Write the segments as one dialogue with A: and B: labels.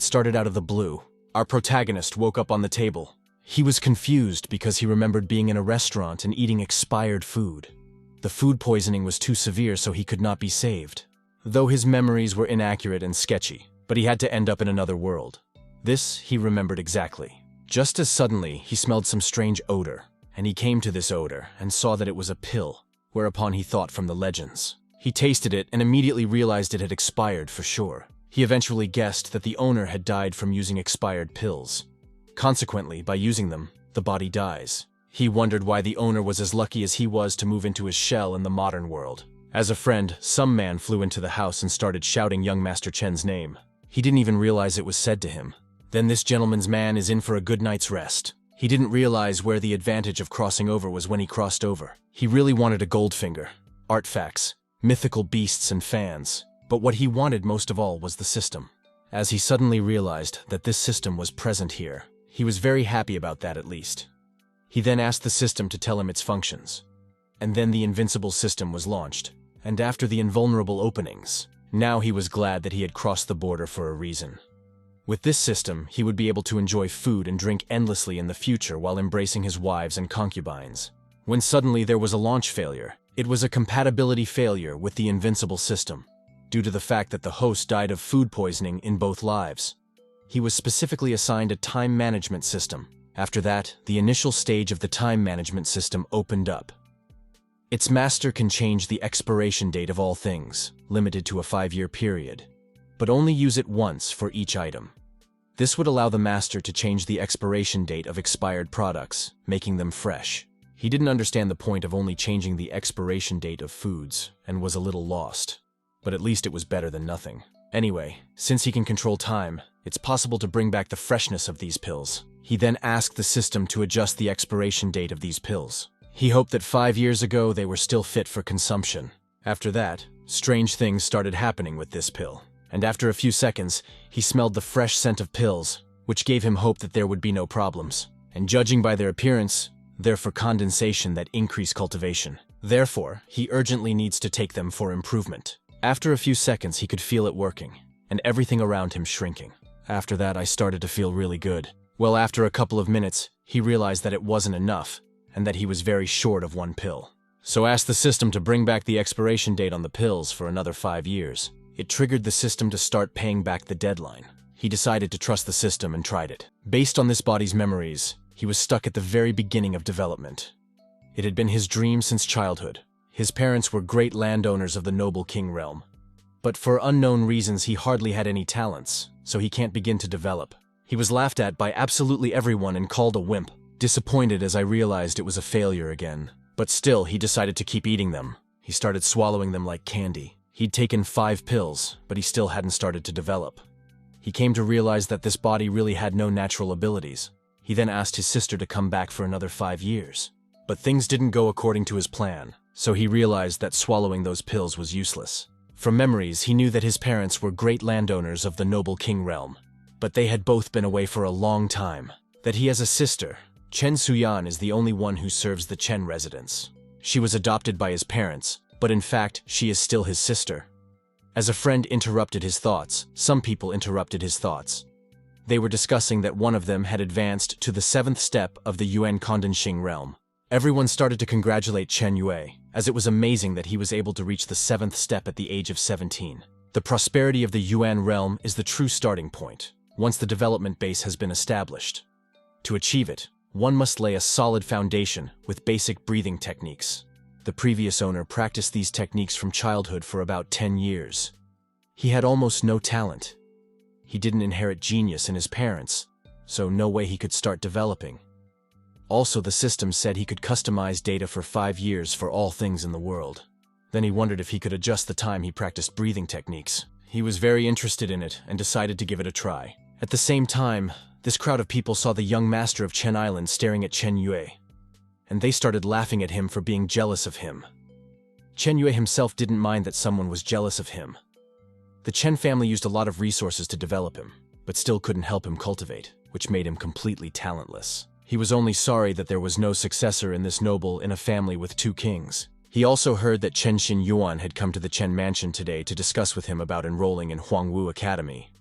A: It started out of the blue. Our protagonist woke up on the table. He was confused because he remembered being in a restaurant and eating expired food. The food poisoning was too severe, so he could not be saved. Though his memories were inaccurate and sketchy, but he had to end up in another world. This he remembered exactly. Just as suddenly, he smelled some strange odor, and he came to this odor and saw that it was a pill, whereupon he thought from the legends. He tasted it and immediately realized it had expired for sure. He eventually guessed that the owner had died from using expired pills. Consequently, by using them, the body dies. He wondered why the owner was as lucky as he was to move into his shell in the modern world. As a friend, some man flew into the house and started shouting young Master Chen's name. He didn't even realize it was said to him. Then this gentleman's man is in for a good night's rest. He didn't realize where the advantage of crossing over was when he crossed over. He really wanted a Goldfinger, artifacts, mythical beasts and fans. But what he wanted most of all was the system. As he suddenly realized that this system was present here, he was very happy about that at least. He then asked the system to tell him its functions. And then the invincible system was launched. And after the invulnerable openings, now he was glad that he had crossed the border for a reason. With this system, he would be able to enjoy food and drink endlessly in the future while embracing his wives and concubines. When suddenly there was a launch failure, it was a compatibility failure with the invincible system, due to the fact that the host died of food poisoning in both lives. He was specifically assigned a time management system. After that, the initial stage of the time management system opened up. Its master can change the expiration date of all things, limited to a 5-year period, but only use it once for each item. This would allow the master to change the expiration date of expired products, making them fresh. He didn't understand the point of only changing the expiration date of foods, and was a little lost. But at least it was better than nothing. Anyway, since he can control time, it's possible to bring back the freshness of these pills. He then asked the system to adjust the expiration date of these pills. He hoped that 5 years ago they were still fit for consumption. After that, strange things started happening with this pill. And after a few seconds, he smelled the fresh scent of pills, which gave him hope that there would be no problems. And judging by their appearance, they're for condensation that increase cultivation. Therefore, he urgently needs to take them for improvement. After a few seconds, he could feel it working, and everything around him shrinking. After that, I started to feel really good. Well, after a couple of minutes, he realized that it wasn't enough, and that he was very short of 1 pill. So asked the system to bring back the expiration date on the pills for another 5 years. It triggered the system to start paying back the deadline. He decided to trust the system and tried it. Based on this body's memories, he was stuck at the very beginning of development. It had been his dream since childhood. His parents were great landowners of the noble king realm. But for unknown reasons, he hardly had any talents, so he can't begin to develop. He was laughed at by absolutely everyone and called a wimp. Disappointed as I realized it was a failure again. But still, he decided to keep eating them. He started swallowing them like candy. He'd taken 5 pills, but he still hadn't started to develop. He came to realize that this body really had no natural abilities. He then asked his sister to come back for another 5 years. But things didn't go according to his plan, so he realized that swallowing those pills was useless. From memories, he knew that his parents were great landowners of the noble king realm, but they had both been away for a long time. That he has a sister. Chen Suyan is the only one who serves the Chen residence. She was adopted by his parents, but in fact, she is still his sister. As a friend interrupted his thoughts, some people interrupted his thoughts. They were discussing that one of them had advanced to the 7th step of the Yuan Condensing realm. Everyone started to congratulate Chen Yue, as it was amazing that he was able to reach the 7th step at the age of 17. The prosperity of the Yuan realm is the true starting point, once the development base has been established. To achieve it, one must lay a solid foundation with basic breathing techniques. The previous owner practiced these techniques from childhood for about 10 years. He had almost no talent. He didn't inherit genius in his parents, so no way he could start developing. Also, the system said he could customize data for 5 years for all things in the world. Then he wondered if he could adjust the time he practiced breathing techniques. He was very interested in it and decided to give it a try. At the same time, this crowd of people saw the young master of Chen Island staring at Chen Yue, and they started laughing at him for being jealous of him. Chen Yue himself didn't mind that someone was jealous of him. The Chen family used a lot of resources to develop him, but still couldn't help him cultivate, which made him completely talentless. He was only sorry that there was no successor in this noble in a family with 2 kings. He also heard that Chen Xin Yuan had come to the Chen mansion today to discuss with him about enrolling in Huangwu Academy.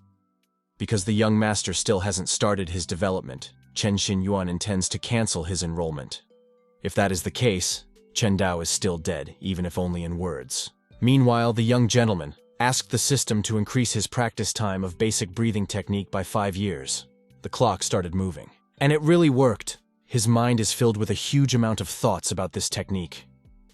A: Because the young master still hasn't started his development, Chen Xinyuan intends to cancel his enrollment. If that is the case, Chen Dao is still dead, even if only in words. Meanwhile, the young gentleman asked the system to increase his practice time of basic breathing technique by 5 years. The clock started moving. And it really worked. His mind is filled with a huge amount of thoughts about this technique.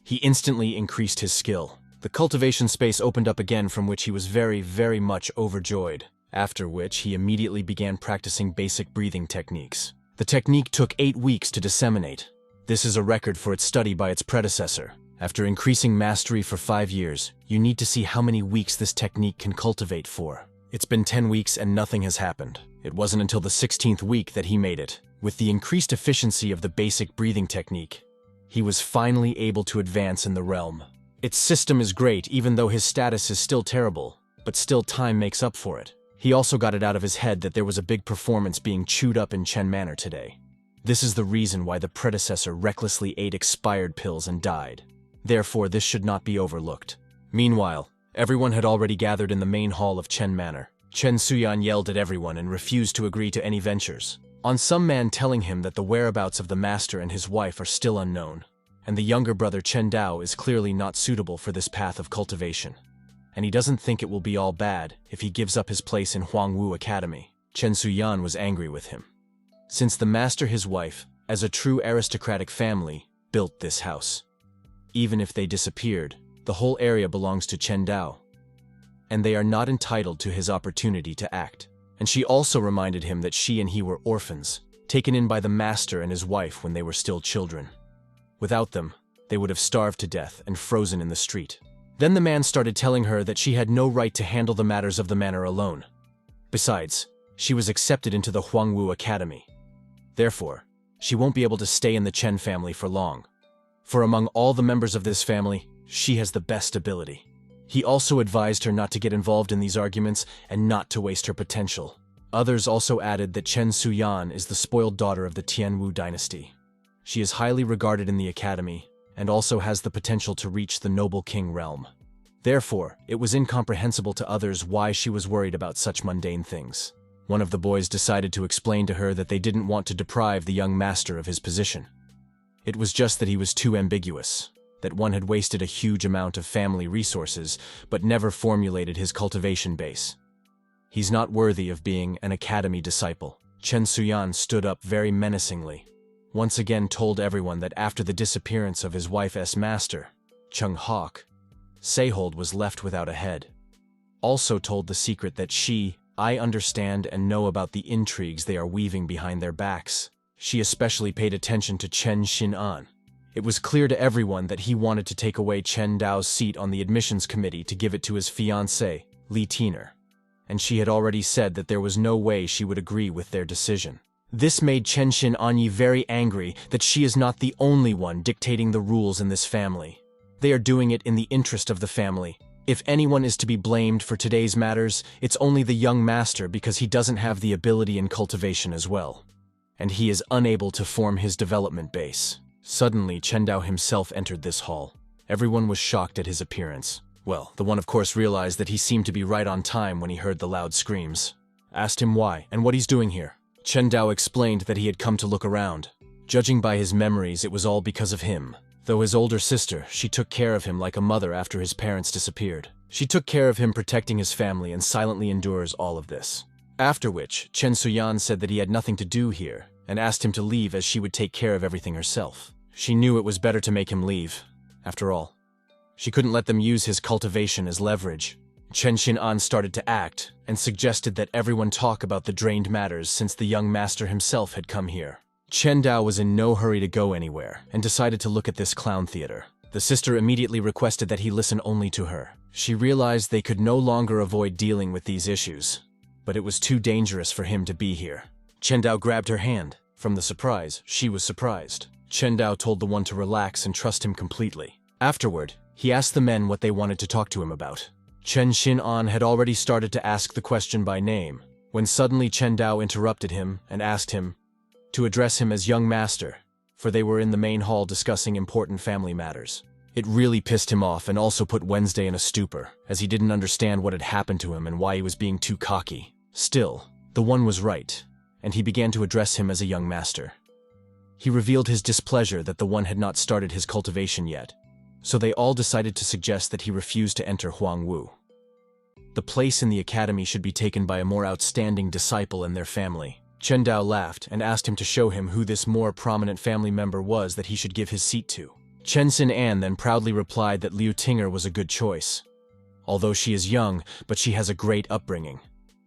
A: He instantly increased his skill. The cultivation space opened up again, from which he was very, very much overjoyed. After which, he immediately began practicing basic breathing techniques. The technique took 8 weeks to disseminate. This is a record for its study by its predecessor. After increasing mastery for 5 years, you need to see how many weeks this technique can cultivate for. It's been 10 weeks and nothing has happened. It wasn't until the 16th week that he made it. With the increased efficiency of the basic breathing technique, he was finally able to advance in the realm. Its system is great, even though his status is still terrible, but still time makes up for it. He also got it out of his head that there was a big performance being chewed up in Chen Manor today. This is the reason why the predecessor recklessly ate expired pills and died. Therefore, this should not be overlooked. Meanwhile, everyone had already gathered in the main hall of Chen Manor. Chen Suyan yelled at everyone and refused to agree to any ventures. On some man telling him that the whereabouts of the master and his wife are still unknown, and the younger brother Chen Dao is clearly not suitable for this path of cultivation. And he doesn't think it will be all bad if he gives up his place in Huangwu Academy. Chen Suyan was angry with him. Since the master, his wife, as a true aristocratic family, built this house. Even if they disappeared, the whole area belongs to Chen Dao, and they are not entitled to his opportunity to act. And she also reminded him that she and he were orphans, taken in by the master and his wife when they were still children. Without them, they would have starved to death and frozen in the street. Then the man started telling her that she had no right to handle the matters of the manor alone. Besides, she was accepted into the Huangwu Academy. Therefore, she won't be able to stay in the Chen family for long. For among all the members of this family, she has the best ability. He also advised her not to get involved in these arguments and not to waste her potential. Others also added that Chen Suyan is the spoiled daughter of the Tianwu dynasty. She is highly regarded in the academy and also has the potential to reach the noble king realm. Therefore, it was incomprehensible to others why she was worried about such mundane things. One of the boys decided to explain to her that they didn't want to deprive the young master of his position. It was just that he was too ambiguous, that one had wasted a huge amount of family resources, but never formulated his cultivation base. He's not worthy of being an academy disciple. Chen Suyan stood up very menacingly, once again told everyone that after the disappearance of his wife's master, Chung Hawk, Seihold was left without a head. Also told the secret that I understand and know about the intrigues they are weaving behind their backs. She especially paid attention to Chen Xinan. It was clear to everyone that he wanted to take away Chen Dao's seat on the admissions committee to give it to his fiancée, Li Tiner. And she had already said that there was no way she would agree with their decision. This made Chen Xinanyi very angry that she is not the only one dictating the rules in this family. They are doing it in the interest of the family. If anyone is to be blamed for today's matters, it's only the young master, because he doesn't have the ability in cultivation as well. And he is unable to form his development base. Suddenly, Chen Dao himself entered this hall. Everyone was shocked at his appearance. Well, the one of course realized that he seemed to be right on time when he heard the loud screams. Asked him why and what he's doing here. Chen Dao explained that he had come to look around. Judging by his memories, it was all because of him. Though his older sister, she took care of him like a mother after his parents disappeared. She took care of him, protecting his family, and silently endures all of this. After which, Chen Suyan said that he had nothing to do here, and asked him to leave as she would take care of everything herself. She knew it was better to make him leave. After all, she couldn't let them use his cultivation as leverage. Chen Xinan started to act, and suggested that everyone talk about the drained matters since the young master himself had come here. Chen Dao was in no hurry to go anywhere, and decided to look at this clown theater. The sister immediately requested that he listen only to her. She realized they could no longer avoid dealing with these issues, but it was too dangerous for him to be here. Chen Dao grabbed her hand. From the surprise, she was surprised. Chen Dao told the one to relax and trust him completely. Afterward, he asked the men what they wanted to talk to him about. Chen Xinan had already started to ask the question by name, when suddenly Chen Dao interrupted him and asked him to address him as young master, for they were in the main hall discussing important family matters. It really pissed him off and also put Wednesday in a stupor, as he didn't understand what had happened to him and why he was being too cocky. Still, The one was right, and he began to address him as a young master. He revealed his displeasure that the one had not started his cultivation yet, so they all decided to suggest that he refuse to enter Huangwu. The place in the academy should be taken by a more outstanding disciple and their family. Chen Dao laughed and asked him to show him who this more prominent family member was that he should give his seat to. Chen Xin-an then proudly replied that Liu Tinger was a good choice. Although she is young, but she has a great upbringing.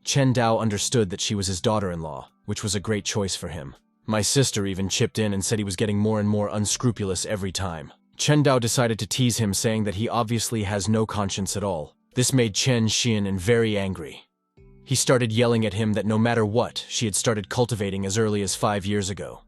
A: Chen Dao understood that she was his daughter-in-law, which was a great choice for him. My sister even chipped in and said he was getting more and more unscrupulous every time. Chen Dao decided to tease him, saying that he obviously has no conscience at all. This made Chen Xian very angry. He started yelling at him that no matter what, she had started cultivating as early as 5 years ago.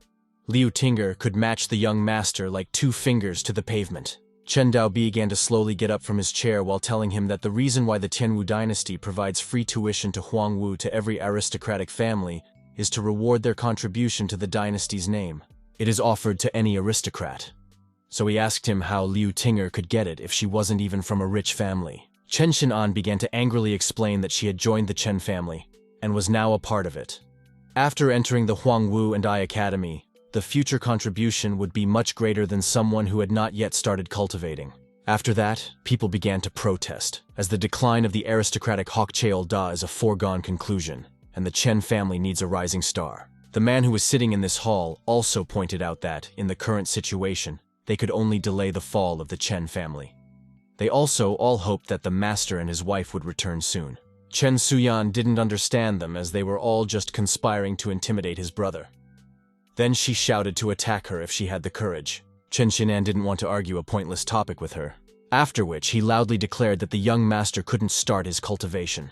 A: Liu Tinger could match the young master like 2 fingers to the pavement. Chen Dao began to slowly get up from his chair while telling him that the reason why the Tianwu dynasty provides free tuition to Huangwu to every aristocratic family is to reward their contribution to the dynasty's name. It is offered to any aristocrat. So he asked him how Liu Tinger could get it if she wasn't even from a rich family. Chen Xinan began to angrily explain that she had joined the Chen family and was now a part of it. After entering the Huangwu and I Academy, the future contribution would be much greater than someone who had not yet started cultivating. After that, people began to protest, as the decline of the aristocratic Hokcheol Da is a foregone conclusion, and the Chen family needs a rising star. The man who was sitting in this hall also pointed out that, in the current situation, they could only delay the fall of the Chen family. They also all hoped that the master and his wife would return soon. Chen Suyan didn't understand them, as they were all just conspiring to intimidate his brother. Then she shouted to attack her if she had the courage. Chen Xinan didn't want to argue a pointless topic with her. After which, he loudly declared that the young master couldn't start his cultivation,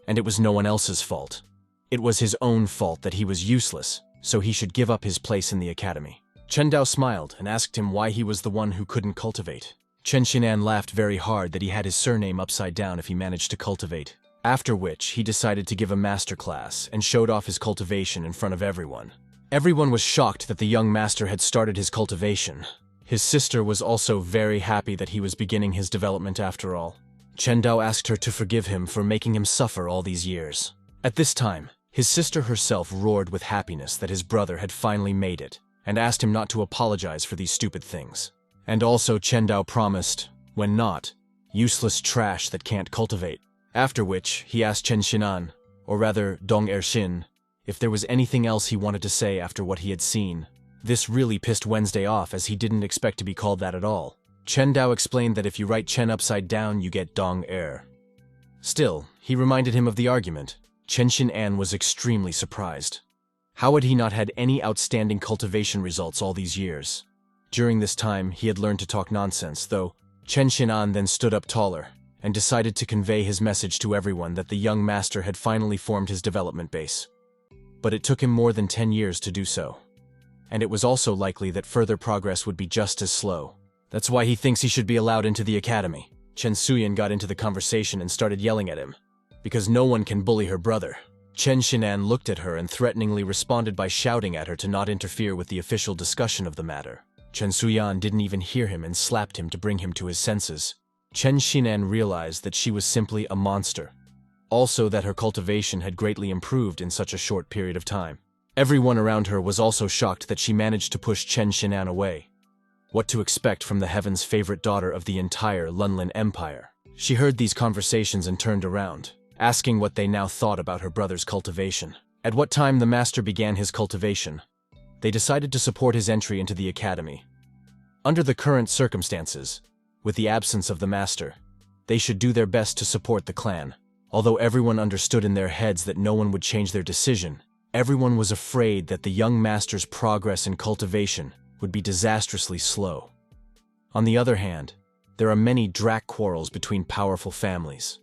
A: and it was no one else's fault. It was his own fault that he was useless, so he should give up his place in the academy. Chen Dao smiled and asked him why he was the one who couldn't cultivate. Chen Xinan laughed very hard that he had his surname upside down if he managed to cultivate. After which, he decided to give a master class and showed off his cultivation in front of everyone. Everyone was shocked that the young master had started his cultivation. His sister was also very happy that he was beginning his development after all. Chen Dao asked her to forgive him for making him suffer all these years. At this time, his sister herself roared with happiness that his brother had finally made it, and asked him not to apologize for these stupid things. And also Chen Dao promised, when not, useless trash that can't cultivate. After which, he asked Chen Xinan, or rather Dong Erxin, if there was anything else he wanted to say after what he had seen. This really pissed Wednesday off, as he didn't expect to be called that at all. Chen Dao explained that if you write Chen upside down, you get Dong Er. Still, he reminded him of the argument. Chen Xinan was extremely surprised. How had he not had any outstanding cultivation results all these years? During this time, he had learned to talk nonsense, though. Chen Xinan then stood up taller and decided to convey his message to everyone that the young master had finally formed his development base. But it took him more than 10 years to do so. And it was also likely that further progress would be just as slow. That's why he thinks he should be allowed into the academy. Chen Suyan got into the conversation and started yelling at him, because no one can bully her brother. Chen Xinan looked at her and threateningly responded by shouting at her to not interfere with the official discussion of the matter. Chen Suyan didn't even hear him and slapped him to bring him to his senses. Chen Xinan realized that she was simply a monster. Also that her cultivation had greatly improved in such a short period of time. Everyone around her was also shocked that she managed to push Chen Xinan away. What to expect from the heaven's favorite daughter of the entire Lunlin Empire? She heard these conversations and turned around, asking what they now thought about her brother's cultivation. At what time the master began his cultivation, they decided to support his entry into the academy. Under the current circumstances, with the absence of the master, they should do their best to support the clan. Although everyone understood in their heads that no one would change their decision, everyone was afraid that the young master's progress in cultivation would be disastrously slow. On the other hand, there are many drac quarrels between powerful families.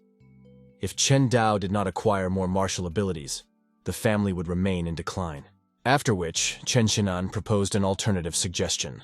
A: If Chen Dao did not acquire more martial abilities, the family would remain in decline. After which, Chen Xinan proposed an alternative suggestion.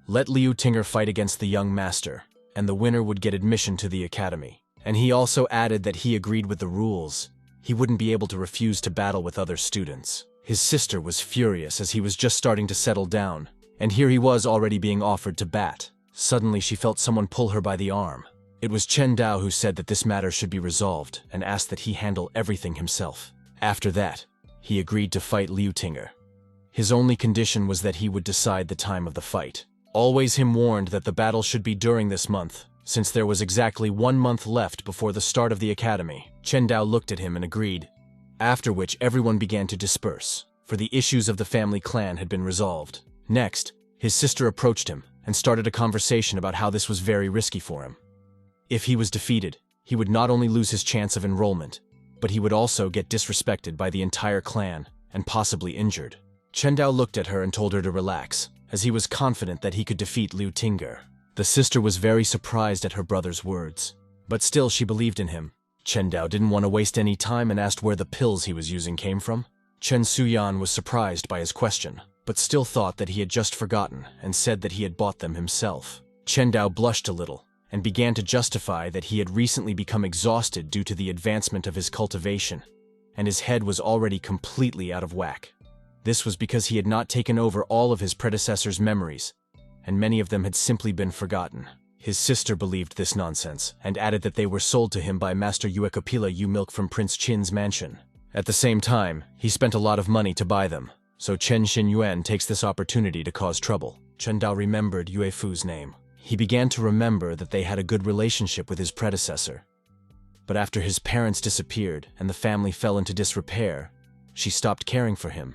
A: Let Liu Tinger fight against the young master, and the winner would get admission to the academy. And he also added that he agreed with the rules. He wouldn't be able to refuse to battle with other students. His sister was furious, as he was just starting to settle down, and here he was already being offered to bat. Suddenly she felt someone pull her by the arm. It was Chen Dao who said that this matter should be resolved and asked that he handle everything himself. After that, he agreed to fight Liu Tinger. His only condition was that he would decide the time of the fight. Always him warned that the battle should be during this month, since there was exactly 1 month left before the start of the academy. Chen Dao looked at him and agreed, after which everyone began to disperse, for the issues of the family clan had been resolved. Next, his sister approached him and started a conversation about how this was very risky for him. If he was defeated, he would not only lose his chance of enrollment, but he would also get disrespected by the entire clan and possibly injured. Chen Dao looked at her and told her to relax, as he was confident that he could defeat Liu Tinger. The sister was very surprised at her brother's words, but still she believed in him. Chen Dao didn't want to waste any time and asked where the pills he was using came from. Chen Suyan was surprised by his question, but still thought that he had just forgotten and said that he had bought them himself. Chen Dao blushed a little and began to justify that he had recently become exhausted due to the advancement of his cultivation, and his head was already completely out of whack. This was because he had not taken over all of his predecessor's memories, and many of them had simply been forgotten. His sister believed this nonsense, and added that they were sold to him by Master Uekapila Yu milk from Prince Qin's mansion. At the same time, he spent a lot of money to buy them, so Chen Xinyuan takes this opportunity to cause trouble. Chen Dao remembered Yue Fu's name. He began to remember that they had a good relationship with his predecessor. But after his parents disappeared and the family fell into disrepair, she stopped caring for him.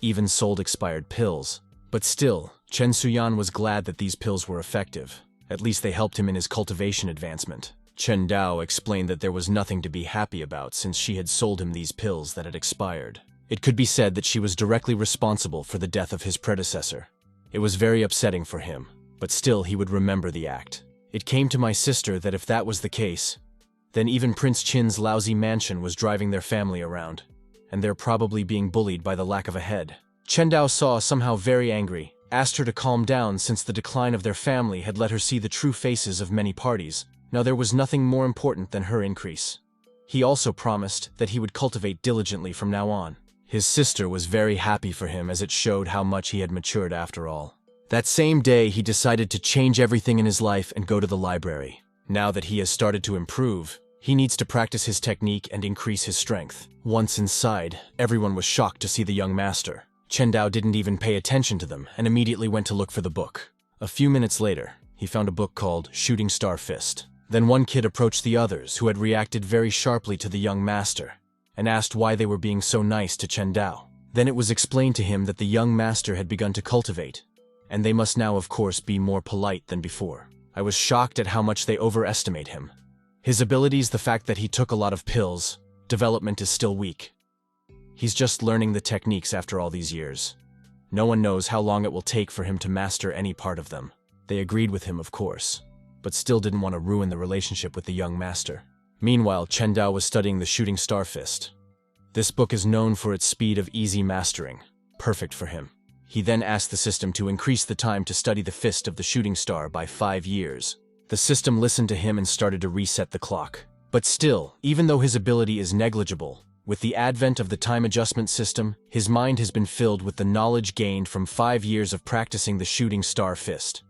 A: Even sold expired pills. But still, Chen Suyan was glad that these pills were effective. At least they helped him in his cultivation advancement. Chen Dao explained that there was nothing to be happy about since she had sold him these pills that had expired. It could be said that she was directly responsible for the death of his predecessor. It was very upsetting for him, but still he would remember the act. It came to my sister that if that was the case, then even Prince Qin's lousy mansion was driving their family around, and they're probably being bullied by the lack of a head. Chen Dao saw somehow very angry, asked her to calm down since the decline of their family had let her see the true faces of many parties. Now there was nothing more important than her increase. He also promised that he would cultivate diligently from now on. His sister was very happy for him as it showed how much he had matured after all. That same day he decided to change everything in his life and go to the library. Now that he has started to improve, he needs to practice his technique and increase his strength. Once inside, everyone was shocked to see the young master. Chen Dao didn't even pay attention to them and immediately went to look for the book. A few minutes later, he found a book called Shooting Star Fist. Then one kid approached the others who had reacted very sharply to the young master and asked why they were being so nice to Chen Dao. Then it was explained to him that the young master had begun to cultivate, and they must now of course be more polite than before. I was shocked at how much they overestimate him. His abilities, the fact that he took a lot of pills, development is still weak. He's just learning the techniques after all these years. No one knows how long it will take for him to master any part of them. They agreed with him, of course, but still didn't want to ruin the relationship with the young master. Meanwhile, Chen Dao was studying the Shooting Star Fist. This book is known for its speed of easy mastering, perfect for him. He then asked the system to increase the time to study the fist of the shooting star by 5 years. The system listened to him and started to reset the clock. But still, even though his ability is negligible, with the advent of the time adjustment system, his mind has been filled with the knowledge gained from 5 years of practicing the Shooting Star Fist.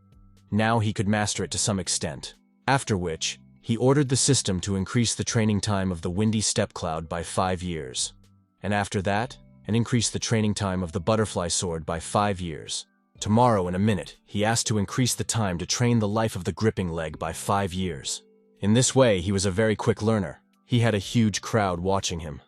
A: Now he could master it to some extent. After which, he ordered the system to increase the training time of the Windy Step Cloud by 5 years. And after that, and increase the training time of the Butterfly Sword by 5 years. Tomorrow, in a minute, he asked to increase the time to train the life of the Gripping Leg by 5 years. In this way, he was a very quick learner. He had a huge crowd watching him.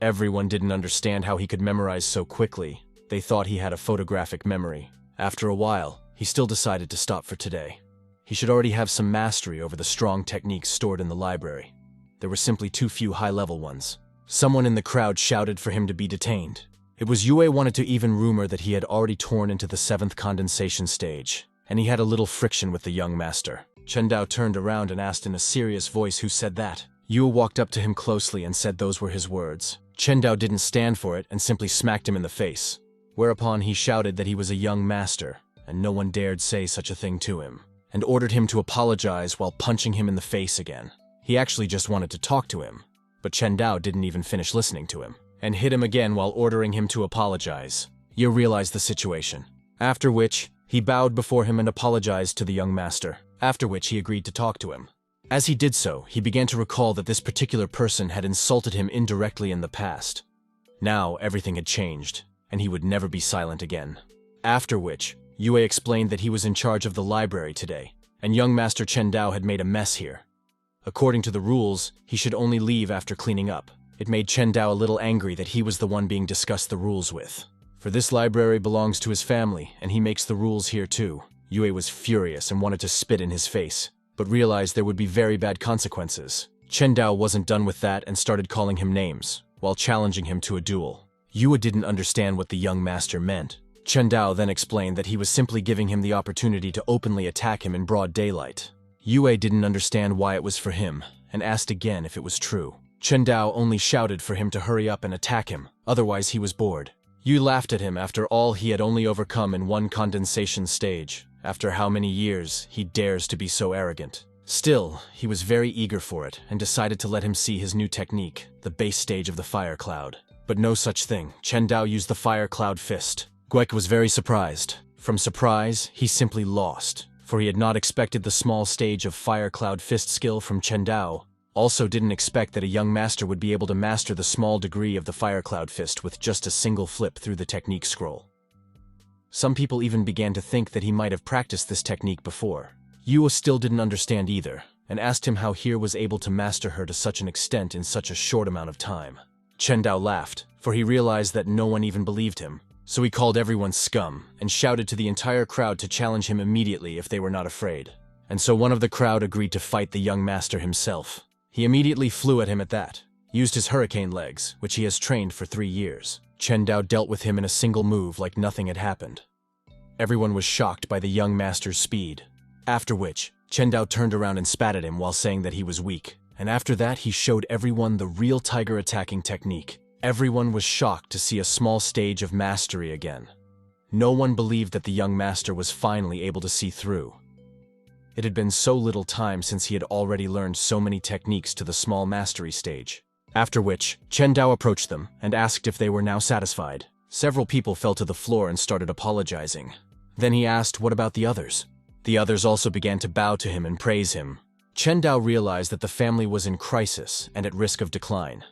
A: Everyone didn't understand how he could memorize so quickly. They thought he had a photographic memory. After a while, he still decided to stop for today. He should already have some mastery over the strong techniques stored in the library. There were simply too few high-level ones. Someone in the crowd shouted for him to be detained. It was Yue wanted to even rumor that he had already torn into the 7th condensation stage, and he had a little friction with the young master. Chen Dao turned around and asked in a serious voice who said that. Yue walked up to him closely and said those were his words. Chen Dao didn't stand for it and simply smacked him in the face, whereupon he shouted that he was a young master, and no one dared say such a thing to him, and ordered him to apologize while punching him in the face again. He actually just wanted to talk to him, but Chen Dao didn't even finish listening to him, and hit him again while ordering him to apologize. Yu realized the situation. After which, he bowed before him and apologized to the young master, after which he agreed to talk to him. As he did so, he began to recall that this particular person had insulted him indirectly in the past, Now everything had changed, and he would never be silent again. After which, Yue explained that he was in charge of the library today, and young Master Chen Dao had made a mess here. According to the rules, he should only leave after cleaning up. It made Chen Dao a little angry that he was the one being discussed the rules with. For this library belongs to his family, and he makes the rules here too. Yue was furious and wanted to spit in his face, but realized there would be very bad consequences. Chen Dao wasn't done with that and started calling him names, while challenging him to a duel. Yue didn't understand what the young master meant. Chen Dao then explained that he was simply giving him the opportunity to openly attack him in broad daylight. Yue didn't understand why it was for him, and asked again if it was true. Chen Dao only shouted for him to hurry up and attack him, otherwise he was bored. Yue laughed at him after all he had only overcome in one condensation stage. After how many years, he dares to be so arrogant. Still, he was very eager for it, and decided to let him see his new technique, the base stage of the fire cloud. But no such thing. Chen Dao used the fire cloud fist. Guek was very surprised. From surprise, he simply lost, for he had not expected the small stage of fire cloud fist skill from Chen Dao. Also didn't expect that a young master would be able to master the small degree of the fire cloud fist with just a single flip through the technique scroll. Some people even began to think that he might have practiced this technique before. Yue still didn't understand either, and asked him how he was able to master her to such an extent in such a short amount of time. Chen Dao laughed, for he realized that no one even believed him. So he called everyone scum, and shouted to the entire crowd to challenge him immediately if they were not afraid. And so one of the crowd agreed to fight the young master himself. He immediately flew at him at that, used his hurricane legs, which he has trained for 3 years. Chen Dao dealt with him in a single move like nothing had happened. Everyone was shocked by the young master's speed. After which, Chen Dao turned around and spat at him while saying that he was weak. And after that, he showed everyone the real tiger attacking technique. Everyone was shocked to see a small stage of mastery again. No one believed that the young master was finally able to see through. It had been so little time since he had already learned so many techniques to the small mastery stage. After which, Chen Dao approached them and asked if they were now satisfied. Several people fell to the floor and started apologizing. Then he asked what about the others. The others also began to bow to him and praise him. Chen Dao realized that the family was in crisis and at risk of decline.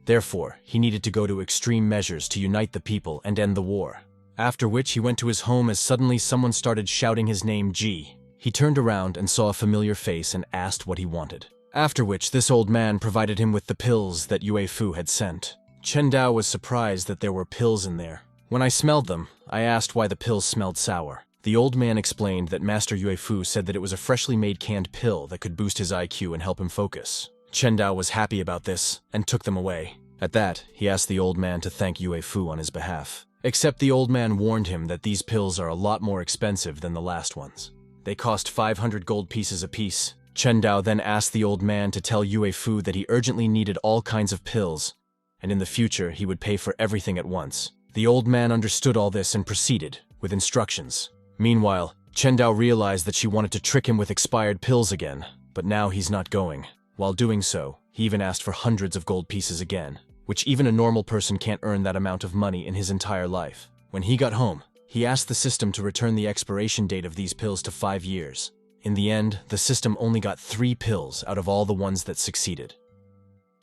A: Therefore, he needed to go to extreme measures to unite the people and end the war. After which he went to his home as suddenly someone started shouting his name Ji. He turned around and saw a familiar face and asked what he wanted. After which this old man provided him with the pills that Yue Fu had sent. Chen Dao was surprised that there were pills in there. When I smelled them, I asked why the pills smelled sour. The old man explained that Master Yue Fu said that it was a freshly made canned pill that could boost his IQ and help him focus. Chen Dao was happy about this and took them away. At that, he asked the old man to thank Yue Fu on his behalf. Except the old man warned him that these pills are a lot more expensive than the last ones. They cost 500 gold pieces apiece. Chen Dao then asked the old man to tell Yue Fu that he urgently needed all kinds of pills, and in the future he would pay for everything at once. The old man understood all this and proceeded, with instructions. Meanwhile, Chen Dao realized that she wanted to trick him with expired pills again, but now he's not going. While doing so, he even asked for hundreds of gold pieces again, which even a normal person can't earn that amount of money in his entire life. When he got home, he asked the system to return the expiration date of these pills to 5 years. In the end, the system only got 3 pills out of all the ones that succeeded.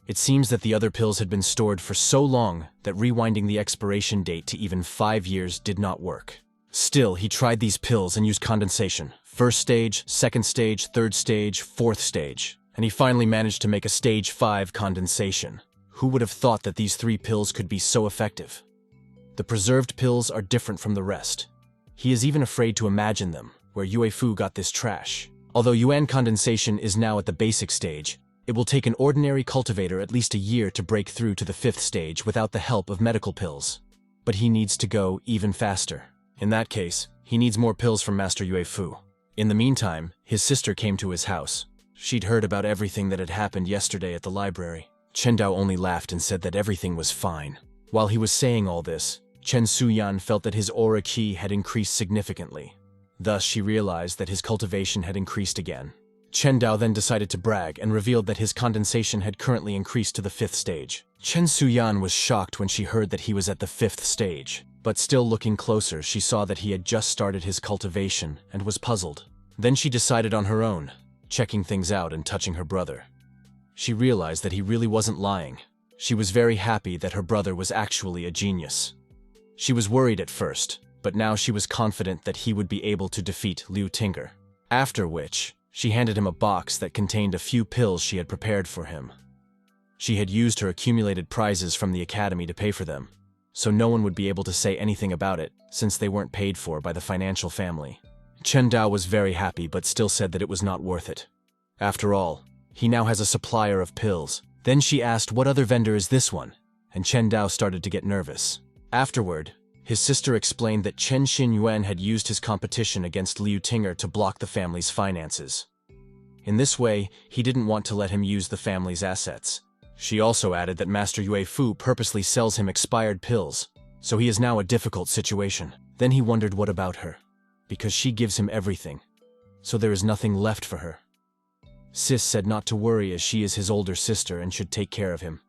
A: It seems that the other pills had been stored for so long that rewinding the expiration date to even 5 years did not work. Still, he tried these pills and used condensation. First stage, second stage, third stage, fourth stage. And he finally managed to make a stage 5 condensation. Who would have thought that these 3 pills could be so effective? The preserved pills are different from the rest. He is even afraid to imagine them, where Yue Fu got this trash. Although Yuan condensation is now at the basic stage, it will take an ordinary cultivator at least a year to break through to the 5th stage without the help of medical pills. But he needs to go even faster. In that case, he needs more pills from Master Yue Fu. In the meantime, his sister came to his house. She'd heard about everything that had happened yesterday at the library. Chen Dao only laughed and said that everything was fine. While he was saying all this, Chen Suyan felt that his aura qi had increased significantly. Thus, she realized that his cultivation had increased again. Chen Dao then decided to brag and revealed that his condensation had currently increased to the 5th stage. Chen Suyan was shocked when she heard that he was at the 5th stage, but still looking closer, she saw that he had just started his cultivation and was puzzled. Then she decided on her own, checking things out and touching her brother. She realized that he really wasn't lying. She was very happy that her brother was actually a genius. She was worried at first, but now she was confident that he would be able to defeat Liu Tinger. After which, she handed him a box that contained a few pills she had prepared for him. She had used her accumulated prizes from the academy to pay for them, so no one would be able to say anything about it since they weren't paid for by the financial family. Chen Dao was very happy but still said that it was not worth it. After all, he now has a supplier of pills. Then she asked, "What other vendor is this one?" And Chen Dao started to get nervous. Afterward, his sister explained that Chen Xinyuan had used his competition against Liu Tinger to block the family's finances. In this way, he didn't want to let him use the family's assets. She also added that Master Yue Fu purposely sells him expired pills, so he is now a difficult situation. Then he wondered what about her, because she gives him everything, so there is nothing left for her. Sis said not to worry as she is his older sister and should take care of him.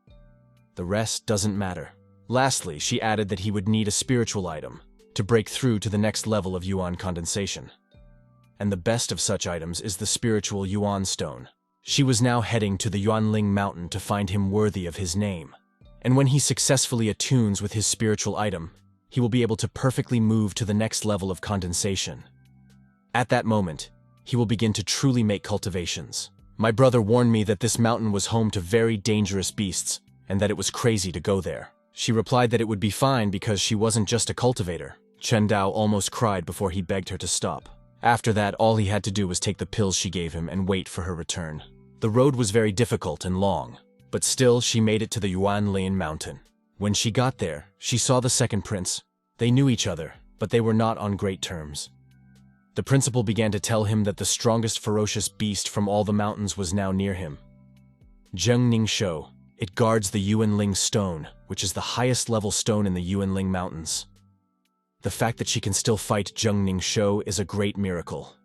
A: The rest doesn't matter. Lastly, she added that he would need a spiritual item to break through to the next level of yuan condensation. And the best of such items is the spiritual yuan stone. She was now heading to the Yuanling mountain to find him worthy of his name. And when he successfully attunes with his spiritual item, he will be able to perfectly move to the next level of condensation. At that moment, he will begin to truly make cultivations. My brother warned me that this mountain was home to very dangerous beasts and that it was crazy to go there. She replied that it would be fine because she wasn't just a cultivator. Chen Dao almost cried before he begged her to stop. After that, all he had to do was take the pills she gave him and wait for her return. The road was very difficult and long, but still she made it to the Yuanlin mountain. When she got there, she saw the second prince. They knew each other, but they were not on great terms. The principal began to tell him that the strongest ferocious beast from all the mountains was now near him. Zheng Ningshou. It guards the Yuanling stone, which is the highest level stone in the Yuanling mountains. The fact that she can still fight Zheng Ningshou is a great miracle.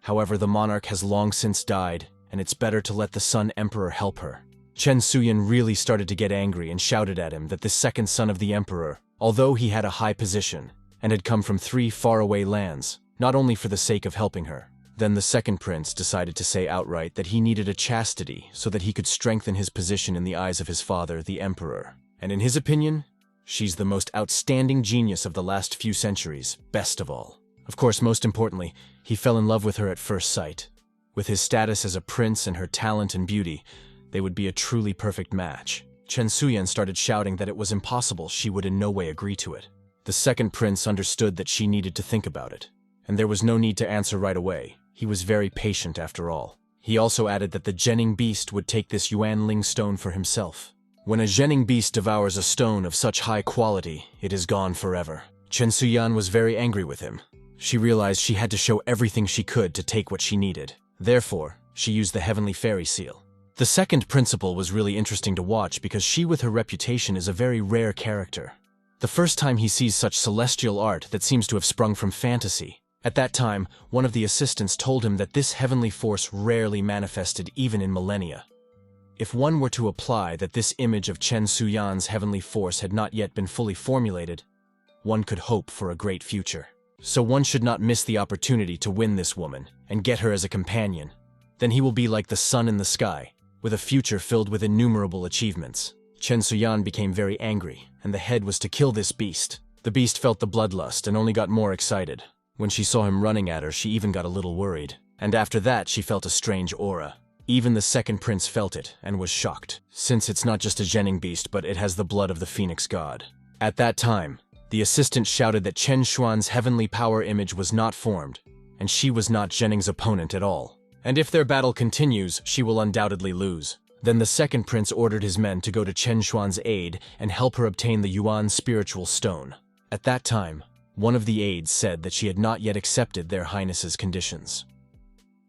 A: However, the monarch has long since died, and it's better to let the Sun Emperor help her. Chen Suyan really started to get angry and shouted at him that the second son of the emperor, although he had a high position and had come from 3 faraway lands, not only for the sake of helping her. Then the second prince decided to say outright that he needed a chastity so that he could strengthen his position in the eyes of his father, the emperor. And in his opinion, she's the most outstanding genius of the last few centuries, best of all. Of course, most importantly, he fell in love with her at first sight. With his status as a prince and her talent and beauty, they would be a truly perfect match. Chen Suyan started shouting that it was impossible, she would in no way agree to it. The second prince understood that she needed to think about it, and there was no need to answer right away. He was very patient after all. He also added that the Zhening beast would take this Yuanling stone for himself. When a Zhening beast devours a stone of such high quality, it is gone forever. Chen Suyan was very angry with him. She realized she had to show everything she could to take what she needed. Therefore, she used the Heavenly Fairy Seal. The second principal was really interesting to watch because she with her reputation is a very rare character. The first time he sees such celestial art that seems to have sprung from fantasy. At that time, one of the assistants told him that this heavenly force rarely manifested even in millennia. If one were to apply that this image of Chen Suyan's heavenly force had not yet been fully formulated, one could hope for a great future. So one should not miss the opportunity to win this woman and get her as a companion. Then he will be like the sun in the sky, with a future filled with innumerable achievements. Chen Suyan became very angry, and the head was to kill this beast. The beast felt the bloodlust and only got more excited. When she saw him running at her, she even got a little worried. And after that, she felt a strange aura. Even the second prince felt it and was shocked, since it's not just a Zhening beast, but it has the blood of the Phoenix god. At that time, the assistant shouted that Chen Xuan's heavenly power image was not formed, and she was not Zhening's opponent at all. And if their battle continues, she will undoubtedly lose. Then the second prince ordered his men to go to Chen Xuan's aid and help her obtain the Yuan spiritual stone. At that time, one of the aides said that she had not yet accepted their highnesses' conditions.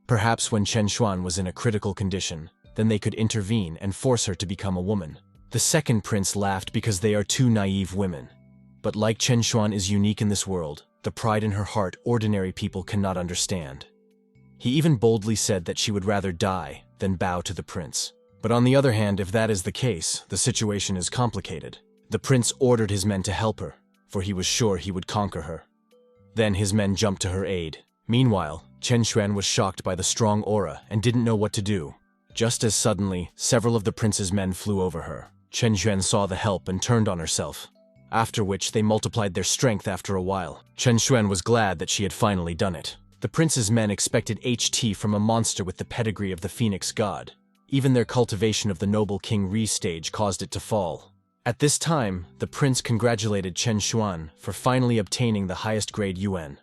A: Perhaps when Chen Xuan was in a critical condition, then they could intervene and force her to become a woman. The second prince laughed because they are two naive women. But like Chen Xuan is unique in this world, the pride in her heart ordinary people cannot understand. He even boldly said that she would rather die than bow to the prince. But on the other hand, if that is the case, the situation is complicated. The prince ordered his men to help her, for he was sure he would conquer her. Then his men jumped to her aid. Meanwhile, Chen Xuan was shocked by the strong aura and didn't know what to do. Just as suddenly, several of the prince's men flew over her. Chen Xuan saw the help and turned on herself, after which they multiplied their strength after a while. Chen Xuan was glad that she had finally done it. The prince's men expected HT from a monster with the pedigree of the Phoenix god. Even their cultivation of the noble King Ri stage caused it to fall. At this time, the prince congratulated Chen Xuan for finally obtaining the highest grade UN.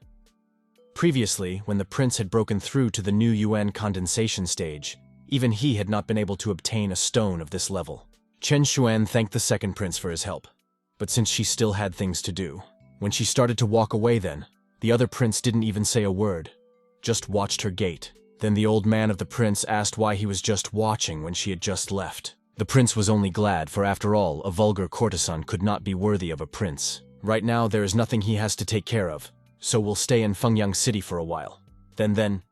A: Previously, when the prince had broken through to the new UN condensation stage, even he had not been able to obtain a stone of this level. Chen Xuan thanked the second prince for his help, but since she still had things to do, when she started to walk away then, the other prince didn't even say a word, just watched her gait. Then the old man of the prince asked why he was just watching when she had just left. The prince was only glad, for after all, a vulgar courtesan could not be worthy of a prince. Right now there is nothing he has to take care of, so we'll stay in Fengyang City for a while. Then,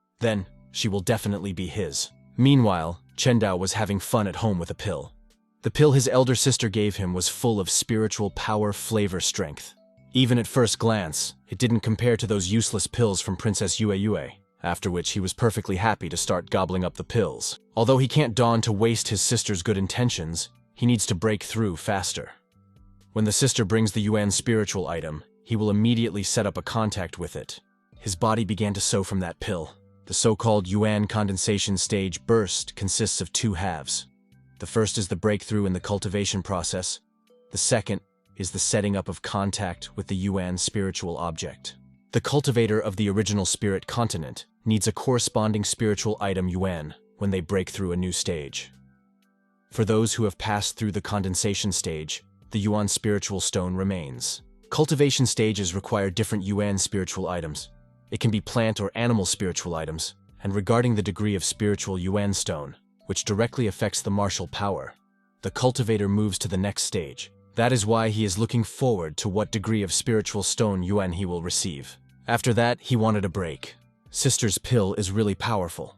A: she will definitely be his. Meanwhile, Chen Dao was having fun at home with a pill. The pill his elder sister gave him was full of spiritual power, flavor, strength. Even at first glance, it didn't compare to those useless pills from Princess Yue Yue, after which he was perfectly happy to start gobbling up the pills. Although he can't dawn to waste his sister's good intentions, he needs to break through faster. When the sister brings the Yuan spiritual item, he will immediately set up a contact with it. His body began to sow from that pill. The so-called Yuan condensation stage burst consists of two halves. The first is the breakthrough in the cultivation process. The second is the setting up of contact with the Yuan spiritual object. The cultivator of the original spirit continent needs a corresponding spiritual item Yuan when they break through a new stage. For those who have passed through the condensation stage, the Yuan spiritual stone remains. Cultivation stages require different Yuan spiritual items. It can be plant or animal spiritual items, and regarding the degree of spiritual Yuan stone, which directly affects the martial power, the cultivator moves to the next stage. That is why he is looking forward to what degree of spiritual stone Yuan he will receive. After that, he wanted a break. Sister's pill is really powerful.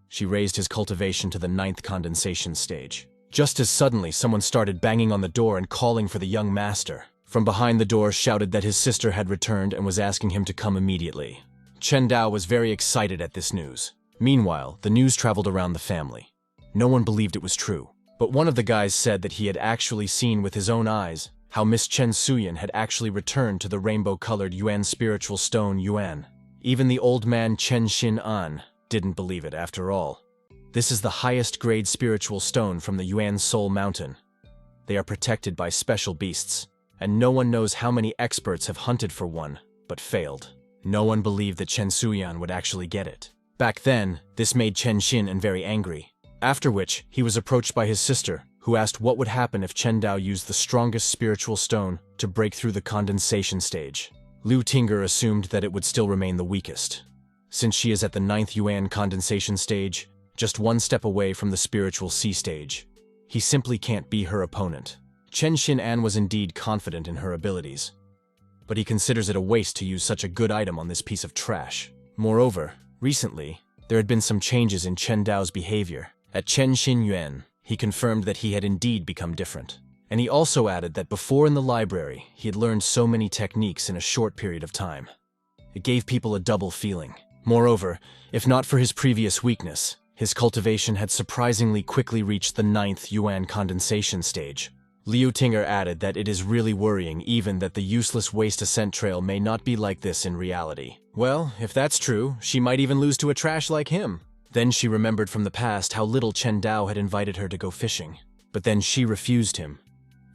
A: She raised his cultivation to the 9th condensation stage. Just as suddenly, someone started banging on the door and calling for the young master. From behind the door shouted that his sister had returned and was asking him to come immediately. Chen Dao was very excited at this news. Meanwhile, the news traveled around the family. No one believed it was true, but one of the guys said that he had actually seen with his own eyes how Miss Chen Suyan had actually returned to the rainbow-colored Yuan spiritual stone Yuan. Even the old man Chen Xin An didn't believe it after all. This is the highest grade spiritual stone from the Yuan Soul Mountain. They are protected by special beasts, and no one knows how many experts have hunted for one, but failed. No one believed that Chen Suyan would actually get it. Back then, this made Chen Xin very angry. After which, he was approached by his sister, who asked what would happen if Chen Dao used the strongest spiritual stone to break through the condensation stage. Liu Tinger assumed that it would still remain the weakest. Since she is at the 9th Yuan condensation stage, just one step away from the spiritual C stage, he simply can't be her opponent. Chen Xin-an was indeed confident in her abilities, but he considers it a waste to use such a good item on this piece of trash. Moreover, recently, there had been some changes in Chen Dao's behavior. At Chen Xinyuan, he confirmed that he had indeed become different. And he also added that before in the library, he had learned so many techniques in a short period of time. It gave people a double feeling. Moreover, if not for his previous weakness, his cultivation had surprisingly quickly reached the 9th Yuan condensation stage. Liu Tinger added that it is really worrying even that the useless waste ascent trail may not be like this in reality. Well, if that's true, she might even lose to a trash like him. Then she remembered from the past how little Chen Dao had invited her to go fishing. But then she refused him,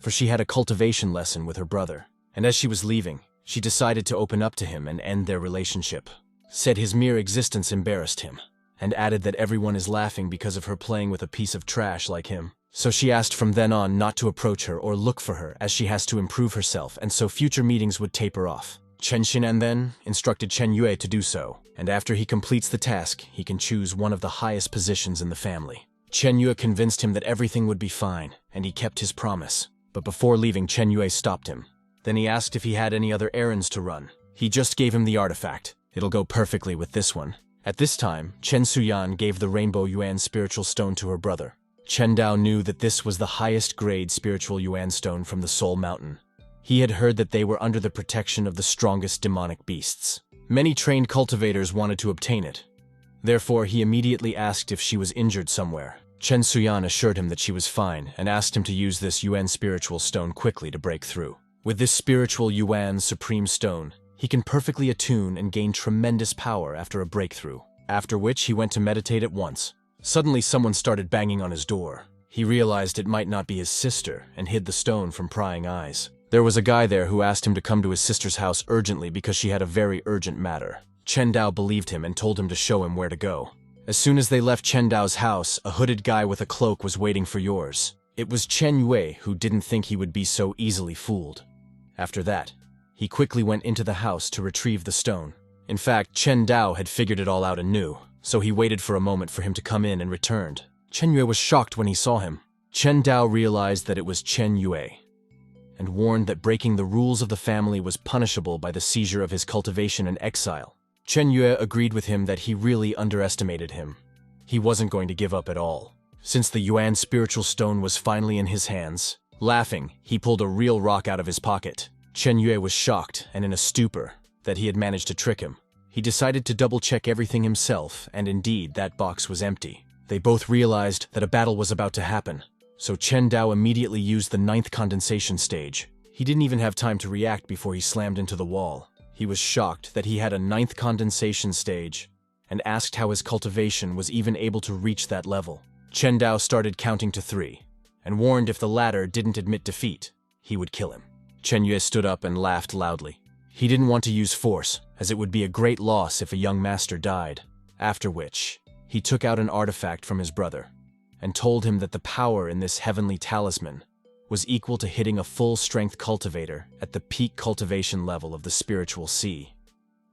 A: for she had a cultivation lesson with her brother. And as she was leaving, she decided to open up to him and end their relationship. Said his mere existence embarrassed him, and added that everyone is laughing because of her playing with a piece of trash like him. So she asked from then on not to approach her or look for her as she has to improve herself, and so future meetings would taper off. Chen Xinan then instructed Chen Yue to do so, and after he completes the task, he can choose one of the highest positions in the family. Chen Yue convinced him that everything would be fine, and he kept his promise. But before leaving, Chen Yue stopped him. Then he asked if he had any other errands to run. He just gave him the artifact. It'll go perfectly with this one. At this time, Chen Suyan gave the Rainbow Yuan spiritual stone to her brother. Chen Dao knew that this was the highest grade spiritual Yuan stone from the Soul Mountain. He had heard that they were under the protection of the strongest demonic beasts. Many trained cultivators wanted to obtain it. Therefore, he immediately asked if she was injured somewhere. Chen Suyan assured him that she was fine and asked him to use this Yuan spiritual stone quickly to break through. With this spiritual Yuan supreme stone, he can perfectly attune and gain tremendous power after a breakthrough, after which he went to meditate at once. Suddenly someone started banging on his door. He realized it might not be his sister and hid the stone from prying eyes. There was a guy there who asked him to come to his sister's house urgently because she had a very urgent matter. Chen Dao believed him and told him to show him where to go. As soon as they left Chen Dao's house, a hooded guy with a cloak was waiting for yours. It was Chen Yue, who didn't think he would be so easily fooled. After that, he quickly went into the house to retrieve the stone. In fact, Chen Dao had figured it all out and knew, so he waited for a moment for him to come in and returned. Chen Yue was shocked when he saw him. Chen Dao realized that it was Chen Yue, and warned that breaking the rules of the family was punishable by the seizure of his cultivation and exile. Chen Yue agreed with him that he really underestimated him. He wasn't going to give up at all. Since the Yuan spiritual stone was finally in his hands, laughing, he pulled a real rock out of his pocket. Chen Yue was shocked and in a stupor that he had managed to trick him. He decided to double-check everything himself, and indeed, that box was empty. They both realized that a battle was about to happen, so Chen Dao immediately used the 9th condensation stage. He didn't even have time to react before he slammed into the wall. He was shocked that he had a 9th condensation stage and asked how his cultivation was even able to reach that level. Chen Dao started counting to 3 and warned if the latter didn't admit defeat, he would kill him. Chen Yue stood up and laughed loudly. He didn't want to use force, as it would be a great loss if a young master died. After which, he took out an artifact from his brother and told him that the power in this heavenly talisman was equal to hitting a full-strength cultivator at the peak cultivation level of the spiritual sea.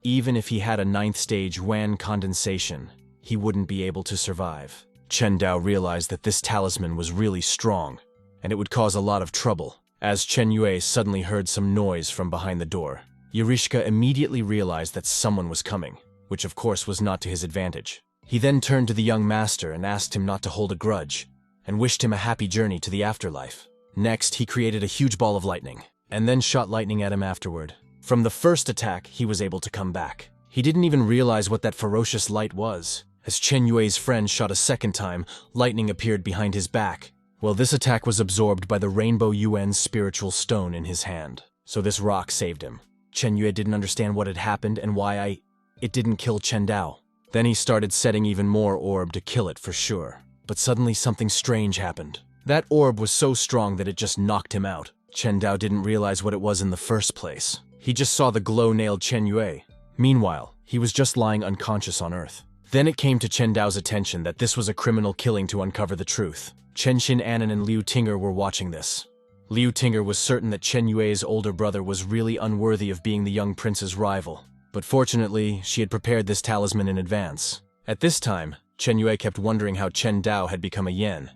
A: Even if he had a 9th stage Yuan condensation, he wouldn't be able to survive. Chen Dao realized that this talisman was really strong, and it would cause a lot of trouble. As Chen Yue suddenly heard some noise from behind the door, Yurishka immediately realized that someone was coming, which of course was not to his advantage. He then turned to the young master and asked him not to hold a grudge, and wished him a happy journey to the afterlife. Next, he created a huge ball of lightning, and then shot lightning at him afterward. From the first attack, he was able to come back. He didn't even realize what that ferocious light was. As Chen Yue's friend shot a second time, lightning appeared behind his back. Well, this attack was absorbed by the Rainbow Yuan spiritual stone in his hand, so this rock saved him. Chen Yue didn't understand what had happened and why it didn't kill Chen Dao. Then he started setting even more orb to kill it for sure. But suddenly something strange happened. That orb was so strong that it just knocked him out. Chen Dao didn't realize what it was in the first place. He just saw the glow nailed Chen Yue. Meanwhile, he was just lying unconscious on Earth. Then it came to Chen Dao's attention that this was a criminal killing to uncover the truth. Chen Xin-Anan and Liu Tinger were watching this. Liu Tinger was certain that Chen Yue's older brother was really unworthy of being the young prince's rival. But fortunately, she had prepared this talisman in advance. At this time, Chen Yue kept wondering how Chen Dao had become a yen,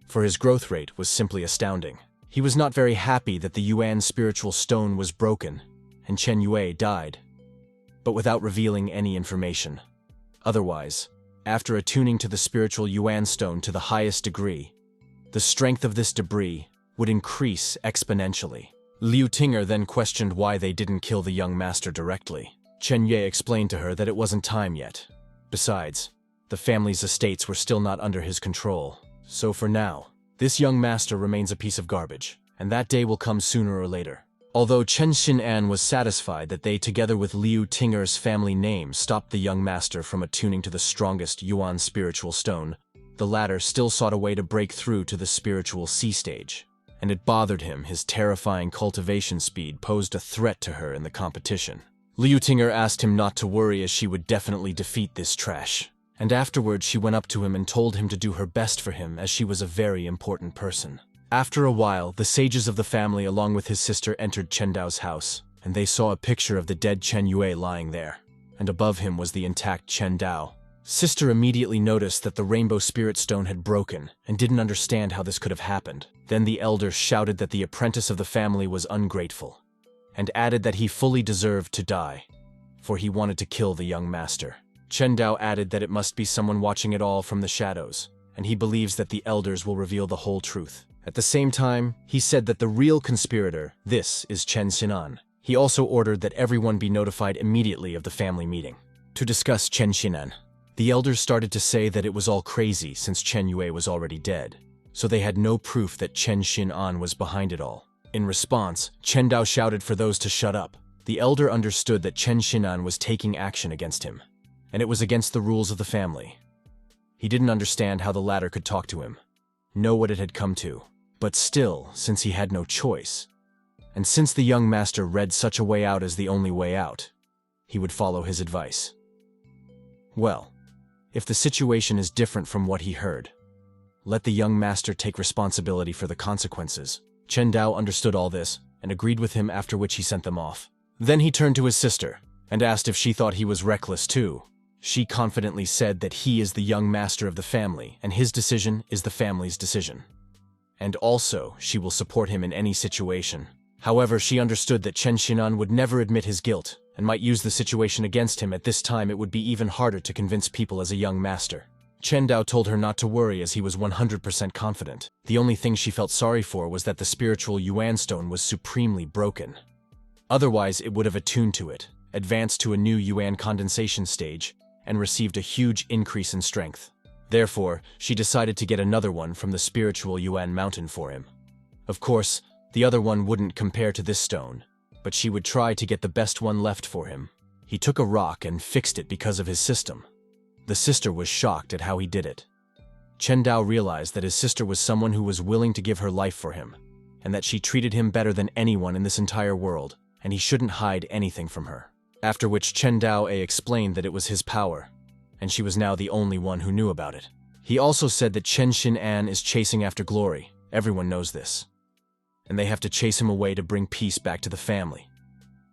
A: for his growth rate was simply astounding. He was not very happy that the Yuan spiritual stone was broken, and Chen Yue died, but without revealing any information. Otherwise, after attuning to the spiritual Yuan stone to the highest degree, the strength of this debris would increase exponentially. Liu Tinger then questioned why they didn't kill the young master directly. Chen Yue explained to her that it wasn't time yet. Besides, the family's estates were still not under his control. So for now, this young master remains a piece of garbage, and that day will come sooner or later. Although Chen Xin-An was satisfied that they, together with Liu Tinger's family name, stopped the young master from attuning to the strongest Yuan spiritual stone, the latter still sought a way to break through to the spiritual sea stage, and it bothered him his terrifying cultivation speed posed a threat to her in the competition. Liu Tinger asked him not to worry as she would definitely defeat this trash. And afterwards she went up to him and told him to do her best for him as she was a very important person. After a while, the sages of the family along with his sister entered Chen Dao's house, and they saw a picture of the dead Chen Yue lying there, and above him was the intact Chen Dao. Sister immediately noticed that the rainbow spirit stone had broken and didn't understand how this could have happened. Then the elder shouted that the apprentice of the family was ungrateful, and added that he fully deserved to die, for he wanted to kill the young master. Chen Dao added that it must be someone watching it all from the shadows, and he believes that the elders will reveal the whole truth. At the same time, he said that the real conspirator, this is Chen Xinan. He also ordered that everyone be notified immediately of the family meeting to discuss Chen Xinan. The elders started to say that it was all crazy since Chen Yue was already dead, so they had no proof that Chen Xin-an was behind it all. In response, Chen Dao shouted for those to shut up. The elder understood that Chen Xin-an was taking action against him, and it was against the rules of the family. He didn't understand how the latter could talk to him, know what it had come to. But still, since he had no choice, and since the young master read such a way out as the only way out, he would follow his advice. Well, if the situation is different from what he heard, let the young master take responsibility for the consequences. Chen Dao understood all this and agreed with him, after which he sent them off. Then he turned to his sister and asked if she thought he was reckless too. She confidently said that he is the young master of the family and his decision is the family's decision. And also, she will support him in any situation. However, she understood that Chen Xinan would never admit his guilt and might use the situation against him. At this time, it would be even harder to convince people as a young master. Chen Dao told her not to worry as he was 100% confident. The only thing she felt sorry for was that the spiritual Yuan stone was supremely broken. Otherwise, it would have attuned to it, advanced to a new Yuan condensation stage, and received a huge increase in strength. Therefore, she decided to get another one from the spiritual Yuan mountain for him. Of course, the other one wouldn't compare to this stone, but she would try to get the best one left for him. He took a rock and fixed it because of his system. The sister was shocked at how he did it. Chen Dao realized that his sister was someone who was willing to give her life for him, and that she treated him better than anyone in this entire world, and he shouldn't hide anything from her. After which Chen Dao explained that it was his power, and she was now the only one who knew about it. He also said that Chen Xin-an is chasing after glory. Everyone knows this. And they have to chase him away to bring peace back to the family.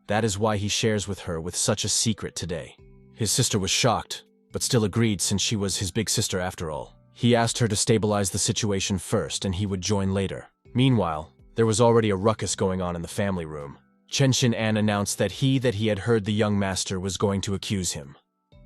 A: That is why he shares with her with such a secret today. His sister was shocked, but still agreed since she was his big sister after all. He asked her to stabilize the situation first and he would join later. Meanwhile, there was already a ruckus going on in the family room. Chen Xin-an announced that he had heard the young master was going to accuse him.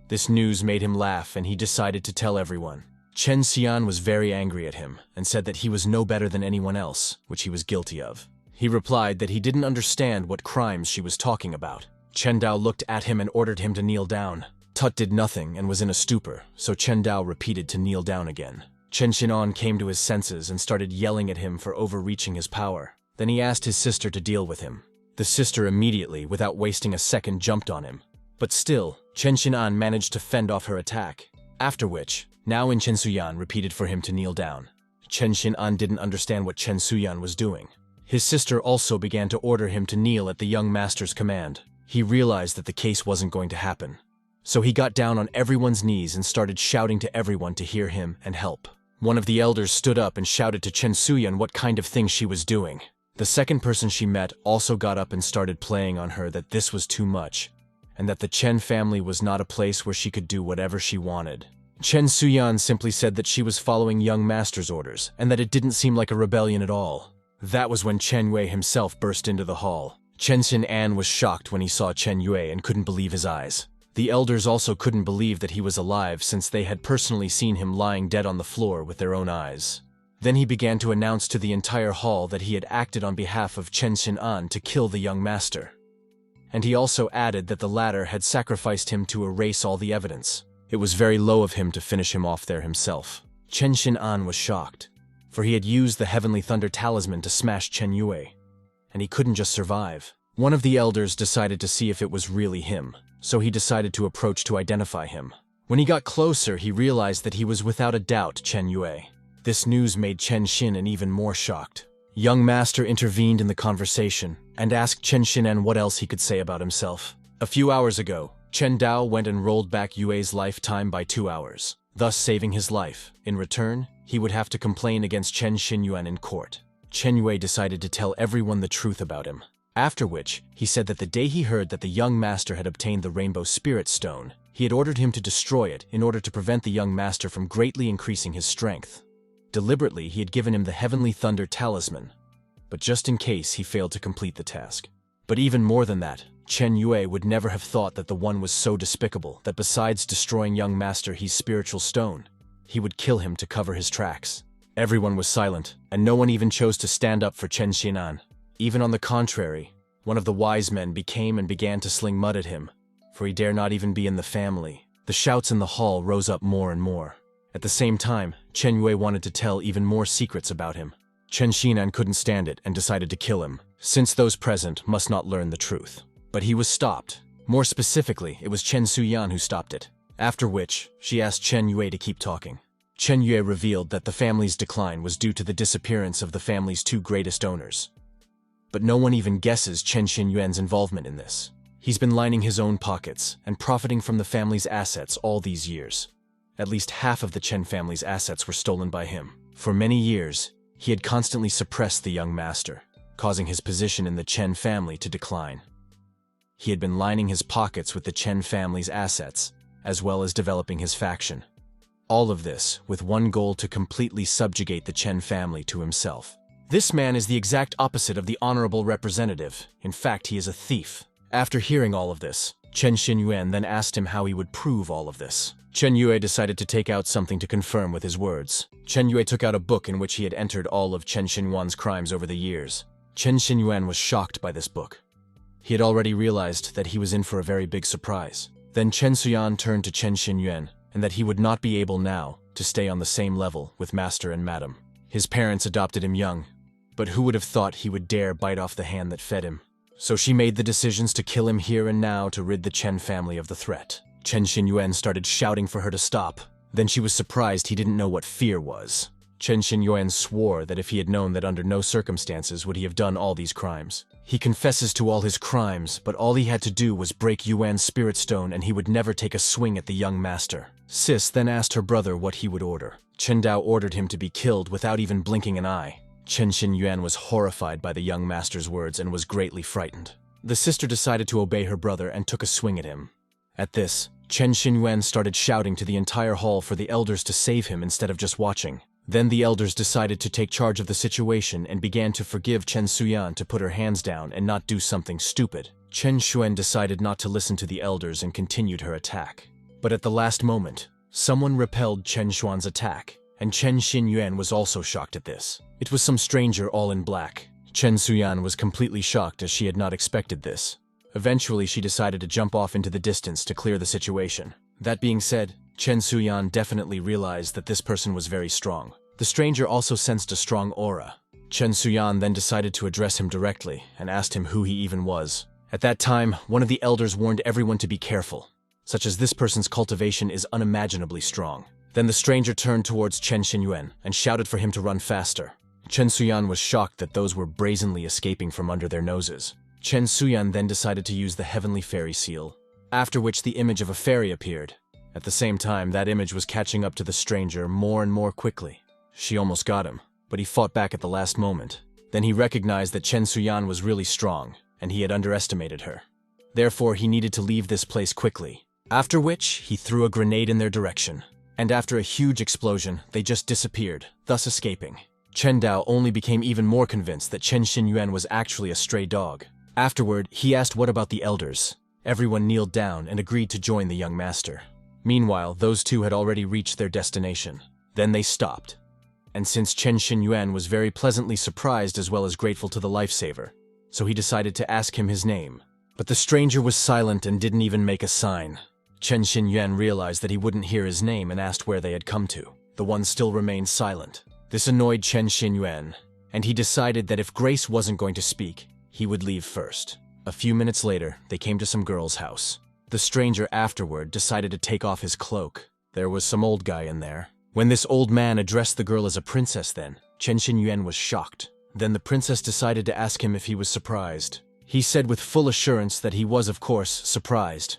A: This news made him laugh and he decided to tell everyone. Chen Xian was very angry at him and said that he was no better than anyone else, which he was guilty of. He replied that he didn't understand what crimes she was talking about. Chen Dao looked at him and ordered him to kneel down. Tut did nothing and was in a stupor, so Chen Dao repeated to kneel down again. Chen Xinan came to his senses and started yelling at him for overreaching his power. Then he asked his sister to deal with him. The sister immediately, without wasting a second, jumped on him. But still, Chen Xinan managed to fend off her attack. After which, now in Chen Suyan repeated for him to kneel down. Chen Xinan didn't understand what Chen Suyan was doing. His sister also began to order him to kneel at the young master's command. He realized that the case wasn't going to happen. So he got down on everyone's knees and started shouting to everyone to hear him and help. One of the elders stood up and shouted to Chen Suyan what kind of thing she was doing. The second person she met also got up and started playing on her that this was too much, and that the Chen family was not a place where she could do whatever she wanted. Chen Suyan simply said that she was following young master's orders, and that it didn't seem like a rebellion at all. That was when Chen Yue himself burst into the hall. Chen Xin-an was shocked when he saw Chen Yue and couldn't believe his eyes. The elders also couldn't believe that he was alive since they had personally seen him lying dead on the floor with their own eyes. Then he began to announce to the entire hall that he had acted on behalf of Chen Xin-an to kill the young master. And he also added that the latter had sacrificed him to erase all the evidence. It was very low of him to finish him off there himself. Chen Xin-an was shocked, for he had used the Heavenly Thunder Talisman to smash Chen Yue, and he couldn't just survive. One of the elders decided to see if it was really him, so he decided to approach to identify him. When he got closer, he realized that he was without a doubt Chen Yue. This news made Chen Xin-an even more shocked. Young master intervened in the conversation and asked Chen Xin-an what else he could say about himself. A few hours ago, Chen Dao went and rolled back Yue's lifetime by 2 hours, thus saving his life. In return, he would have to complain against Chen Xinyuan in court. Chen Yue decided to tell everyone the truth about him. After which, he said that the day he heard that the young master had obtained the Rainbow Spirit Stone, he had ordered him to destroy it in order to prevent the young master from greatly increasing his strength. Deliberately, he had given him the Heavenly Thunder Talisman, but just in case he failed to complete the task. But even more than that, Chen Yue would never have thought that the one was so despicable that besides destroying young master He's spiritual stone, he would kill him to cover his tracks. Everyone was silent, and no one even chose to stand up for Chen Xinan. Even on the contrary, one of the wise men began to sling mud at him, for he dare not even be in the family. The shouts in the hall rose up more and more. At the same time, Chen Yue wanted to tell even more secrets about him. Chen Xinan couldn't stand it and decided to kill him, since those present must not learn the truth. But he was stopped. More specifically, it was Chen Suyan who stopped it. After which, she asked Chen Yue to keep talking. Chen Yue revealed that the family's decline was due to the disappearance of the family's two greatest owners. But no one even guesses Chen Xinyuan's involvement in this. He's been lining his own pockets and profiting from the family's assets all these years. At least half of the Chen family's assets were stolen by him. For many years, he had constantly suppressed the young master, causing his position in the Chen family to decline. He had been lining his pockets with the Chen family's assets, as well as developing his faction. All of this with one goal: to completely subjugate the Chen family to himself. This man is the exact opposite of the honorable representative. In fact, he is a thief. After hearing all of this, Chen Xinyuan then asked him how he would prove all of this. Chen Yue decided to take out something to confirm with his words. Chen Yue took out a book in which he had entered all of Chen Xinyuan's crimes over the years. Chen Xinyuan was shocked by this book. He had already realized that he was in for a very big surprise. Then Chen Suyan turned to Chen Xinyuan, and that he would not be able now to stay on the same level with Master and Madam. His parents adopted him young, but who would have thought he would dare bite off the hand that fed him? So she made the decisions to kill him here and now to rid the Chen family of the threat. Chen Xinyuan started shouting for her to stop. Then she was surprised he didn't know what fear was. Chen Xinyuan swore that if he had known that under no circumstances would he have done all these crimes. He confesses to all his crimes, but all he had to do was break Yuan's spirit stone and he would never take a swing at the young master. Sis then asked her brother what he would order. Chen Dao ordered him to be killed without even blinking an eye. Chen Xinyuan was horrified by the young master's words and was greatly frightened. The sister decided to obey her brother and took a swing at him. At this, Chen Xinyuan started shouting to the entire hall for the elders to save him instead of just watching. Then the elders decided to take charge of the situation and began to forgive Chen Suyan to put her hands down and not do something stupid. Chen Xuan decided not to listen to the elders and continued her attack. But at the last moment, someone repelled Chen Xuan's attack, and Chen Xinyuan was also shocked at this. It was some stranger all in black. Chen Suyan was completely shocked as she had not expected this. Eventually, she decided to jump off into the distance to clear the situation. That being said, Chen Suyan definitely realized that this person was very strong. The stranger also sensed a strong aura. Chen Suyan then decided to address him directly and asked him who he even was. At that time, one of the elders warned everyone to be careful, such as this person's cultivation is unimaginably strong. Then the stranger turned towards Chen Xinyuan and shouted for him to run faster. Chen Suyan was shocked that those were brazenly escaping from under their noses. Chen Suyan then decided to use the heavenly fairy seal, after which the image of a fairy appeared. At the same time, that image was catching up to the stranger more and more quickly. She almost got him, but he fought back at the last moment. Then he recognized that Chen Suyan was really strong, and he had underestimated her. Therefore, he needed to leave this place quickly. After which, he threw a grenade in their direction. And after a huge explosion, they just disappeared, thus escaping. Chen Dao only became even more convinced that Chen Xinyuan was actually a stray dog. Afterward, he asked what about the elders. Everyone kneeled down and agreed to join the young master. Meanwhile, those two had already reached their destination. Then they stopped. And since Chen Xinyuan was very pleasantly surprised as well as grateful to the lifesaver, so he decided to ask him his name. But the stranger was silent and didn't even make a sign. Chen Xinyuan realized that he wouldn't hear his name and asked where they had come to. The one still remained silent. This annoyed Chen Xinyuan, and he decided that if Grace wasn't going to speak, he would leave first. A few minutes later, they came to some girl's house. The stranger afterward decided to take off his cloak. There was some old guy in there. When this old man addressed the girl as a princess then, Chen Xinyuan was shocked. Then the princess decided to ask him if he was surprised. He said with full assurance that he was, of course, surprised.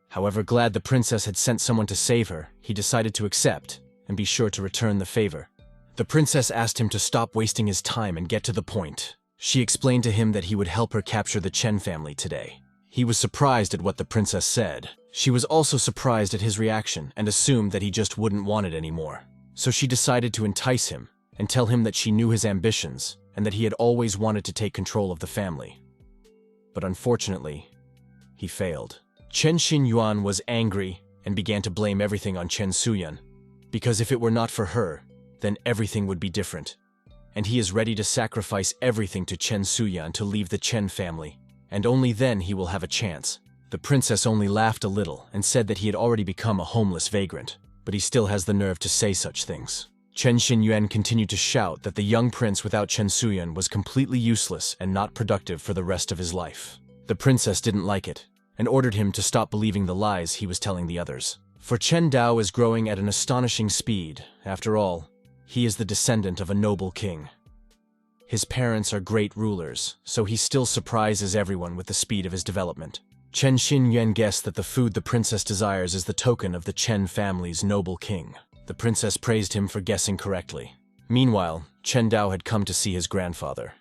A: However, glad the princess had sent someone to save her, he decided to accept and be sure to return the favor. The princess asked him to stop wasting his time and get to the point. She explained to him that he would help her capture the Chen family today. He was surprised at what the princess said. She was also surprised at his reaction and assumed that he just wouldn't want it anymore. So she decided to entice him and tell him that she knew his ambitions and that he had always wanted to take control of the family. But unfortunately, he failed. Chen Xinyuan was angry and began to blame everything on Chen Suyan, because if it were not for her, then everything would be different. And he is ready to sacrifice everything to Chen Suyan to leave the Chen family, and only then he will have a chance. The princess only laughed a little and said that he had already become a homeless vagrant, but he still has the nerve to say such things. Chen Xinyuan continued to shout that the young prince without Chen Suyuan was completely useless and not productive for the rest of his life. The princess didn't like it and ordered him to stop believing the lies he was telling the others. For Chen Dao is growing at an astonishing speed. After all, he is the descendant of a noble king. His parents are great rulers, so he still surprises everyone with the speed of his development. Chen Xinyuan guessed that the food the princess desires is the token of the Chen family's noble king. The princess praised him for guessing correctly. Meanwhile, Chen Dao had come to see his grandfather.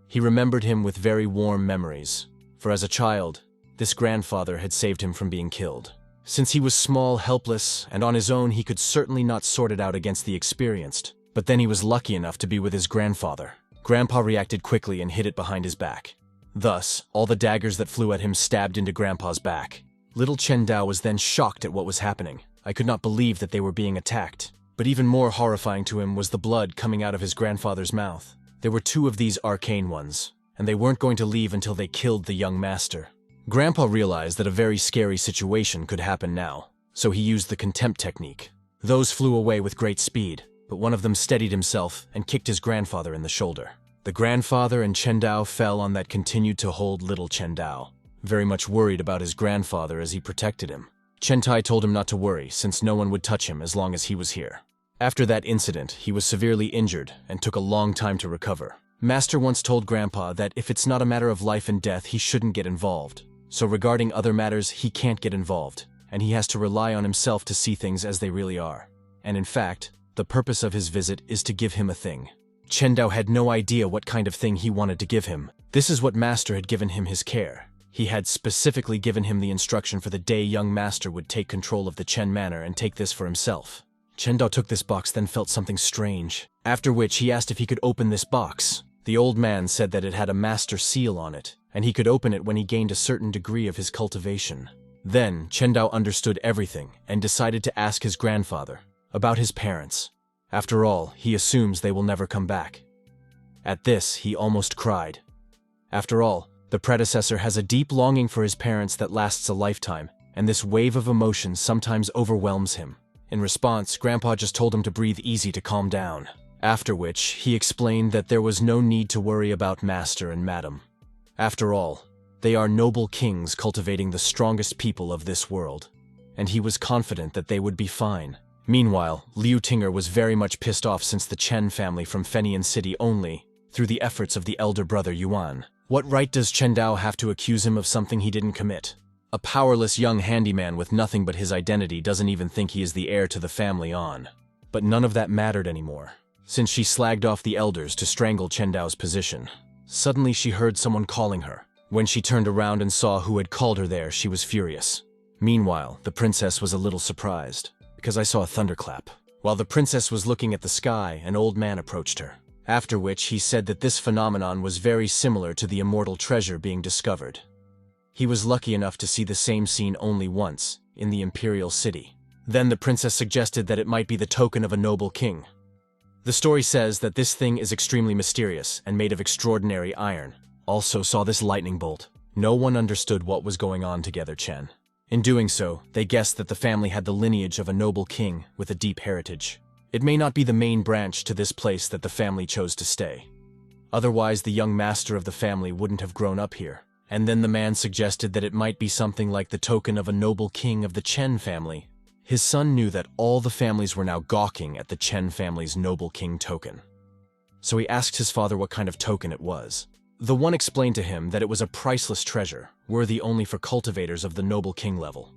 A: He remembered him with very warm memories, for as a child, this grandfather had saved him from being killed. Since he was small, helpless, and on his own, he could certainly not sort it out against the experienced. But then he was lucky enough to be with his grandfather. Grandpa reacted quickly and hid it behind his back. Thus, all the daggers that flew at him stabbed into Grandpa's back. Little Chen Dao was then shocked at what was happening. I could not believe that they were being attacked. But even more horrifying to him was the blood coming out of his grandfather's mouth. There were 2 of these arcane ones, and they weren't going to leave until they killed the young master. Grandpa realized that a very scary situation could happen now, so he used the contempt technique. Those flew away with great speed, but one of them steadied himself and kicked his grandfather in the shoulder. The grandfather and Chen Dao fell on that continued to hold little Chen Dao, very much worried about his grandfather as he protected him. Chen Tai told him not to worry, since no one would touch him as long as he was here. After that incident, he was severely injured and took a long time to recover. Master once told Grandpa that if it's not a matter of life and death, he shouldn't get involved. So regarding other matters, he can't get involved, and he has to rely on himself to see things as they really are. And in fact, the purpose of his visit is to give him a thing. Chen Dao had no idea what kind of thing he wanted to give him. This is what Master had given him his care. He had specifically given him the instruction for the day young Master would take control of the Chen Manor and take this for himself. Chen Dao took this box, then felt something strange, after which he asked if he could open this box. The old man said that it had a master seal on it, and he could open it when he gained a certain degree of his cultivation. Then, Chen Dao understood everything and decided to ask his grandfather about his parents. After all, he assumes they will never come back. At this, he almost cried. After all, the predecessor has a deep longing for his parents that lasts a lifetime, and this wave of emotion sometimes overwhelms him. In response, Grandpa just told him to breathe easy to calm down. After which, he explained that there was no need to worry about Master and Madam. After all, they are noble kings cultivating the strongest people of this world, and he was confident that they would be fine. Meanwhile, Liu Tinger was very much pissed off since the Chen family from Fenian City only, through the efforts of the elder brother Yuan. What right does Chen Dao have to accuse him of something he didn't commit? A powerless young handyman with nothing but his identity doesn't even think he is the heir to the family on. But none of that mattered anymore, since she slagged off the elders to strangle Chen Dao's position. Suddenly she heard someone calling her. When she turned around and saw who had called her there, she was furious. Meanwhile, the princess was a little surprised, because I saw a thunderclap. While the princess was looking at the sky, an old man approached her. After which he said that this phenomenon was very similar to the immortal treasure being discovered. He was lucky enough to see the same scene only once, in the imperial city. Then the princess suggested that it might be the token of a noble king. The story says that this thing is extremely mysterious and made of extraordinary iron. Also saw this lightning bolt. No one understood what was going on together, Chen. In doing so, they guessed that the family had the lineage of a noble king with a deep heritage. It may not be the main branch to this place that the family chose to stay. Otherwise, the young master of the family wouldn't have grown up here. And then the man suggested that it might be something like the token of a noble king of the Chen family. His son knew that all the families were now gawking at the Chen family's noble king token. So he asked his father what kind of token it was. The one explained to him that it was a priceless treasure, worthy only for cultivators of the noble king level.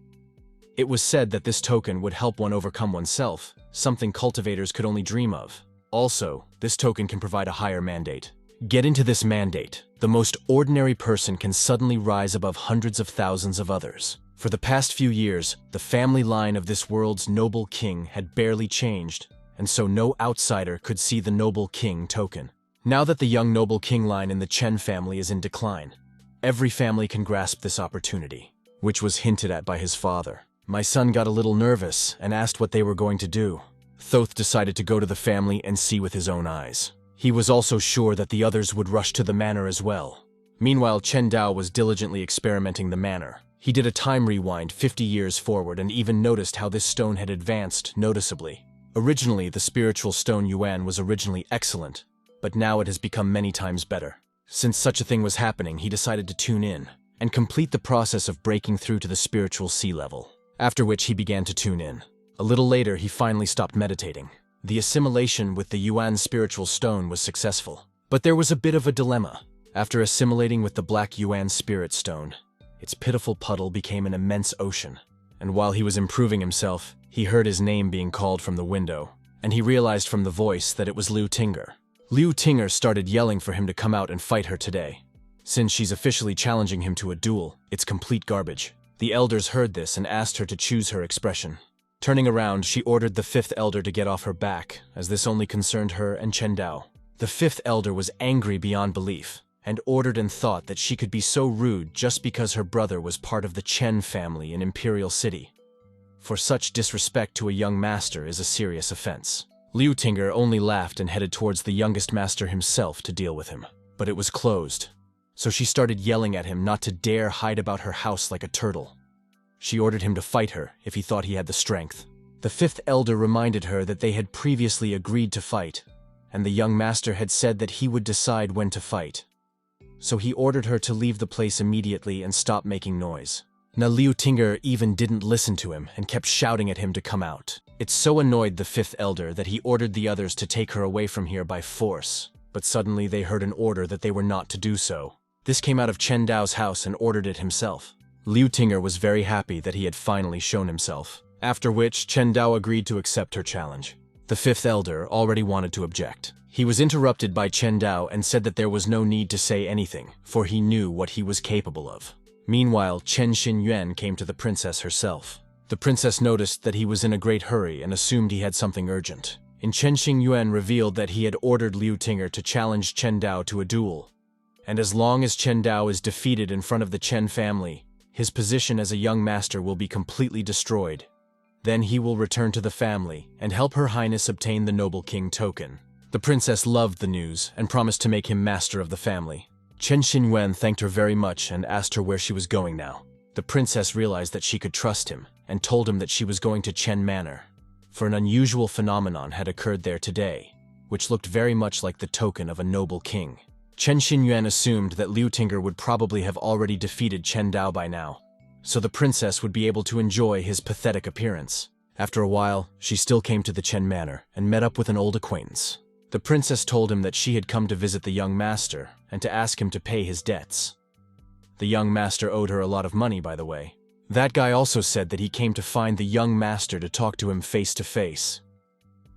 A: It was said that this token would help one overcome oneself, something cultivators could only dream of. Also, this token can provide a higher mandate. Get into this mandate, the most ordinary person can suddenly rise above hundreds of thousands of others. For the past few years, the family line of this world's noble king had barely changed, and so no outsider could see the noble king token. Now that the young noble king line in the Chen family is in decline, every family can grasp this opportunity, which was hinted at by his father. My son got a little nervous and asked what they were going to do. Thoth decided to go to the family and see with his own eyes. He was also sure that the others would rush to the manor as well. Meanwhile, Chen Dao was diligently experimenting the manor. He did a time rewind 50 years forward and even noticed how this stone had advanced noticeably. Originally, the spiritual stone Yuan was originally excellent, but now it has become many times better. Since such a thing was happening, he decided to tune in and complete the process of breaking through to the spiritual sea level, after which he began to tune in. A little later, he finally stopped meditating. The assimilation with the Yuan spiritual stone was successful, but there was a bit of a dilemma. After assimilating with the black Yuan spirit stone, its pitiful puddle became an immense ocean, and while he was improving himself, he heard his name being called from the window, and he realized from the voice that it was Liu Tinger. Liu Tinger started yelling for him to come out and fight her today. Since she's officially challenging him to a duel, it's complete garbage. The elders heard this and asked her to choose her expression. Turning around, she ordered the fifth elder to get off her back, as this only concerned her and Chen Dao. The fifth elder was angry beyond belief, and ordered and thought that she could be so rude just because her brother was part of the Chen family in Imperial City. For such disrespect to a young master is a serious offense. Liu Tinger only laughed and headed towards the youngest master himself to deal with him. But it was closed, so she started yelling at him not to dare hide about her house like a turtle. She ordered him to fight her if he thought he had the strength. The fifth elder reminded her that they had previously agreed to fight, and the young master had said that he would decide when to fight. So he ordered her to leave the place immediately and stop making noise. Now Liu Tinger even didn't listen to him and kept shouting at him to come out. It so annoyed the fifth elder that he ordered the others to take her away from here by force, but suddenly they heard an order that they were not to do so. This came out of Chen Dao's house and ordered it himself. Liu Tinger was very happy that he had finally shown himself, after which Chen Dao agreed to accept her challenge. The fifth elder already wanted to object. He was interrupted by Chen Dao and said that there was no need to say anything, for he knew what he was capable of. Meanwhile, Chen Xinyuan came to the princess herself. The princess noticed that he was in a great hurry and assumed he had something urgent. And Chen Xinyuan revealed that he had ordered Liu Tinger to challenge Chen Dao to a duel. And as long as Chen Dao is defeated in front of the Chen family, his position as a young master will be completely destroyed. Then he will return to the family and help Her Highness obtain the Noble King token. The princess loved the news and promised to make him master of the family. Chen Xinyuan thanked her very much and asked her where she was going now. The princess realized that she could trust him and told him that she was going to Chen Manor, for an unusual phenomenon had occurred there today, which looked very much like the token of a noble king. Chen Xinyuan assumed that Liu Tinger would probably have already defeated Chen Dao by now, so the princess would be able to enjoy his pathetic appearance. After a while, she still came to the Chen Manor and met up with an old acquaintance. The princess told him that she had come to visit the young master and to ask him to pay his debts. The young master owed her a lot of money, by the way. That guy also said that he came to find the young master to talk to him face to face.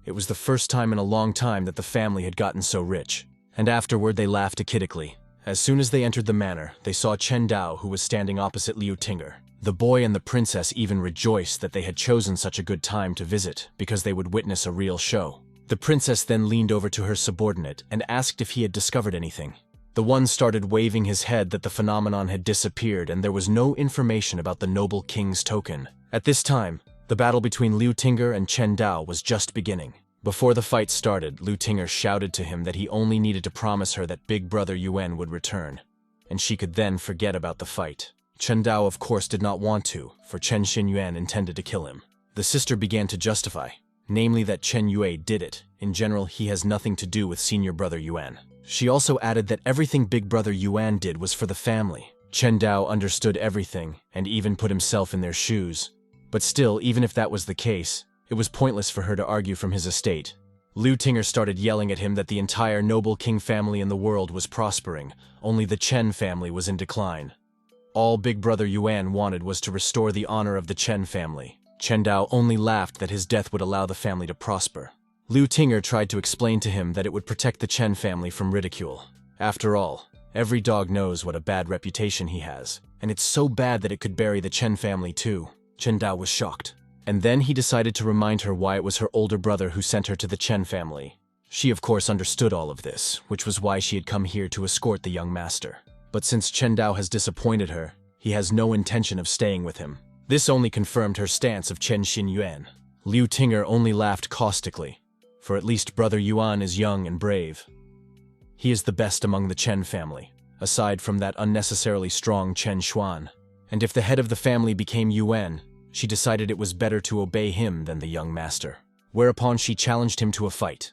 A: It was the first time in a long time that the family had gotten so rich, and afterward they laughed achidically. As soon as they entered the manor, they saw Chen Dao, who was standing opposite Liu Tinger. The boy and the princess even rejoiced that they had chosen such a good time to visit because they would witness a real show. The princess then leaned over to her subordinate and asked if he had discovered anything. The one started waving his head that the phenomenon had disappeared and there was no information about the noble king's token. At this time, the battle between Liu Tinger and Chen Dao was just beginning. Before the fight started, Liu Tinger shouted to him that he only needed to promise her that Big Brother Yuan would return, and she could then forget about the fight. Chen Dao of course did not want to, for Chen Xinyuan intended to kill him. The sister began to justify, namely that Chen Yue did it. In general, he has nothing to do with senior brother Yuan. She also added that everything Big Brother Yuan did was for the family. Chen Dao understood everything and even put himself in their shoes. But still, even if that was the case, it was pointless for her to argue from his estate. Liu Tinger started yelling at him that the entire noble king family in the world was prospering, only the Chen family was in decline. All Big Brother Yuan wanted was to restore the honor of the Chen family. Chen Dao only laughed that his death would allow the family to prosper. Liu Tinger tried to explain to him that it would protect the Chen family from ridicule. After all, every dog knows what a bad reputation he has, and it's so bad that it could bury the Chen family too. Chen Dao was shocked. And then he decided to remind her why it was her older brother who sent her to the Chen family. She of course understood all of this, which was why she had come here to escort the young master. But since Chen Dao has disappointed her, he has no intention of staying with him. This only confirmed her stance of Chen Xinyuan. Liu Tinger only laughed caustically, for at least Brother Yuan is young and brave. He is the best among the Chen family, aside from that unnecessarily strong Chen Xuan. and if the head of the family became Yuan, she decided it was better to obey him than the young master. Whereupon she challenged him to a fight,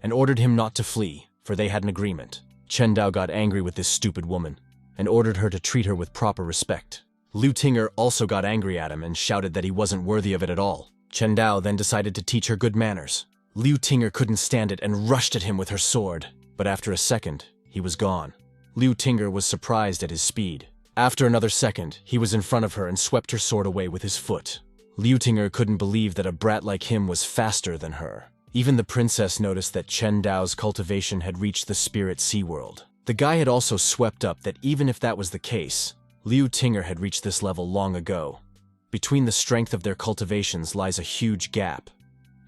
A: and ordered him not to flee, for they had an agreement. Chen Dao got angry with this stupid woman, and ordered her to treat her with proper respect. Liu Tinger also got angry at him and shouted that he wasn't worthy of it at all. Chen Dao then decided to teach her good manners. Liu Tinger couldn't stand it and rushed at him with her sword, but after a second, he was gone. Liu Tinger was surprised at his speed. After another second, he was in front of her and swept her sword away with his foot. Liu Tinger couldn't believe that a brat like him was faster than her. Even the princess noticed that Chen Dao's cultivation had reached the spirit sea world. The guy had also swept up that even if that was the case, Liu Tinger had reached this level long ago. Between the strength of their cultivations lies a huge gap,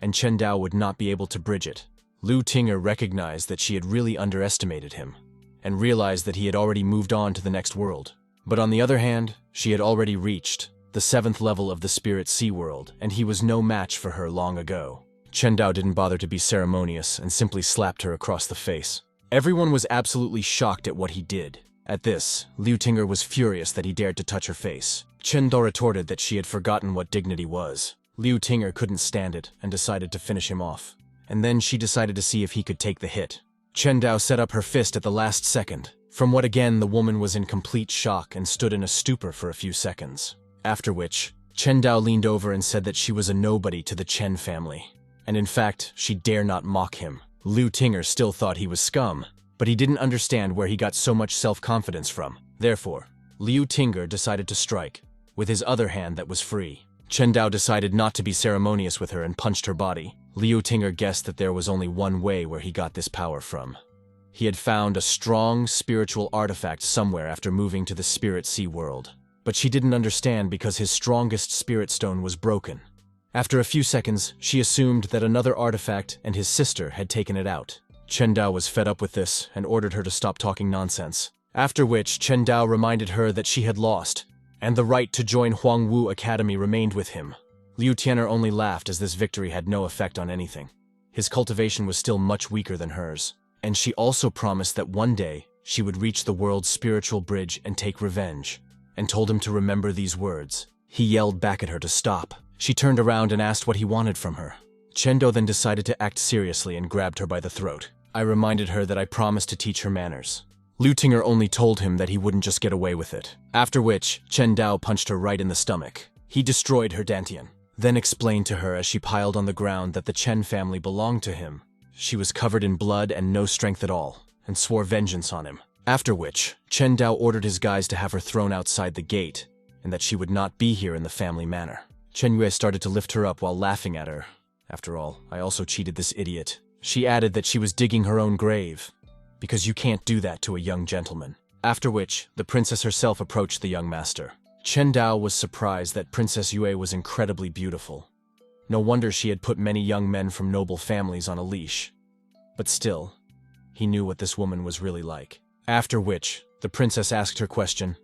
A: and Chen Dao would not be able to bridge it. Liu Tinger recognized that she had really underestimated him, and realized that he had already moved on to the next world. But on the other hand, she had already reached the 7th level of the spirit sea world, and he was no match for her long ago. Chen Dao didn't bother to be ceremonious and simply slapped her across the face. Everyone was absolutely shocked at what he did. At this, Liu Tinger was furious that he dared to touch her face. Chen Dao retorted that she had forgotten what dignity was. Liu Tinger couldn't stand it and decided to finish him off. And then she decided to see if he could take the hit. Chen Dao set up her fist at the last second, from what again the woman was in complete shock and stood in a stupor for a few seconds. After which, Chen Dao leaned over and said that she was a nobody to the Chen family. And in fact, she dare not mock him. Liu Tinger still thought he was scum, but he didn't understand where he got so much self-confidence from. Therefore, Liu Tinger decided to strike, with his other hand that was free. Chen Dao decided not to be ceremonious with her and punched her body. Liu Tinger guessed that there was only one way where he got this power from. He had found a strong spiritual artifact somewhere after moving to the spirit sea world. But she didn't understand because his strongest spirit stone was broken. After a few seconds, she assumed that another artifact and his sister had taken it out. Chen Dao was fed up with this and ordered her to stop talking nonsense. After which, Chen Dao reminded her that she had lost, and the right to join Huangwu Academy remained with him. Liu Tian'er only laughed as this victory had no effect on anything. His cultivation was still much weaker than hers, and she also promised that one day she would reach the world's spiritual bridge and take revenge, and told him to remember these words. He yelled back at her to stop. She turned around and asked what he wanted from her. Chen Dao then decided to act seriously and grabbed her by the throat. I reminded her that I promised to teach her manners. Liu Tinger only told him that he wouldn't just get away with it. After which, Chen Dao punched her right in the stomach. He destroyed her dantian, then explained to her as she piled on the ground that the Chen family belonged to him. She was covered in blood and no strength at all, and swore vengeance on him. After which, Chen Dao ordered his guys to have her thrown outside the gate, and that she would not be here in the family manor. Chen Yue started to lift her up while laughing at her. After all, I also cheated this idiot. She added that she was digging her own grave, because you can't do that to a young gentleman. After which, the princess herself approached the young master. Chen Dao was surprised that Princess Yue was incredibly beautiful. No wonder she had put many young men from noble families on a leash. But still, he knew what this woman was really like. After which, the princess asked her question,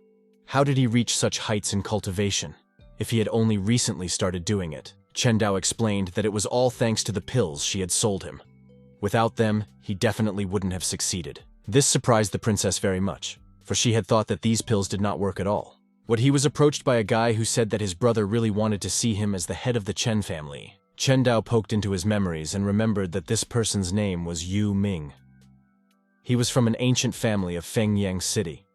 A: how did he reach such heights in cultivation, if he had only recently started doing it? Chen Dao explained that it was all thanks to the pills she had sold him. Without them, he definitely wouldn't have succeeded. This surprised the princess very much, for she had thought that these pills did not work at all. When he was approached by a guy who said that his brother really wanted to see him as the head of the Chen family, Chen Dao poked into his memories and remembered that this person's name was Yu Ming. He was from an ancient family of Fengyang City.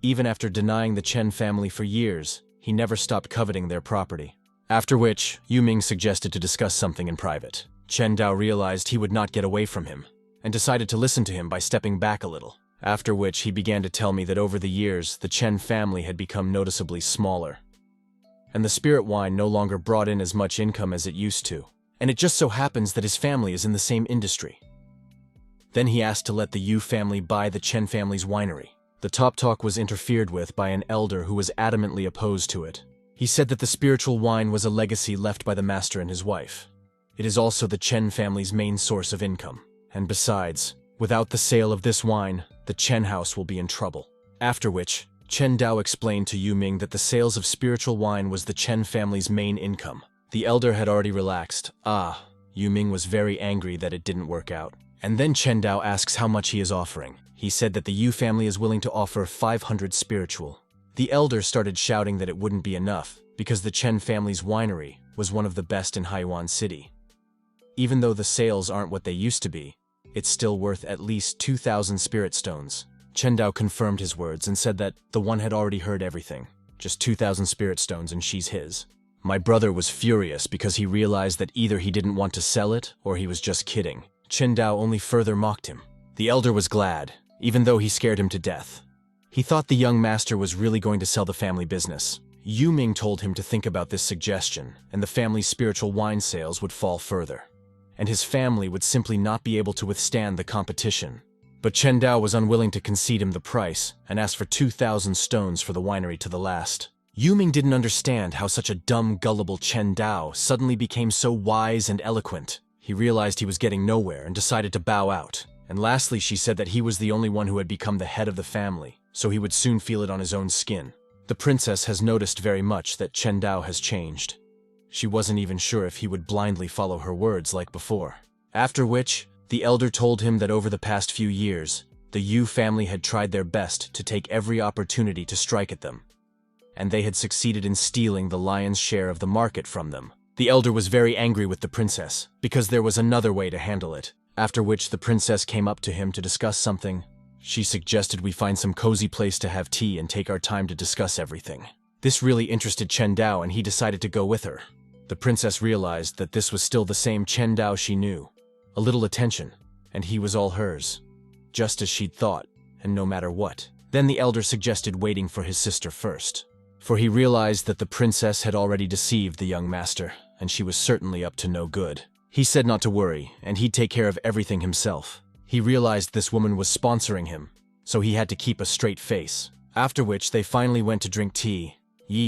A: Even after denying the Chen family for years, he never stopped coveting their property. After which, Yu Ming suggested to discuss something in private. Chen Dao realized he would not get away from him, and decided to listen to him by stepping back a little. After which, he began to tell me that over the years, the Chen family had become noticeably smaller, and the spirit wine no longer brought in as much income as it used to. And it just so happens that his family is in the same industry. Then he asked to let the Yu family buy the Chen family's winery. The top talk was interfered with by an elder who was adamantly opposed to it. He said that the spiritual wine was a legacy left by the master and his wife. It is also the Chen family's main source of income. And besides, without the sale of this wine, the Chen house will be in trouble. After which, Chen Dao explained to Yu Ming that the sales of spiritual wine was the Chen family's main income. The elder had already relaxed. Yu Ming was very angry that it didn't work out. And then Chen Dao asks how much he is offering. He said that the Yu family is willing to offer 500 spiritual. The elder started shouting that it wouldn't be enough, because the Chen family's winery was one of the best in Haiwan City. Even though the sales aren't what they used to be, it's still worth at least 2,000 spirit stones. Chen Dao confirmed his words and said that the one had already heard everything. Just 2,000 spirit stones and she's his. My brother was furious because he realized that either he didn't want to sell it or he was just kidding. Chen Dao only further mocked him. The elder was glad, even though he scared him to death. He thought the young master was really going to sell the family business. Yu Ming told him to think about this suggestion, and the family's spiritual wine sales would fall further, and his family would simply not be able to withstand the competition. But Chen Dao was unwilling to concede him the price, and asked for 2,000 stones for the winery to the last. Yu Ming didn't understand how such a dumb, gullible Chen Dao suddenly became so wise and eloquent. He realized he was getting nowhere and decided to bow out. And lastly, she said that he was the only one who had become the head of the family, so he would soon feel it on his own skin. The princess has noticed very much that Chen Dao has changed. She wasn't even sure if he would blindly follow her words like before. After which, the elder told him that over the past few years, the Yu family had tried their best to take every opportunity to strike at them, and they had succeeded in stealing the lion's share of the market from them. The elder was very angry with the princess, because there was another way to handle it. After which the princess came up to him to discuss something. She suggested we find some cozy place to have tea and take our time to discuss everything. This really interested Chen Dao and he decided to go with her. The princess realized that this was still the same Chen Dao she knew. A little attention, and he was all hers. Just as she'd thought, and no matter what. Then the elder suggested waiting for his sister first, for he realized that the princess had already deceived the young master, and she was certainly up to no good. He said not to worry, and he'd take care of everything himself. He realized this woman was sponsoring him, so he had to keep a straight face. After which, they finally went to drink tea.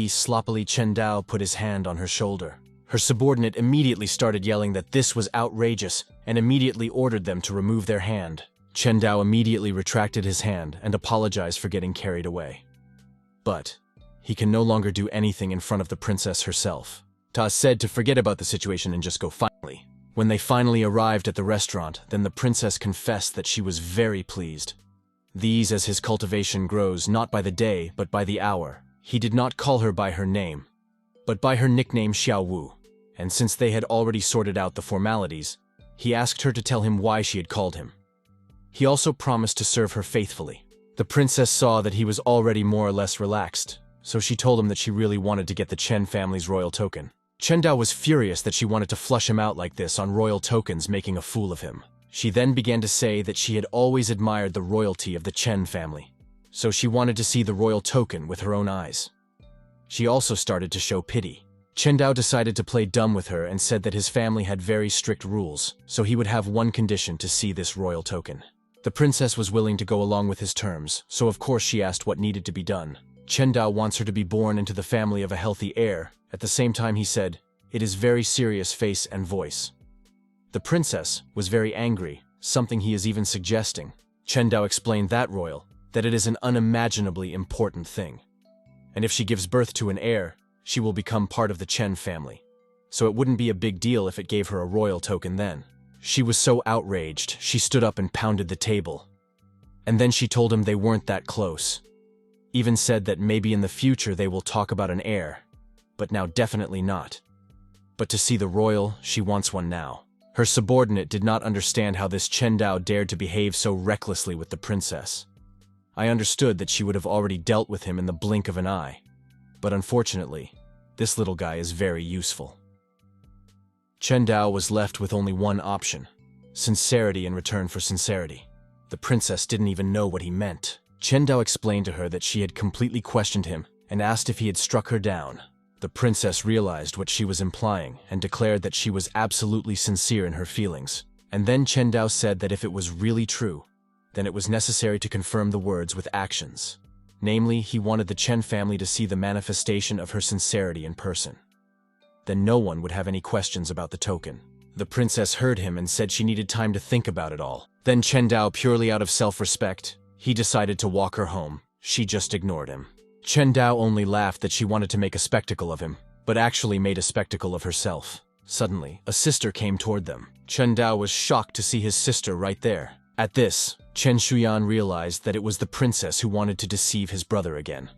A: Sloppily Chen Dao put his hand on her shoulder. Her subordinate immediately started yelling that this was outrageous, and immediately ordered them to remove their hand. Chen Dao immediately retracted his hand and apologized for getting carried away. But he can no longer do anything in front of the princess herself. Ta said to forget about the situation and just go finally. When they finally arrived at the restaurant, then the princess confessed that she was very pleased. As his cultivation grows not by the day, but by the hour. He did not call her by her name, but by her nickname Xiao Wu. And since they had already sorted out the formalities, he asked her to tell him why she had called him. He also promised to serve her faithfully. The princess saw that he was already more or less relaxed, so she told him that she really wanted to get the Chen family's royal token. Chen Dao was furious that she wanted to flush him out like this on royal tokens, making a fool of him. She then began to say that she had always admired the royalty of the Chen family, so she wanted to see the royal token with her own eyes. She also started to show pity. Chen Dao decided to play dumb with her and said that his family had very strict rules, so he would have one condition to see this royal token. The princess was willing to go along with his terms, so of course she asked what needed to be done. Chen Dao wants her to be born into the family of a healthy heir. At the same time he said, "It is very serious face and voice." The princess was very angry, something he is even suggesting. Chen Dao explained that it is an unimaginably important thing. And if she gives birth to an heir, she will become part of the Chen family. So it wouldn't be a big deal if it gave her a royal token then. She was so outraged, she stood up and pounded the table. And then she told him they weren't that close. Even said that maybe in the future they will talk about an heir, but now definitely not. But to see the royal, she wants one now. Her subordinate did not understand how this Chen Dao dared to behave so recklessly with the princess. I understood that she would have already dealt with him in the blink of an eye. But unfortunately, this little guy is very useful. Chen Dao was left with only one option: sincerity in return for sincerity. The princess didn't even know what he meant. Chen Dao explained to her that she had completely questioned him and asked if he had struck her down. The princess realized what she was implying and declared that she was absolutely sincere in her feelings. And then Chen Dao said that if it was really true, then it was necessary to confirm the words with actions. Namely, he wanted the Chen family to see the manifestation of her sincerity in person. Then no one would have any questions about the token. The princess heard him and said she needed time to think about it all. Then Chen Dao, purely out of self-respect, he decided to walk her home. She just ignored him. Chen Dao only laughed that she wanted to make a spectacle of him, but actually made a spectacle of herself. Suddenly, a sister came toward them. Chen Dao was shocked to see his sister right there. At this, Chen Shuyan realized that it was the princess who wanted to deceive his brother again.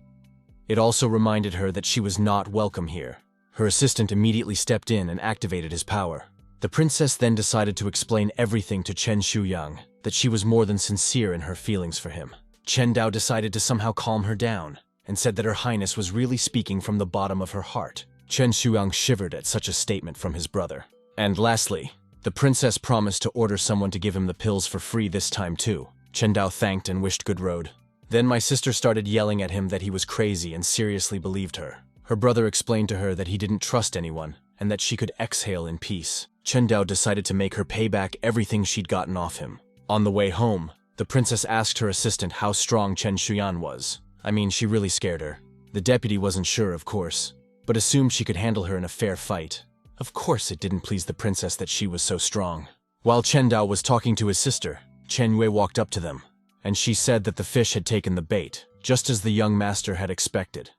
A: It also reminded her that she was not welcome here. Her assistant immediately stepped in and activated his power. The princess then decided to explain everything to Chen Shuyang, that she was more than sincere in her feelings for him. Chen Dao decided to somehow calm her down, and said that her highness was really speaking from the bottom of her heart. Chen Shuyang shivered at such a statement from his brother. And lastly, the princess promised to order someone to give him the pills for free this time too. Chen Dao thanked and wished good road. Then my sister started yelling at him that he was crazy and seriously believed her. Her brother explained to her that he didn't trust anyone, and that she could exhale in peace. Chen Dao decided to make her pay back everything she'd gotten off him. On the way home, the princess asked her assistant how strong Chen Shuyan was. I mean, she really scared her. The deputy wasn't sure, of course, but assumed she could handle her in a fair fight. Of course it didn't please the princess that she was so strong. While Chen Dao was talking to his sister, Chen Yue walked up to them, and she said that the fish had taken the bait, just as the young master had expected.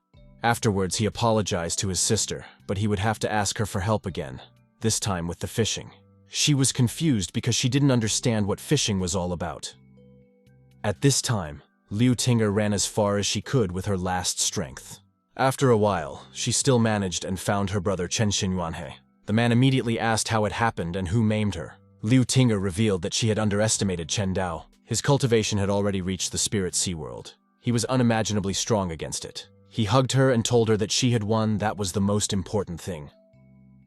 A: Afterwards, he apologized to his sister, but he would have to ask her for help again, this time with the fishing. She was confused because she didn't understand what fishing was all about. At this time, Liu Tinger ran as far as she could with her last strength. After a while, she still managed and found her brother Chen Xinyuanhe. The man immediately asked how it happened and who maimed her. Liu Tinger revealed that she had underestimated Chen Dao. His cultivation had already reached the spirit sea world. He was unimaginably strong against it. He hugged her and told her that she had won. That was the most important thing.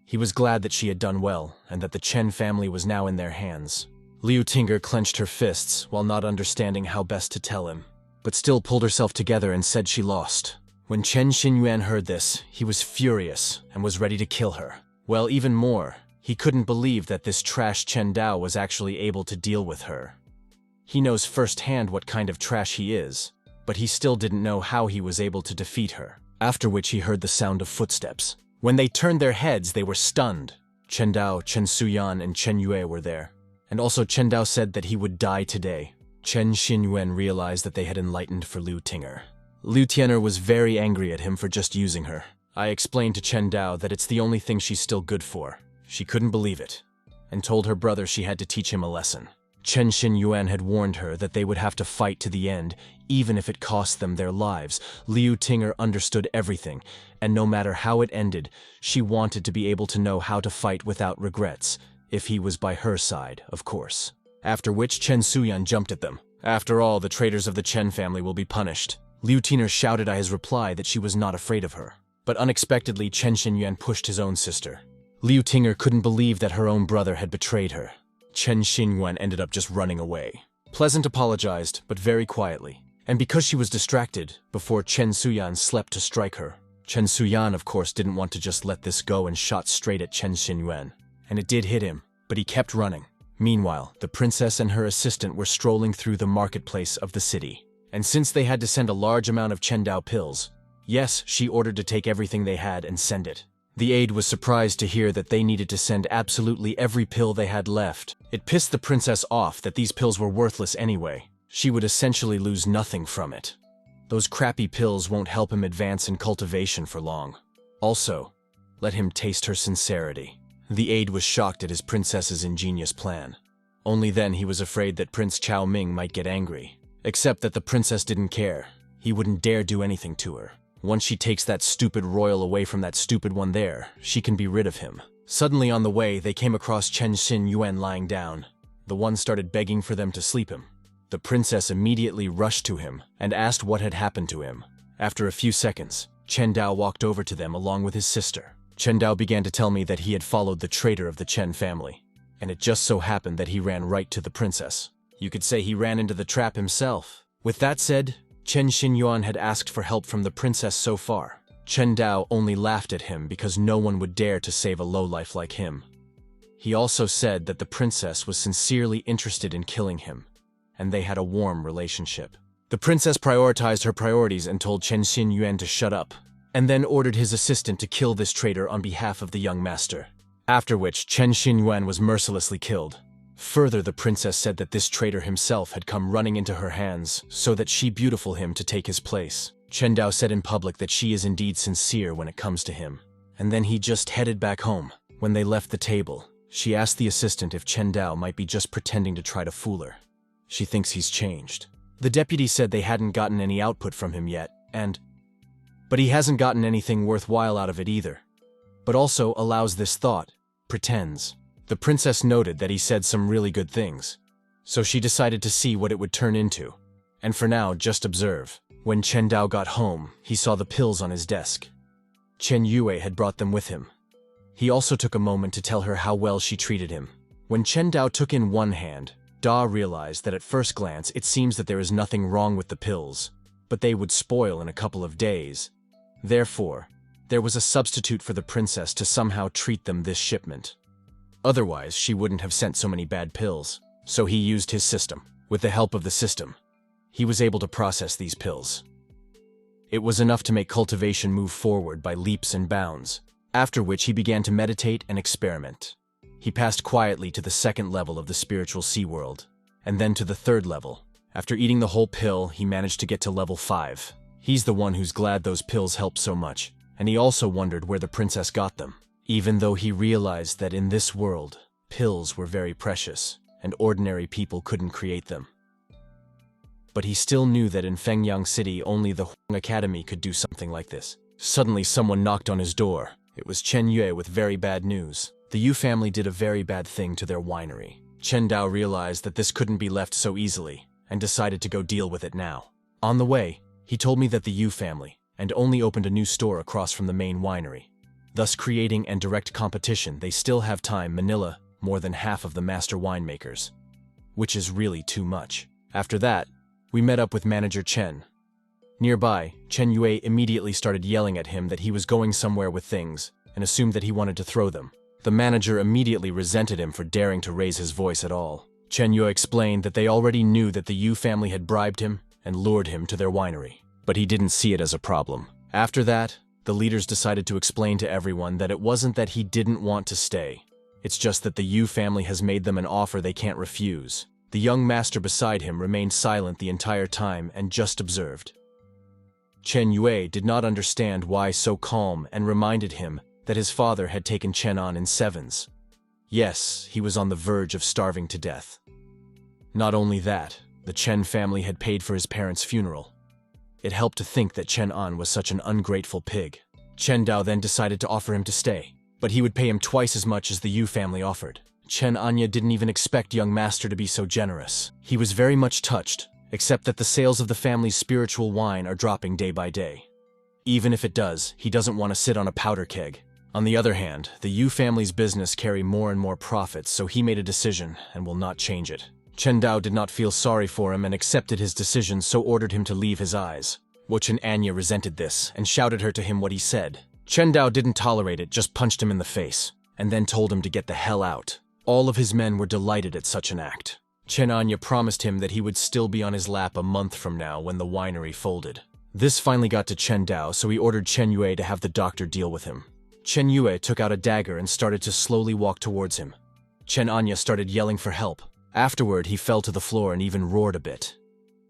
A: He was glad that she had done well, and that the Chen family was now in their hands. Liu Tinger clenched her fists while not understanding how best to tell him, but still pulled herself together and said she lost. When Chen Xinyuan heard this, he was furious and was ready to kill her. Well, even more, he couldn't believe that this trash Chen Dao was actually able to deal with her. He knows firsthand what kind of trash he is, but he still didn't know how he was able to defeat her. After which he heard the sound of footsteps. When they turned their heads, they were stunned. Chen Dao, Chen Suyan, and Chen Yue were there. And also Chen Dao said that he would die today. Chen Xinyuan realized that they had enlightened for Liu Tinger. Liu Tinger was very angry at him for just using her. I explained to Chen Dao that it's the only thing she's still good for. She couldn't believe it, and told her brother she had to teach him a lesson. Chen Xinyuan had warned her that they would have to fight to the end, even if it cost them their lives. Liu Tinger understood everything, and no matter how it ended, she wanted to be able to know how to fight without regrets, if he was by her side, of course. After which Chen Suyan jumped at them. After all, the traitors of the Chen family will be punished. Liu Tinger shouted at his reply that she was not afraid of her. But unexpectedly, Chen Xinyuan pushed his own sister. Liu Tinger couldn't believe that her own brother had betrayed her. Chen Xinyuan ended up just running away. Pleasant apologized, but very quietly. And because she was distracted, before Chen Suyan slept to strike her. Chen Suyan, of course, didn't want to just let this go and shot straight at Chen Xinyuan. And it did hit him, but he kept running. Meanwhile, the princess and her assistant were strolling through the marketplace of the city. And since they had to send a large amount of Chen Dao pills, yes, she ordered to take everything they had and send it. The aide was surprised to hear that they needed to send absolutely every pill they had left. It pissed the princess off that these pills were worthless anyway. She would essentially lose nothing from it. Those crappy pills won't help him advance in cultivation for long. Also, let him taste her sincerity. The aide was shocked at his princess's ingenious plan. Only then he was afraid that Prince Chao Ming might get angry. Except that the princess didn't care. He wouldn't dare do anything to her. Once she takes that stupid royal away from that stupid one there, she can be rid of him. Suddenly on the way, they came across Chen Xinyuan lying down. The one started begging for them to sleep him. The princess immediately rushed to him and asked what had happened to him. After a few seconds, Chen Dao walked over to them along with his sister. Chen Dao began to tell me that he had followed the traitor of the Chen family, and it just so happened that he ran right to the princess. You could say he ran into the trap himself. With that said, Chen Xinyuan had asked for help from the princess so far. Chen Dao only laughed at him because no one would dare to save a lowlife like him. He also said that the princess was sincerely interested in killing him, and they had a warm relationship. The princess prioritized her priorities and told Chen Xinyuan to shut up, and then ordered his assistant to kill this traitor on behalf of the young master. After which, Chen Xinyuan was mercilessly killed. Further, the princess said that this traitor himself had come running into her hands so that she beautiful him to take his place. Chen Dao said in public that she is indeed sincere when it comes to him. And then he just headed back home. When they left the table, she asked the assistant if Chen Dao might be just pretending to try to fool her. She thinks he's changed. The deputy said they hadn't gotten any output from him yet, and But he hasn't gotten anything worthwhile out of it either. But also allows this thought, pretends. The princess noted that he said some really good things, so she decided to see what it would turn into. And for now, just observe. When Chen Dao got home, he saw the pills on his desk. Chen Yue had brought them with him. He also took a moment to tell her how well she treated him. When Chen Dao took in one hand, Da realized that at first glance it seems that there is nothing wrong with the pills, but they would spoil in a couple of days. Therefore, there was a substitute for the princess to somehow treat them this shipment. Otherwise, she wouldn't have sent so many bad pills. So he used his system. With the help of the system, he was able to process these pills. It was enough to make cultivation move forward by leaps and bounds, after which he began to meditate and experiment. He passed quietly to the second level of the spiritual sea world, and then to the third level. After eating the whole pill, he managed to get to level 5. He's the one who's glad those pills helped so much, and he also wondered where the princess got them, even though he realized that in this world, pills were very precious, and ordinary people couldn't create them. But he still knew that in Fengyang City only the Huang Academy could do something like this. Suddenly someone knocked on his door. It was Chen Yue with very bad news. The Yu family did a very bad thing to their winery. Chen Dao realized that this couldn't be left so easily, and decided to go deal with it now. On the way, he told me that the Yu family, and only opened a new store across from the main winery. Thus creating and direct competition, they still have time Manila, more than half of the master winemakers. Which is really too much. After that, we met up with manager Chen. Nearby, Chen Yue immediately started yelling at him that he was going somewhere with things, and assumed that he wanted to throw them. The manager immediately resented him for daring to raise his voice at all. Chen Yue explained that they already knew that the Yu family had bribed him and lured him to their winery, but he didn't see it as a problem. After that, the leaders decided to explain to everyone that it wasn't that he didn't want to stay. It's just that the Yu family has made them an offer they can't refuse. The young master beside him remained silent the entire time and just observed. Chen Yue did not understand why so calm and reminded him that his father had taken Chen on in sevens. Yes, he was on the verge of starving to death. Not only that, the Chen family had paid for his parents' funeral. It helped to think that Chen An was such an ungrateful pig. Chen Dao then decided to offer him to stay, but he would pay him twice as much as the Yu family offered. Chen Anya didn't even expect young master to be so generous. He was very much touched, except that the sales of the family's spiritual wine are dropping day by day. Even if it does, he doesn't want to sit on a powder keg. On the other hand, the Yu family's business carry more and more profits, so he made a decision and will not change it. Chen Dao did not feel sorry for him and accepted his decision, so ordered him to leave his eyes. Chen Anya resented this and shouted her to him what he said. Chen Dao didn't tolerate it, just punched him in the face, and then told him to get the hell out. All of his men were delighted at such an act. Chen Anya promised him that he would still be on his lap a month from now when the winery folded. This finally got to Chen Dao, so he ordered Chen Yue to have the doctor deal with him. Chen Yue took out a dagger and started to slowly walk towards him. Chen Anya started yelling for help. Afterward, he fell to the floor and even roared a bit.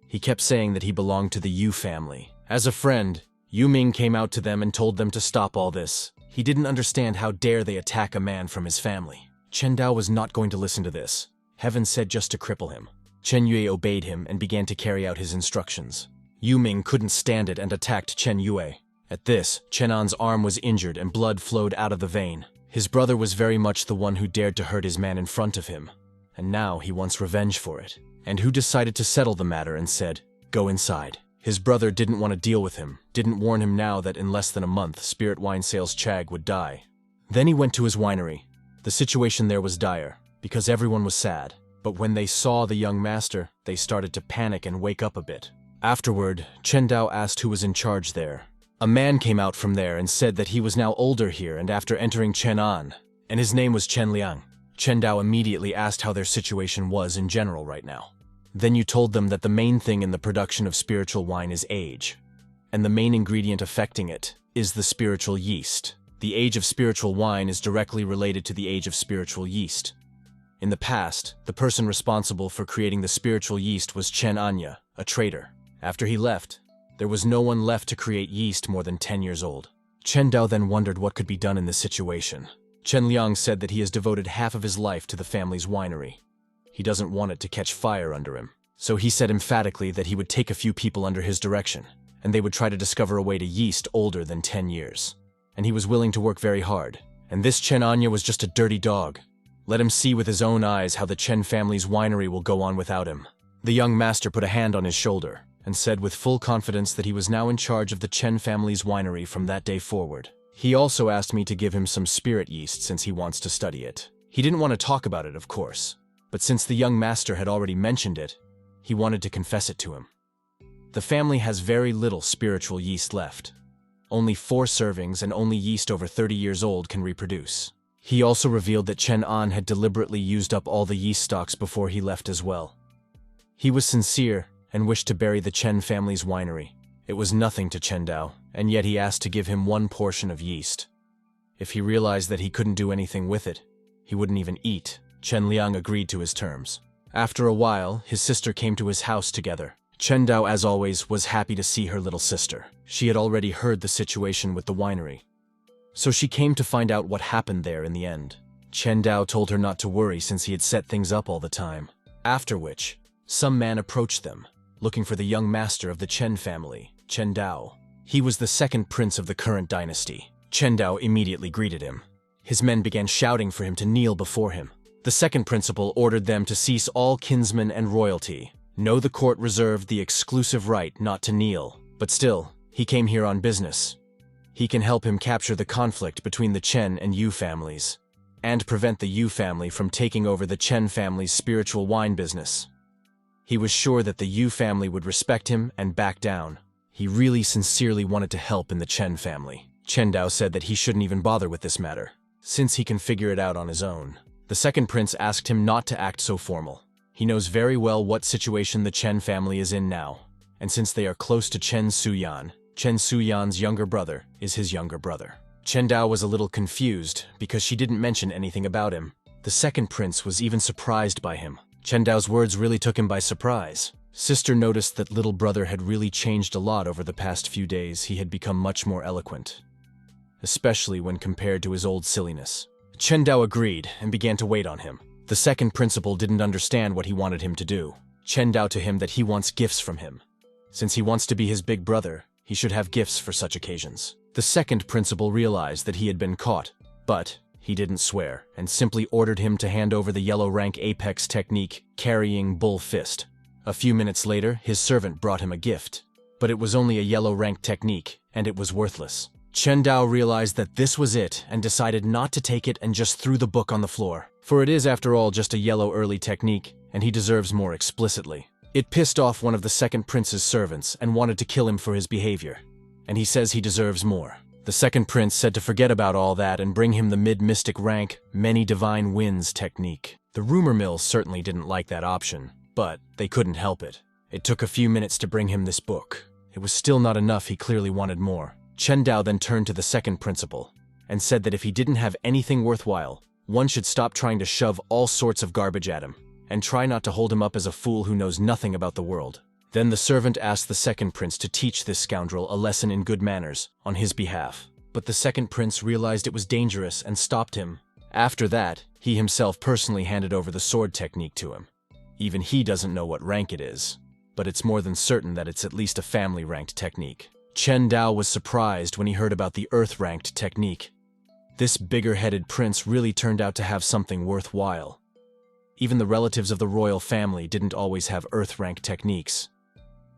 A: He kept saying that he belonged to the Yu family. As a friend, Yu Ming came out to them and told them to stop all this. He didn't understand how dare they attack a man from his family. Chen Dao was not going to listen to this. Heaven said just to cripple him. Chen Yue obeyed him and began to carry out his instructions. Yu Ming couldn't stand it and attacked Chen Yue. At this, Chen An's arm was injured and blood flowed out of the vein. His brother was very much the one who dared to hurt his man in front of him, and now he wants revenge for it. And who decided to settle the matter and said, "Go inside." His brother didn't want to deal with him, didn't warn him now that in less than a month, spirit wine sales Chag would die. Then he went to his winery. The situation there was dire, because everyone was sad. But when they saw the young master, they started to panic and wake up a bit. Afterward, Chen Dao asked who was in charge there. A man came out from there and said that he was now older here and after entering Chen An, and his name was Chen Liang. Chen Dao immediately asked how their situation was in general right now. Then you told them that the main thing in the production of spiritual wine is age, and the main ingredient affecting it is the spiritual yeast. The age of spiritual wine is directly related to the age of spiritual yeast. In the past, the person responsible for creating the spiritual yeast was Chen Anya, a trader. After he left, there was no one left to create yeast more than 10 years old. Chen Dao then wondered what could be done in this situation. Chen Liang said that he has devoted half of his life to the family's winery. He doesn't want it to catch fire under him. So he said emphatically that he would take a few people under his direction, and they would try to discover a way to yeast older than 10 years. And he was willing to work very hard. And this Chen Anya was just a dirty dog. Let him see with his own eyes how the Chen family's winery will go on without him. The young master put a hand on his shoulder and said with full confidence that he was now in charge of the Chen family's winery from that day forward. He also asked me to give him some spirit yeast since he wants to study it. He didn't want to talk about it, of course, but since the young master had already mentioned it, he wanted to confess it to him. The family has very little spiritual yeast left. Only 4 servings and only yeast over 30 years old can reproduce. He also revealed that Chen An had deliberately used up all the yeast stocks before he left as well. He was sincere and wished to bury the Chen family's winery. It was nothing to Chen Dao, and yet he asked to give him 1 portion of yeast. If he realized that he couldn't do anything with it, he wouldn't even eat. Chen Liang agreed to his terms. After a while, his sister came to his house together. Chen Dao, as always, was happy to see her little sister. She had already heard the situation with the winery, so she came to find out what happened there in the end. Chen Dao told her not to worry since he had set things up all the time. After which, some man approached them, looking for the young master of the Chen family, Chen Dao. He was the 2nd prince of the current dynasty. Chen Dao immediately greeted him. His men began shouting for him to kneel before him. The 2nd principal ordered them to cease all kinsmen and royalty. No, the court reserved the exclusive right not to kneel, but still, he came here on business. He can help him capture the conflict between the Chen and Yu families, and prevent the Yu family from taking over the Chen family's spiritual wine business. He was sure that the Yu family would respect him and back down. He really sincerely wanted to help in the Chen family. Chen Dao said that he shouldn't even bother with this matter, since he can figure it out on his own. The 2nd prince asked him not to act so formal. He knows very well what situation the Chen family is in now, and since they are close to Chen Suyan's younger brother is his younger brother. Chen Dao was a little confused because she didn't mention anything about him. The 2nd prince was even surprised by him. Chen Dao's words really took him by surprise. Sister noticed that little brother had really changed a lot over the past few days. He had become much more eloquent, especially when compared to his old silliness. Chen Dao agreed and began to wait on him. The 2nd principal didn't understand what he wanted him to do. Chen Dao to him that he wants gifts from him. Since he wants to be his big brother, he should have gifts for such occasions. The 2nd principal realized that he had been caught, but he didn't swear, and simply ordered him to hand over the yellow rank apex technique, carrying bull fist. A few minutes later, his servant brought him a gift, but it was only a yellow rank technique, and it was worthless. Chen Dao realized that this was it and decided not to take it and just threw the book on the floor. For it is, after all, just a yellow early technique, and he deserves more explicitly. It pissed off one of the 2nd prince's servants and wanted to kill him for his behavior, and he says he deserves more. The 2nd prince said to forget about all that and bring him the mid-mystic rank, many divine winds technique. The rumor mill certainly didn't like that option, but they couldn't help it. It took a few minutes to bring him this book. It was still not enough, he clearly wanted more. Chen Dao then turned to the 2nd principal and said that if he didn't have anything worthwhile, one should stop trying to shove all sorts of garbage at him, and try not to hold him up as a fool who knows nothing about the world. Then the servant asked the 2nd prince to teach this scoundrel a lesson in good manners on his behalf. But the 2nd prince realized it was dangerous and stopped him. After that, he himself personally handed over the sword technique to him. Even he doesn't know what rank it is, but it's more than certain that it's at least a family-ranked technique. Chen Dao was surprised when he heard about the Earth-ranked technique. This bigger-headed prince really turned out to have something worthwhile. Even the relatives of the royal family didn't always have Earth-ranked techniques.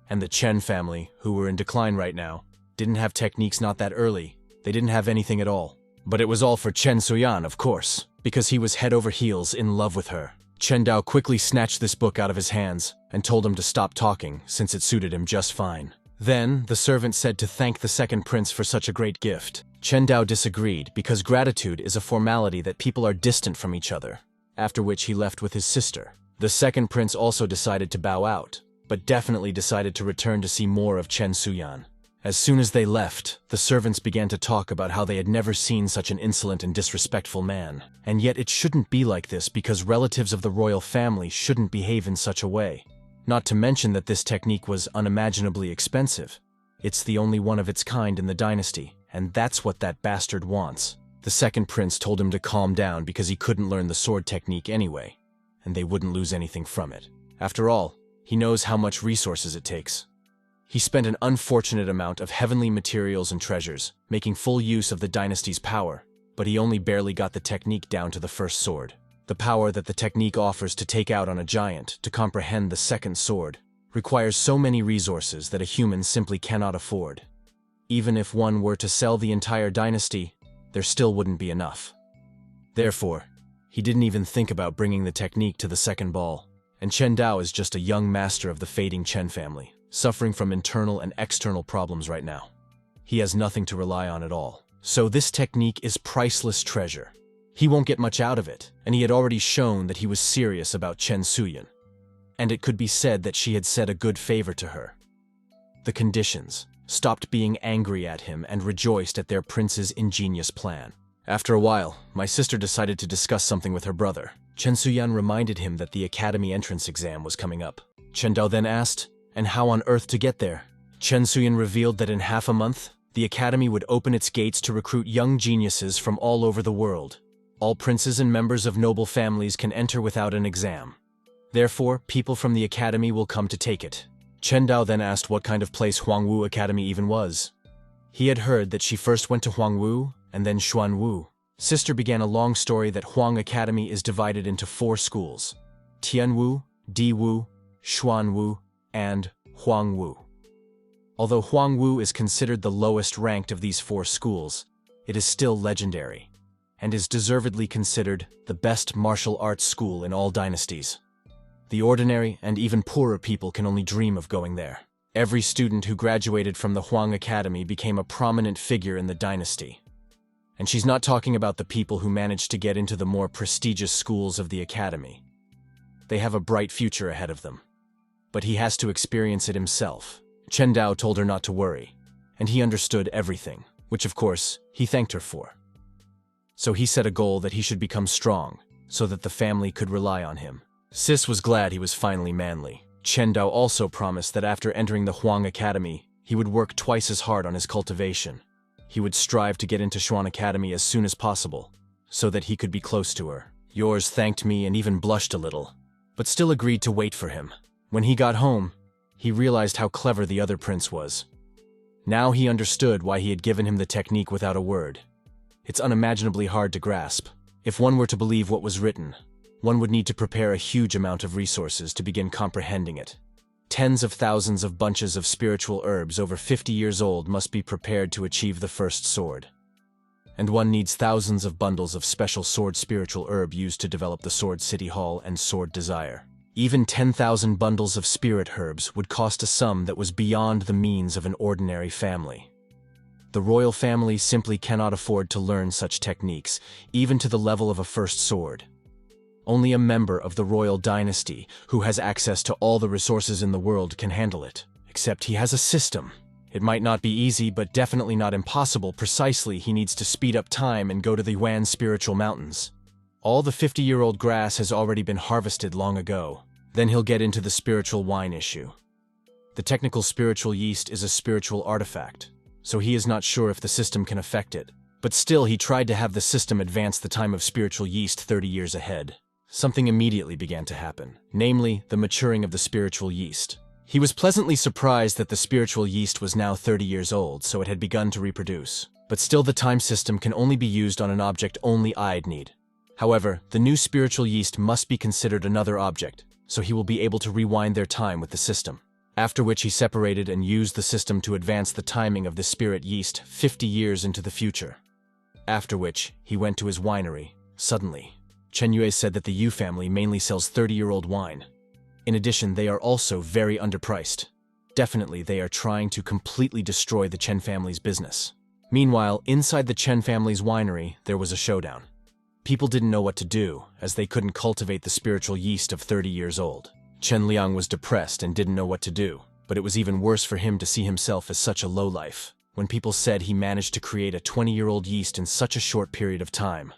A: And the Chen family, who were in decline right now, didn't have techniques not that early. They didn't have anything at all. But it was all for Chen Suyan, of course, because he was head over heels in love with her. Chen Dao quickly snatched this book out of his hands and told him to stop talking, since it suited him just fine. Then, the servant said to thank the 2nd prince for such a great gift. Chen Dao disagreed, because gratitude is a formality that people are distant from each other, after which he left with his sister. The 2nd prince also decided to bow out, but definitely decided to return to see more of Chen Suyan. As soon as they left, the servants began to talk about how they had never seen such an insolent and disrespectful man. And yet it shouldn't be like this, because relatives of the royal family shouldn't behave in such a way. Not to mention that this technique was unimaginably expensive. It's the only one of its kind in the dynasty, and that's what that bastard wants. The 2nd prince told him to calm down because he couldn't learn the sword technique anyway, and they wouldn't lose anything from it. After all, he knows how much resources it takes. He spent an unfortunate amount of heavenly materials and treasures, making full use of the dynasty's power, but he only barely got the technique down to the first sword. The power that the technique offers to take out on a giant, to comprehend the second sword, requires so many resources that a human simply cannot afford. Even if one were to sell the entire dynasty, there still wouldn't be enough. Therefore, he didn't even think about bringing the technique to the second ball, and Chen Dao is just a young master of the fading Chen family, suffering from internal and external problems right now. He has nothing to rely on at all. So this technique is priceless treasure. He won't get much out of it, and he had already shown that he was serious about Chen Suyan. And it could be said that she had said a good favor to her. The conditions stopped being angry at him and rejoiced at their prince's ingenious plan. After a while, my sister decided to discuss something with her brother. Chen Suyan reminded him that the academy entrance exam was coming up. Chen Dao then asked, and how on earth to get there? Chen Suyan revealed that in half a month, the academy would open its gates to recruit young geniuses from all over the world. All princes and members of noble families can enter without an exam. Therefore, people from the academy will come to take it. Chen Dao then asked what kind of place Huangwu Academy even was. He had heard that she first went to Huangwu and then Xuanwu. Sister began a long story that Huang Academy is divided into 4 schools: Tianwu, Diwu, Xuanwu, and Huangwu. Although Huangwu is considered the lowest ranked of these 4 schools, it is still legendary, and is deservedly considered the best martial arts school in all dynasties. The ordinary and even poorer people can only dream of going there. Every student who graduated from the Huang Academy became a prominent figure in the dynasty. And she's not talking about the people who managed to get into the more prestigious schools of the academy. They have a bright future ahead of them. But he has to experience it himself. Chen Dao told her not to worry, and he understood everything, which of course, he thanked her for. So he set a goal that he should become strong, so that the family could rely on him. Sis was glad he was finally manly. Chen Dao also promised that after entering the Huang Academy, he would work twice as hard on his cultivation. He would strive to get into Xuan Academy as soon as possible, so that he could be close to her. Yours thanked me and even blushed a little, but still agreed to wait for him. When he got home, he realized how clever the other prince was. Now he understood why he had given him the technique without a word. It's unimaginably hard to grasp. If one were to believe what was written, one would need to prepare a huge amount of resources to begin comprehending it. Tens of thousands of bunches of spiritual herbs over 50 years old must be prepared to achieve the first sword. And one needs thousands of bundles of special sword spiritual herb used to develop the Sword City Hall and Sword Desire. Even 10,000 bundles of spirit herbs would cost a sum that was beyond the means of an ordinary family. The royal family simply cannot afford to learn such techniques, even to the level of a first sword. Only a member of the royal dynasty, who has access to all the resources in the world, can handle it. Except he has a system. It might not be easy, but definitely not impossible. Precisely, he needs to speed up time and go to the Yuan spiritual mountains. All the 50-year-old grass has already been harvested long ago. Then he'll get into the spiritual wine issue. The technical spiritual yeast is a spiritual artifact, so he is not sure if the system can affect it. But still, he tried to have the system advance the time of spiritual yeast 30 years ahead. Something immediately began to happen, namely, the maturing of the spiritual yeast. He was pleasantly surprised that the spiritual yeast was now 30 years old, so it had begun to reproduce. But still, the time system can only be used on an object only I'd need. However, the new spiritual yeast must be considered another object, so he will be able to rewind their time with the system. After which he separated and used the system to advance the timing of the spirit yeast 50 years into the future. After which, he went to his winery. Suddenly, Chen Yue said that the Yu family mainly sells 30-year-old wine. In addition, they are also very underpriced. Definitely, they are trying to completely destroy the Chen family's business. Meanwhile, inside the Chen family's winery, there was a showdown. People didn't know what to do, as they couldn't cultivate the spiritual yeast of 30 years old. Chen Liang was depressed and didn't know what to do, but it was even worse for him to see himself as such a lowlife, when people said he managed to create a 20-year-old yeast in such a short period of time.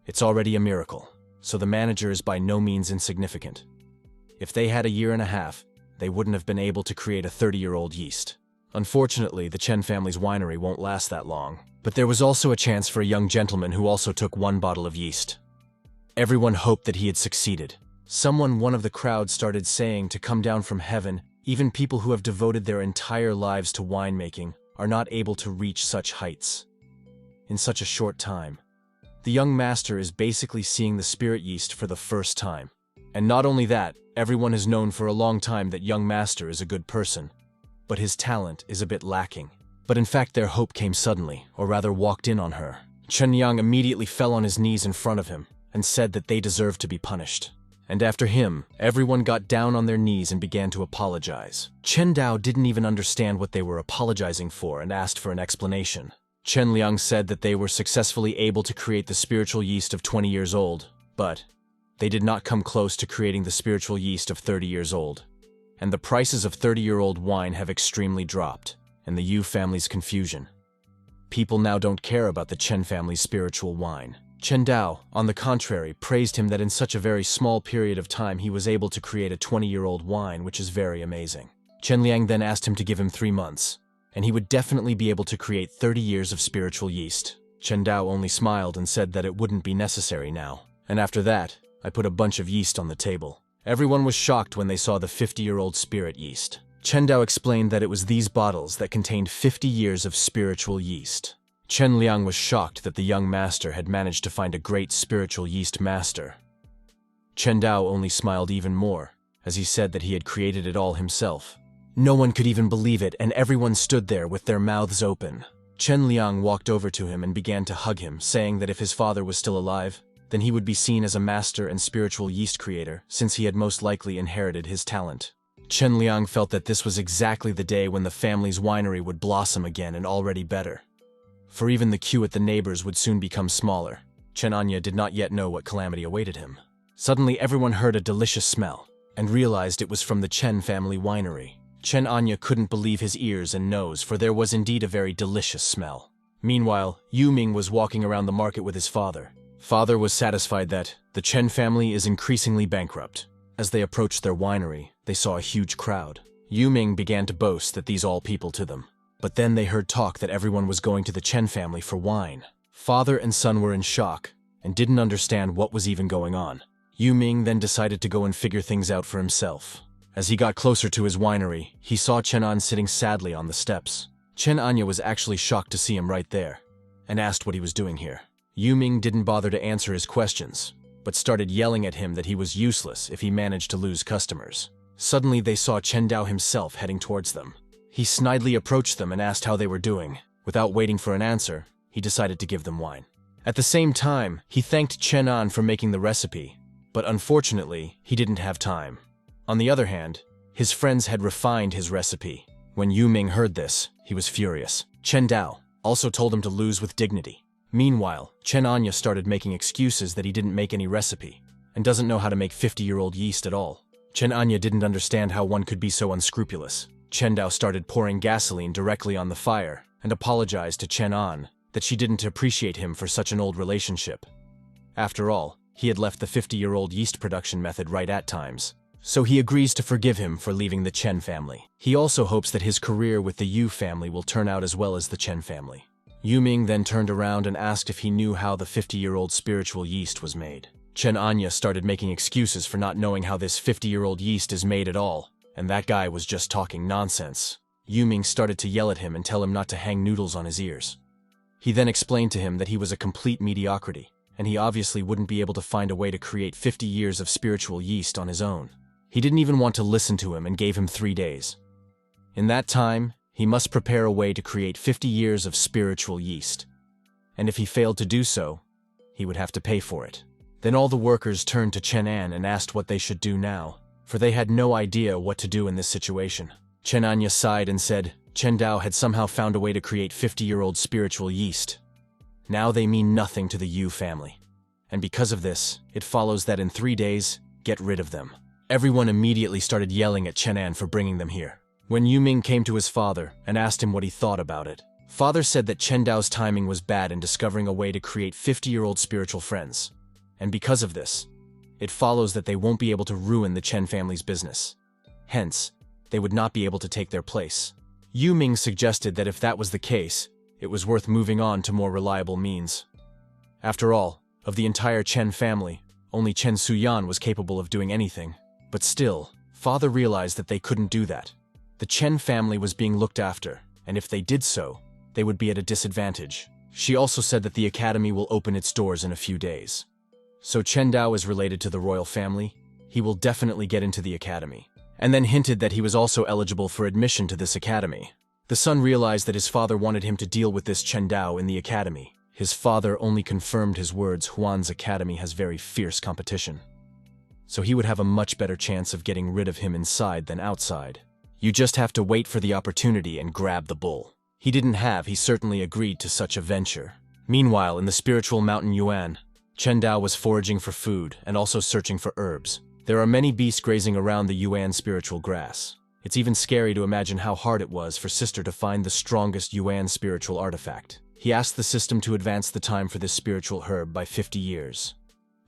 A: It's already a miracle, so the manager is by no means insignificant. If they had a year and a half, they wouldn't have been able to create a 30-year-old yeast. Unfortunately, the Chen family's winery won't last that long, but there was also a chance for a young gentleman who also took 1 bottle of yeast. Everyone hoped that he had succeeded. One of the crowd started saying to come down from heaven, Even people who have devoted their entire lives to winemaking are not able to reach such heights in such a short time. The young master is basically seeing the spirit yeast for the first time. And not only that, everyone has known for a long time that young master is a good person, but his talent is a bit lacking. But in fact their hope came suddenly, or rather walked in on her. Chen Liang immediately fell on his knees in front of him and said that they deserved to be punished. And after him, everyone got down on their knees and began to apologize. Chen Dao didn't even understand what they were apologizing for and asked for an explanation. Chen Liang said that they were successfully able to create the spiritual yeast of 20 years old, but they did not come close to creating the spiritual yeast of 30 years old. And the prices of 30-year-old wine have extremely dropped, and the Yu family's confusion. People now don't care about the Chen family's spiritual wine. Chen Dao, on the contrary, praised him that in such a very small period of time he was able to create a 20-year-old wine, which is very amazing. Chen Liang then asked him to give him 3 months, and he would definitely be able to create 30 years of spiritual yeast. Chen Dao only smiled and said that it wouldn't be necessary now. And after that, I put a bunch of yeast on the table. Everyone was shocked when they saw the 50-year-old spirit yeast. Chen Dao explained that it was these bottles that contained 50 years of spiritual yeast. Chen Liang was shocked that the young master had managed to find a great spiritual yeast master. Chen Dao only smiled even more, as he said that he had created it all himself. No one could even believe it, and everyone stood there with their mouths open. Chen Liang walked over to him and began to hug him, saying that if his father was still alive, then he would be seen as a master and spiritual yeast creator, since he had most likely inherited his talent. Chen Liang felt that this was exactly the day when the family's winery would blossom again and already better. For even the queue at the neighbors would soon become smaller. Chen Anya did not yet know what calamity awaited him. Suddenly everyone heard a delicious smell, and realized it was from the Chen family winery. Chen Anya couldn't believe his ears and nose, for there was indeed a very delicious smell. Meanwhile, Yu Ming was walking around the market with his father. Father was satisfied that the Chen family is increasingly bankrupt. As they approached their winery, they saw a huge crowd. Yu Ming began to boast that these all people to them. But then they heard talk that everyone was going to the Chen family for wine. Father and son were in shock and didn't understand what was even going on. Yu Ming then decided to go and figure things out for himself. As he got closer to his winery, he saw Chen An sitting sadly on the steps. Chen Anya was actually shocked to see him right there, and asked what he was doing here. Yu Ming didn't bother to answer his questions, but started yelling at him that he was useless if he managed to lose customers. Suddenly they saw Chen Dao himself heading towards them. He snidely approached them and asked how they were doing. Without waiting for an answer, he decided to give them wine. At the same time, he thanked Chen An for making the recipe, but unfortunately, he didn't have time. On the other hand, his friends had refined his recipe. When Yu Ming heard this, he was furious. Chen Dao also told him to lose with dignity. Meanwhile, Chen Anya started making excuses that he didn't make any recipe, and doesn't know how to make 50-year-old yeast at all. Chen Anya didn't understand how one could be so unscrupulous. Chen Dao started pouring gasoline directly on the fire, and apologized to Chen An that she didn't appreciate him for such an old relationship. After all, he had left the 50-year-old yeast production method right at times, so he agrees to forgive him for leaving the Chen family. He also hopes that his career with the Yu family will turn out as well as the Chen family. Yu Ming then turned around and asked if he knew how the 50-year-old spiritual yeast was made. Chen Anya started making excuses for not knowing how this 50-year-old yeast is made at all, and that guy was just talking nonsense. Yu Ming started to yell at him and tell him not to hang noodles on his ears. He then explained to him that he was a complete mediocrity, and he obviously wouldn't be able to find a way to create 50 years of spiritual yeast on his own. He didn't even want to listen to him and gave him 3 days. In that time, he must prepare a way to create 50 years of spiritual yeast. And if he failed to do so, he would have to pay for it. Then all the workers turned to Chen An and asked what they should do now, for they had no idea what to do in this situation. Chen Anya sighed and said Chen Dao had somehow found a way to create 50-year-old spiritual yeast. Now they mean nothing to the Yu family. And because of this, it follows that in 3 days, get rid of them. Everyone immediately started yelling at Chen An for bringing them here. When Yu Ming came to his father and asked him what he thought about it, father said that Chen Dao's timing was bad in discovering a way to create 50-year-old spiritual friends. And because of this, it follows that they won't be able to ruin the Chen family's business. Hence, they would not be able to take their place. Yu Ming suggested that if that was the case, it was worth moving on to more reliable means. After all, of the entire Chen family, only Chen Suyan was capable of doing anything. But still, father realized that they couldn't do that. The Chen family was being looked after, and if they did so, they would be at a disadvantage. She also said that the academy will open its doors in a few days. So Chen Dao is related to the royal family. He will definitely get into the academy. And then hinted that he was also eligible for admission to this academy. The son realized that his father wanted him to deal with this Chen Dao in the academy. His father only confirmed his words. Huan's academy has very fierce competition. So he would have a much better chance of getting rid of him inside than outside. You just have to wait for the opportunity and grab the bull. He certainly agreed to such a venture. Meanwhile, in the spiritual mountain Yuan, Chen Dao was foraging for food and also searching for herbs. There are many beasts grazing around the Yuan spiritual grass. It's even scary to imagine how hard it was for Sister to find the strongest Yuan spiritual artifact. He asked the system to advance the time for this spiritual herb by 50 years.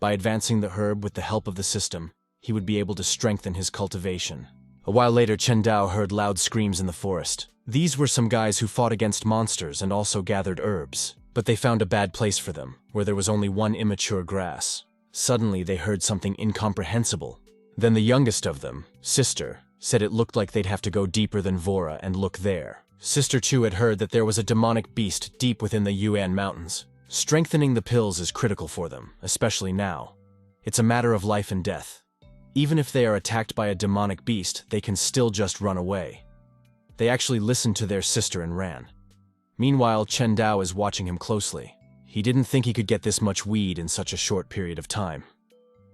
A: By advancing the herb with the help of the system, he would be able to strengthen his cultivation. A while later, Chen Dao heard loud screams in the forest. These were some guys who fought against monsters and also gathered herbs. But they found a bad place for them, where there was only one immature grass. Suddenly, they heard something incomprehensible. Then the youngest of them, Sister, said it looked like they'd have to go deeper than Vora and look there. Sister Chu had heard that there was a demonic beast deep within the Yuan mountains. Strengthening the pills is critical for them, especially now. It's a matter of life and death. Even if they are attacked by a demonic beast, they can still just run away. They actually listened to their sister and ran. Meanwhile, Chen Dao is watching him closely. He didn't think he could get this much weed in such a short period of time.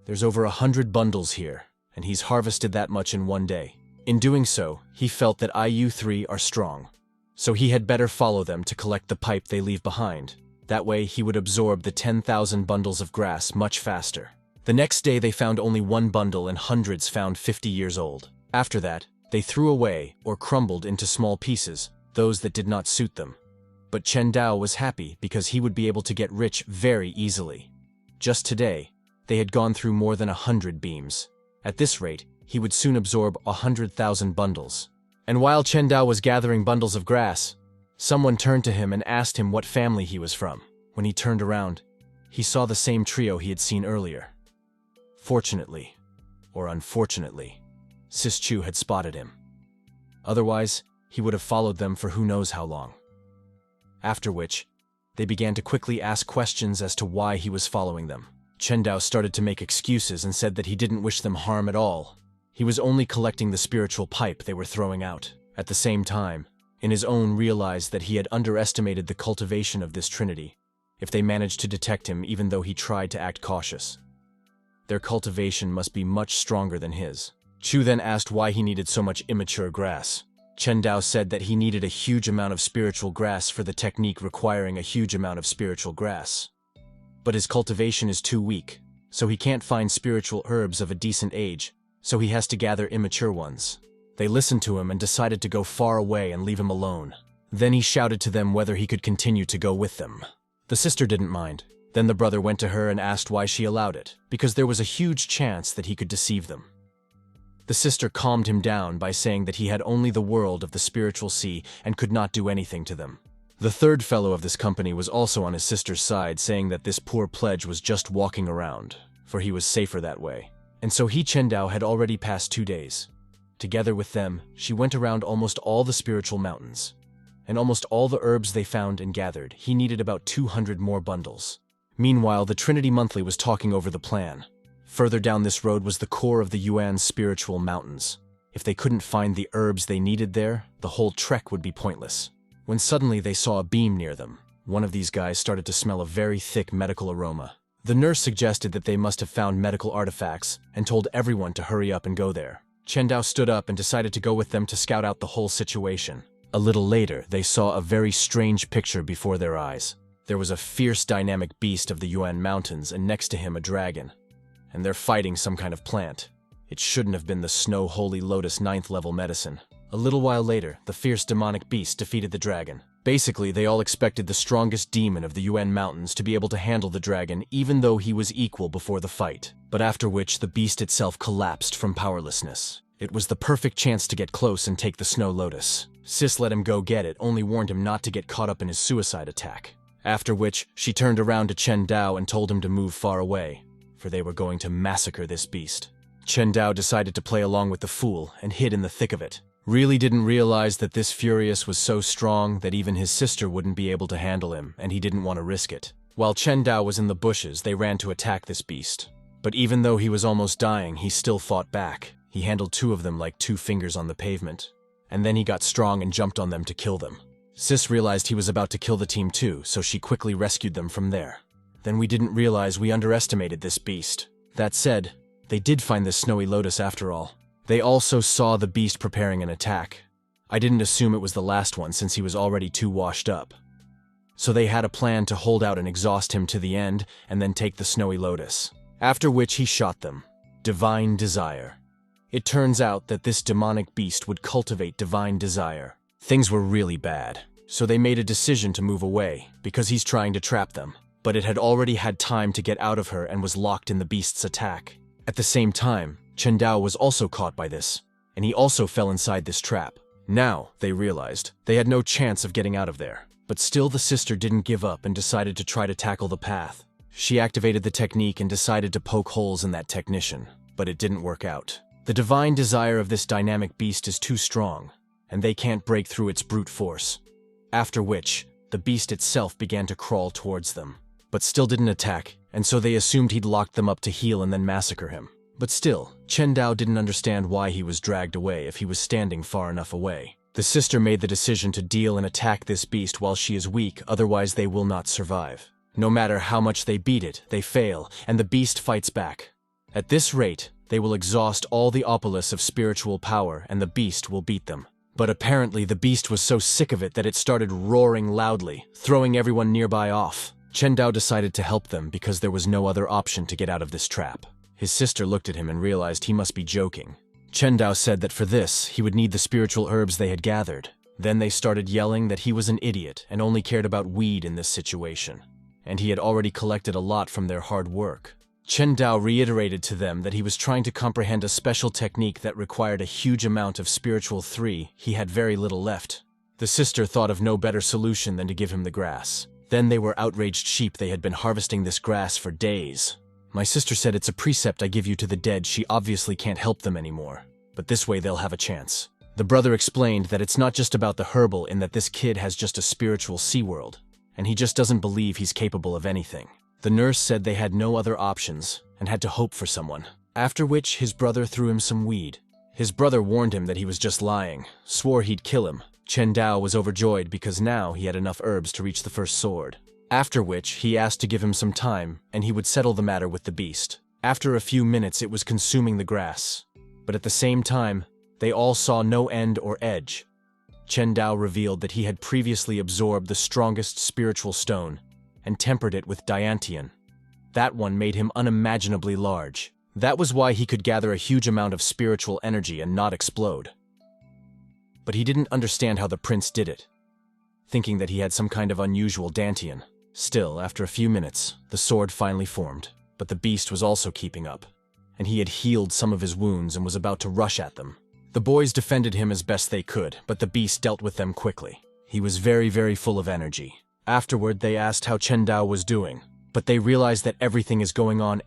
A: There's over 100 bundles here, and he's harvested that much in one day. In doing so, he felt that IU3 are strong. So he had better follow them to collect the pipe they leave behind. That way, he would absorb the 10,000 bundles of grass much faster. The next day, they found only one bundle and hundreds found 50 years old. After that, they threw away or crumbled into small pieces, those that did not suit them. But Chen Dao was happy because he would be able to get rich very easily. Just today, they had gone through more than 100 beams. At this rate, he would soon absorb 100,000 bundles. And while Chen Dao was gathering bundles of grass, someone turned to him and asked him what family he was from. When he turned around, he saw the same trio he had seen earlier. Fortunately, or unfortunately, Sis Chu had spotted him. Otherwise, he would have followed them for who knows how long. After which, they began to quickly ask questions as to why he was following them. Chen Dao started to make excuses and said that he didn't wish them harm at all. He was only collecting the spiritual pipe they were throwing out. At the same time, in his own realized that he had underestimated the cultivation of this trinity, if they managed to detect him even though he tried to act cautious. Their cultivation must be much stronger than his. Chu then asked why he needed so much immature grass. Chen Dao said that he needed a huge amount of spiritual grass for the technique requiring a huge amount of spiritual grass. But his cultivation is too weak, so he can't find spiritual herbs of a decent age, so he has to gather immature ones. They listened to him and decided to go far away and leave him alone. Then he shouted to them whether he could continue to go with them. The sister didn't mind. Then the brother went to her and asked why she allowed it, because there was a huge chance that he could deceive them. The sister calmed him down by saying that he had only the world of the spiritual sea and could not do anything to them. The third fellow of this company was also on his sister's side, saying that this poor pledge was just walking around, for he was safer that way. And so Chen Dao had already passed 2 days. Together with them, she went around almost all the spiritual mountains. And almost all the herbs they found and gathered, he needed about 200 more bundles. Meanwhile, the Trinity Monthly was talking over the plan. Further down this road was the core of the Yuan spiritual mountains. If they couldn't find the herbs they needed there, the whole trek would be pointless. When suddenly they saw a beam near them, one of these guys started to smell a very thick medical aroma. The nurse suggested that they must have found medical artifacts and told everyone to hurry up and go there. Chen Dao stood up and decided to go with them to scout out the whole situation. A little later, they saw a very strange picture before their eyes. There was a fierce dynamic beast of the Yuan mountains and next to him a dragon. And they're fighting some kind of plant. It shouldn't have been the Snow Holy Lotus 9th level medicine. A little while later, the fierce demonic beast defeated the dragon. Basically, they all expected the strongest demon of the Yuan mountains to be able to handle the dragon even though he was equal before the fight. But after which, the beast itself collapsed from powerlessness. It was the perfect chance to get close and take the Snow Lotus. Sis let him go get it, only warned him not to get caught up in his suicide attack. After which, she turned around to Chen Dao and told him to move far away, for they were going to massacre this beast. Chen Dao decided to play along with the fool and hid in the thick of it. really didn't realize that this Furious was so strong that even his sister wouldn't be able to handle him, and he didn't want to risk it. While Chen Dao was in the bushes, they ran to attack this beast. But even though he was almost dying, he still fought back. He handled 2 of them like 2 fingers on the pavement. And then he got strong and jumped on them to kill them. Sis realized he was about to kill the team too, so she quickly rescued them from there. Then we didn't realize we underestimated this beast. That said, they did find this snowy lotus after all. They also saw the beast preparing an attack. I didn't assume it was the last one since he was already too washed up. So they had a plan to hold out and exhaust him to the end and then take the snowy lotus. After which he shot them. Divine desire. It turns out that this demonic beast would cultivate divine desire. Things were really bad, so they made a decision to move away because he's trying to trap them. But it had already had time to get out of her and was locked in the beast's attack. At the same time, Chen Dao was also caught by this, and he also fell inside this trap. Now, they realized, they had no chance of getting out of there. But still the sister didn't give up and decided to try to tackle the path. She activated the technique and decided to poke holes in that technician, but it didn't work out. The divine desire of this dynamic beast is too strong, and they can't break through its brute force. After which, the beast itself began to crawl towards them, but still didn't attack, and so they assumed he'd locked them up to heal and then massacre him. But still, Chen Dao didn't understand why he was dragged away if he was standing far enough away. The sister made the decision to deal and attack this beast while she is weak, otherwise they will not survive. No matter how much they beat it, they fail, and the beast fights back. At this rate, they will exhaust all the opolis of spiritual power and the beast will beat them. But apparently the beast was so sick of it that it started roaring loudly, throwing everyone nearby off. Chen Dao decided to help them because there was no other option to get out of this trap. His sister looked at him and realized he must be joking. Chen Dao said that for this, he would need the spiritual herbs they had gathered. Then they started yelling that he was an idiot and only cared about weed in this situation. And he had already collected a lot from their hard work. Chen Dao reiterated to them that he was trying to comprehend a special technique that required a huge amount of spiritual 3. He had very little left. The sister thought of no better solution than to give him the grass. Then they were outraged sheep. They had been harvesting this grass for days. My sister said it's a precept I give you to the dead. She obviously can't help them anymore. But this way they'll have a chance. The brother explained that it's not just about the herbal in that this kid has just a spiritual SeaWorld, and he just doesn't believe he's capable of anything. The nurse said they had no other options and had to hope for someone. After which, his brother threw him some weed. His brother warned him that he was just lying, swore he'd kill him. Chen Dao was overjoyed because now he had enough herbs to reach the first sword. After which, he asked to give him some time and he would settle the matter with the beast. After a few minutes, it was consuming the grass. But at the same time, they all saw no end or edge. Chen Dao revealed that he had previously absorbed the strongest spiritual stone and tempered it with Diantian. That one made him unimaginably large. That was why he could gather a huge amount of spiritual energy and not explode. But he didn't understand how the prince did it, thinking that he had some kind of unusual Dantian. Still, after a few minutes, the sword finally formed, but the beast was also keeping up, and he had healed some of his wounds and was about to rush at them. The boys defended him as best they could, but the beast dealt with them quickly. He was very, very full of energy. Afterward, they asked how Chen Dao was doing, but they realized that everything is going on,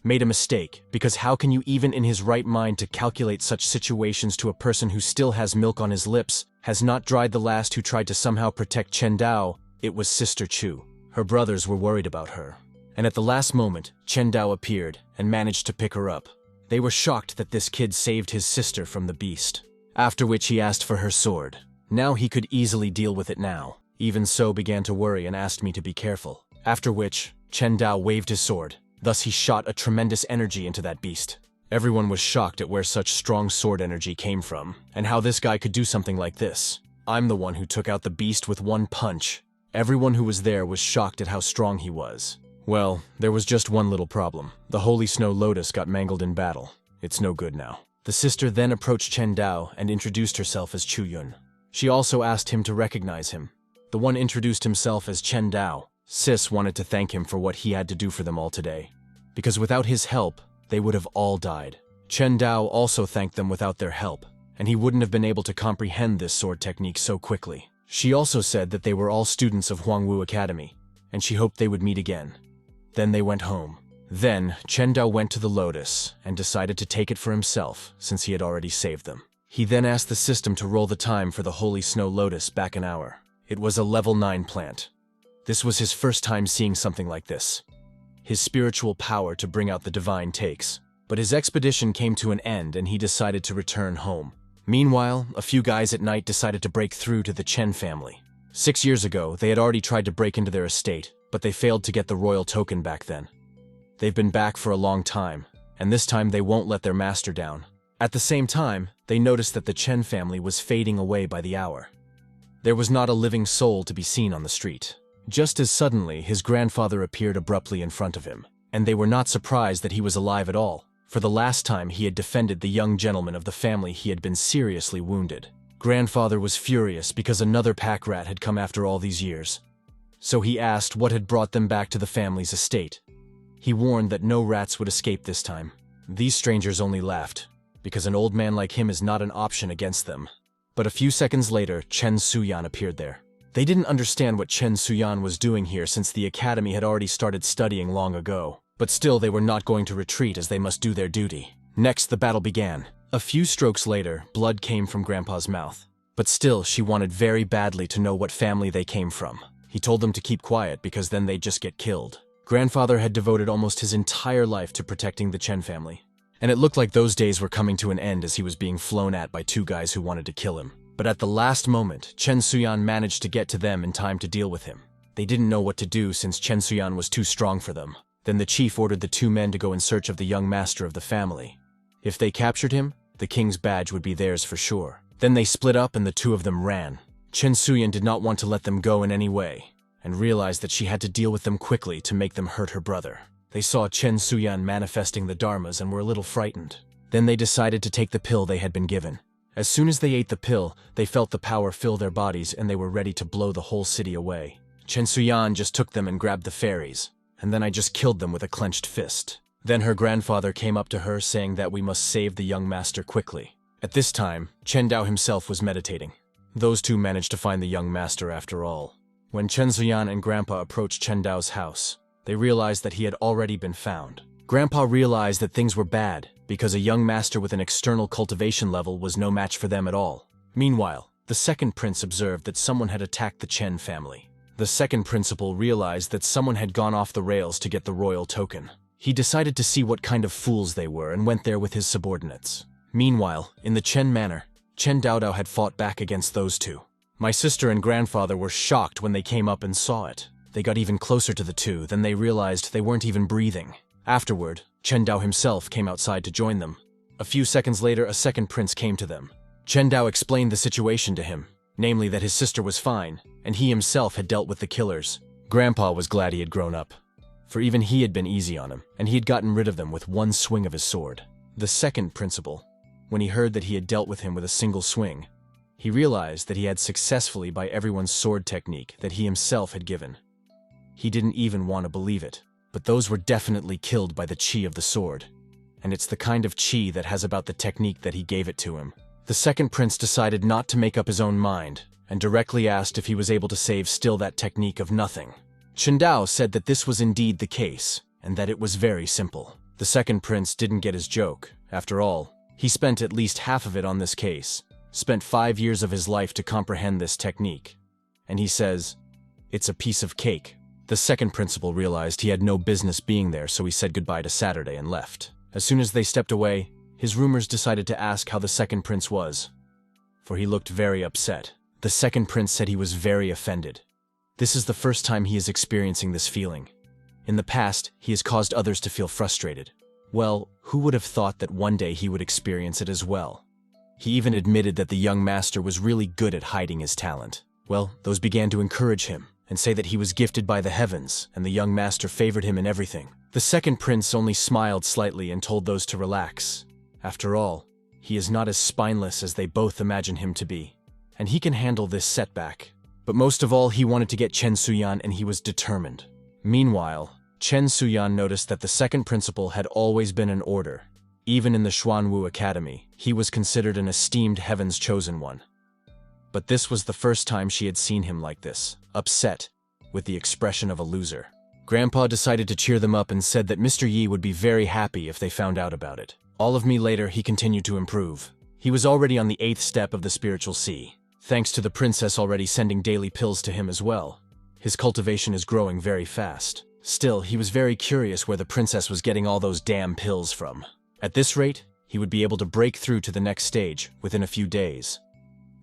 A: made a mistake, because how can you even in his right mind to calculate such situations to a person who still has milk on his lips, has not dried the last, who tried to somehow protect Chen Dao? It was Sister Chu. Her brothers were worried about her. And at the last moment, Chen Dao appeared and managed to pick her up. They were shocked that this kid saved his sister from the beast. After which he asked for her sword. Now he could easily deal with it now. Even so began to worry and asked me to be careful. After which, Chen Dao waved his sword. Thus he shot a tremendous energy into that beast. Everyone was shocked at where such strong sword energy came from, and how this guy could do something like this. I'm the one who took out the beast with one punch. Everyone who was there was shocked at how strong he was. Well, there was just one little problem. The Holy Snow Lotus got mangled in battle. It's no good now. The sister then approached Chen Dao and introduced herself as Chu Yun. She also asked him to recognize him. The one introduced himself as Chen Dao. Sis wanted to thank him for what he had to do for them all today, because without his help, they would have all died. Chen Dao also thanked them without their help, and he wouldn't have been able to comprehend this sword technique so quickly. She also said that they were all students of Huangwu Academy, and she hoped they would meet again. Then they went home. Then, Chen Dao went to the Lotus and decided to take it for himself since he had already saved them. He then asked the system to roll the time for the Holy Snow Lotus back an hour. It was a level 9 plant. This was his first time seeing something like this. His spiritual power to bring out the divine takes. But his expedition came to an end and he decided to return home. Meanwhile, a few guys at night decided to break through to the Chen family. 6 years ago, they had already tried to break into their estate, but they failed to get the royal token back then. They've been back for a long time, and this time they won't let their master down. At the same time, they noticed that the Chen family was fading away by the hour. There was not a living soul to be seen on the street. Just as suddenly, his grandfather appeared abruptly in front of him, and they were not surprised that he was alive at all. For the last time, he had defended the young gentleman of the family he had been seriously wounded. Grandfather was furious because another pack rat had come after all these years. So he asked what had brought them back to the family's estate. He warned that no rats would escape this time. These strangers only laughed, because an old man like him is not an option against them. But a few seconds later, Chen Suyan appeared there. They didn't understand what Chen Suyan was doing here since the academy had already started studying long ago. But still, they were not going to retreat as they must do their duty. Next, the battle began. A few strokes later, blood came from Grandpa's mouth. But still, she wanted very badly to know what family they came from. He told them to keep quiet because then they'd just get killed. Grandfather had devoted almost his entire life to protecting the Chen family. And it looked like those days were coming to an end as he was being flown at by 2 guys who wanted to kill him. But at the last moment, Chen Suyan managed to get to them in time to deal with him. They didn't know what to do since Chen Suyan was too strong for them. Then the chief ordered the 2 men to go in search of the young master of the family. If they captured him, the king's badge would be theirs for sure. Then they split up and the 2 of them ran. Chen Suyan did not want to let them go in any way, and realized that she had to deal with them quickly to make them hurt her brother. They saw Chen Suyan manifesting the dharmas and were a little frightened. Then they decided to take the pill they had been given. As soon as they ate the pill, they felt the power fill their bodies and they were ready to blow the whole city away. Chen Suyan just took them and grabbed the fairies, and then I just killed them with a clenched fist. Then her grandfather came up to her saying that we must save the young master quickly. At this time, Chen Dao himself was meditating. Those 2 managed to find the young master after all. When Chen Suyan and Grandpa approached Chen Dao's house, they realized that he had already been found. Grandpa realized that things were bad, because a young master with an external cultivation level was no match for them at all. Meanwhile, the second prince observed that someone had attacked the Chen family. The second principal realized that someone had gone off the rails to get the royal token. He decided to see what kind of fools they were and went there with his subordinates. Meanwhile, in the Chen manor, Chen Daodao had fought back against those 2. My sister and grandfather were shocked when they came up and saw it. They got even closer to the 2, then they realized they weren't even breathing. Afterward, Chen Dao himself came outside to join them. A few seconds later, a second prince came to them. Chen Dao explained the situation to him, namely that his sister was fine, and he himself had dealt with the killers. Grandpa was glad he had grown up, for even he had been easy on him, and he had gotten rid of them with one swing of his sword. The second principal, when he heard that he had dealt with him with a single swing, he realized that he had successfully by everyone's sword technique that he himself had given. He didn't even want to believe it, but those were definitely killed by the chi of the sword, and it's the kind of chi that has about the technique that he gave it to him. The second prince decided not to make up his own mind, and directly asked if he was able to save still that technique of nothing. Chen Dao said that this was indeed the case, and that it was very simple. The second prince didn't get his joke. After all, he spent at least half of it on this case, spent 5 years of his life to comprehend this technique. And he says, "It's a piece of cake." The second principal realized he had no business being there, so he said goodbye to Saturday and left. As soon as they stepped away, his roomers decided to ask how the second prince was, for he looked very upset. The second prince said he was very offended. This is the first time he is experiencing this feeling. In the past, he has caused others to feel frustrated. Well, who would have thought that one day he would experience it as well? He even admitted that the young master was really good at hiding his talent. Well, those began to encourage him and say that he was gifted by the heavens, and the young master favored him in everything. The second prince only smiled slightly and told those to relax. After all, he is not as spineless as they both imagine him to be, and he can handle this setback. But most of all, he wanted to get Chen Suyan, and he was determined. Meanwhile, Chen Suyan noticed that the second principal had always been an order. Even in the Xuanwu Academy, he was considered an esteemed heaven's chosen one. But this was the first time she had seen him like this, upset, with the expression of a loser. Grandpa decided to cheer them up and said that Mr. Yi would be very happy if they found out about it. All of me later, he continued to improve. He was already on the 8th step of the spiritual sea, thanks to the princess already sending daily pills to him as well. His cultivation is growing very fast. Still, he was very curious where the princess was getting all those damn pills from. At this rate, he would be able to break through to the next stage within a few days.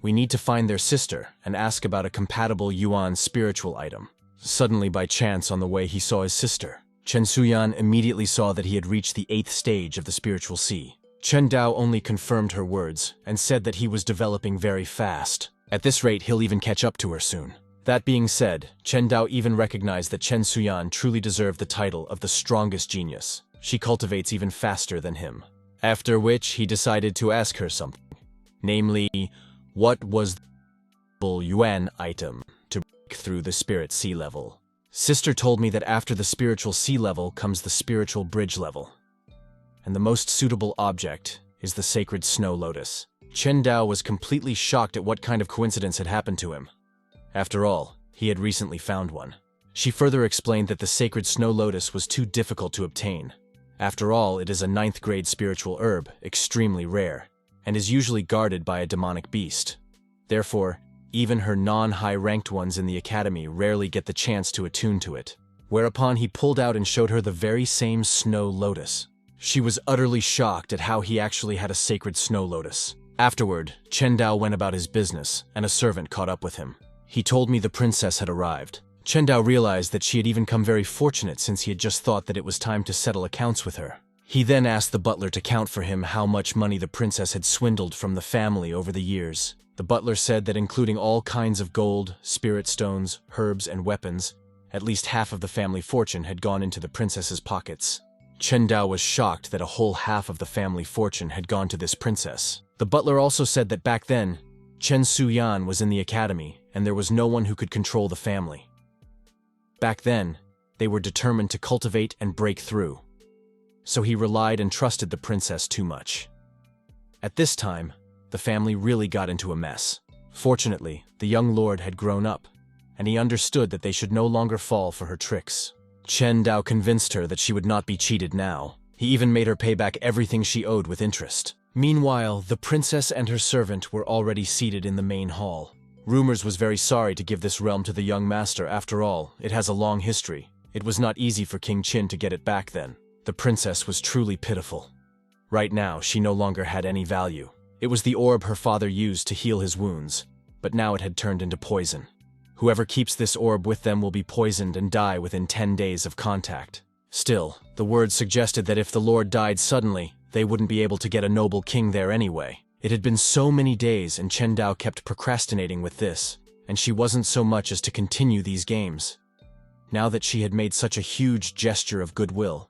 A: We need to find their sister and ask about a compatible Yuan spiritual item. Suddenly, by chance, on the way, he saw his sister. Chen Suyan immediately saw that he had reached the 8th stage of the spiritual sea. Chen Dao only confirmed her words and said that he was developing very fast. At this rate, he'll even catch up to her soon. That being said, Chen Dao even recognized that Chen Suyan truly deserved the title of the strongest genius. She cultivates even faster than him. After which, he decided to ask her something. Namely, what was the Yuan item to break through the spirit sea level? Sister told me that after the spiritual sea level comes the spiritual bridge level. And the most suitable object is the sacred snow lotus. Chen Dao was completely shocked at what kind of coincidence had happened to him. After all, he had recently found one. She further explained that the sacred snow lotus was too difficult to obtain. After all, it is a 9th grade spiritual herb, extremely rare, and is usually guarded by a demonic beast. Therefore, even her non-high ranked ones in the academy rarely get the chance to attune to it. Whereupon he pulled out and showed her the very same snow lotus. She was utterly shocked at how he actually had a sacred snow lotus. Afterward, Chen Dao went about his business, and a servant caught up with him. He told me the princess had arrived. Chen Dao realized that she had even come very fortunate since he had just thought that it was time to settle accounts with her. He then asked the butler to count for him how much money the princess had swindled from the family over the years. The butler said that including all kinds of gold, spirit stones, herbs, and weapons, at least half of the family fortune had gone into the princess's pockets. Chen Dao was shocked that a whole half of the family fortune had gone to this princess. The butler also said that back then, Chen Suyan was in the academy, and there was no one who could control the family. Back then, they were determined to cultivate and break through. So he relied and trusted the princess too much. At this time, the family really got into a mess. Fortunately, the young lord had grown up, and he understood that they should no longer fall for her tricks. Chen Dao convinced her that she would not be cheated now. He even made her pay back everything she owed with interest. Meanwhile, the princess and her servant were already seated in the main hall. Rumors was very sorry to give this realm to the young master. After all, it has a long history. It was not easy for King Qin to get it back then. The princess was truly pitiful. Right now, she no longer had any value. It was the orb her father used to heal his wounds, but now it had turned into poison. Whoever keeps this orb with them will be poisoned and die within 10 days of contact. Still, the word suggested that if the lord died suddenly, they wouldn't be able to get a noble king there anyway. It had been so many days and Chen Dao kept procrastinating with this, and she wasn't so much as to continue these games. Now that she had made such a huge gesture of goodwill,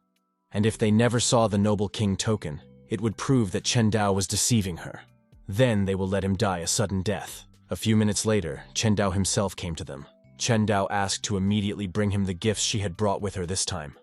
A: and if they never saw the noble king token, it would prove that Chen Dao was deceiving her. Then they will let him die a sudden death. A few minutes later, Chen Dao himself came to them. Chen Dao asked to immediately bring him the gifts she had brought with her this time.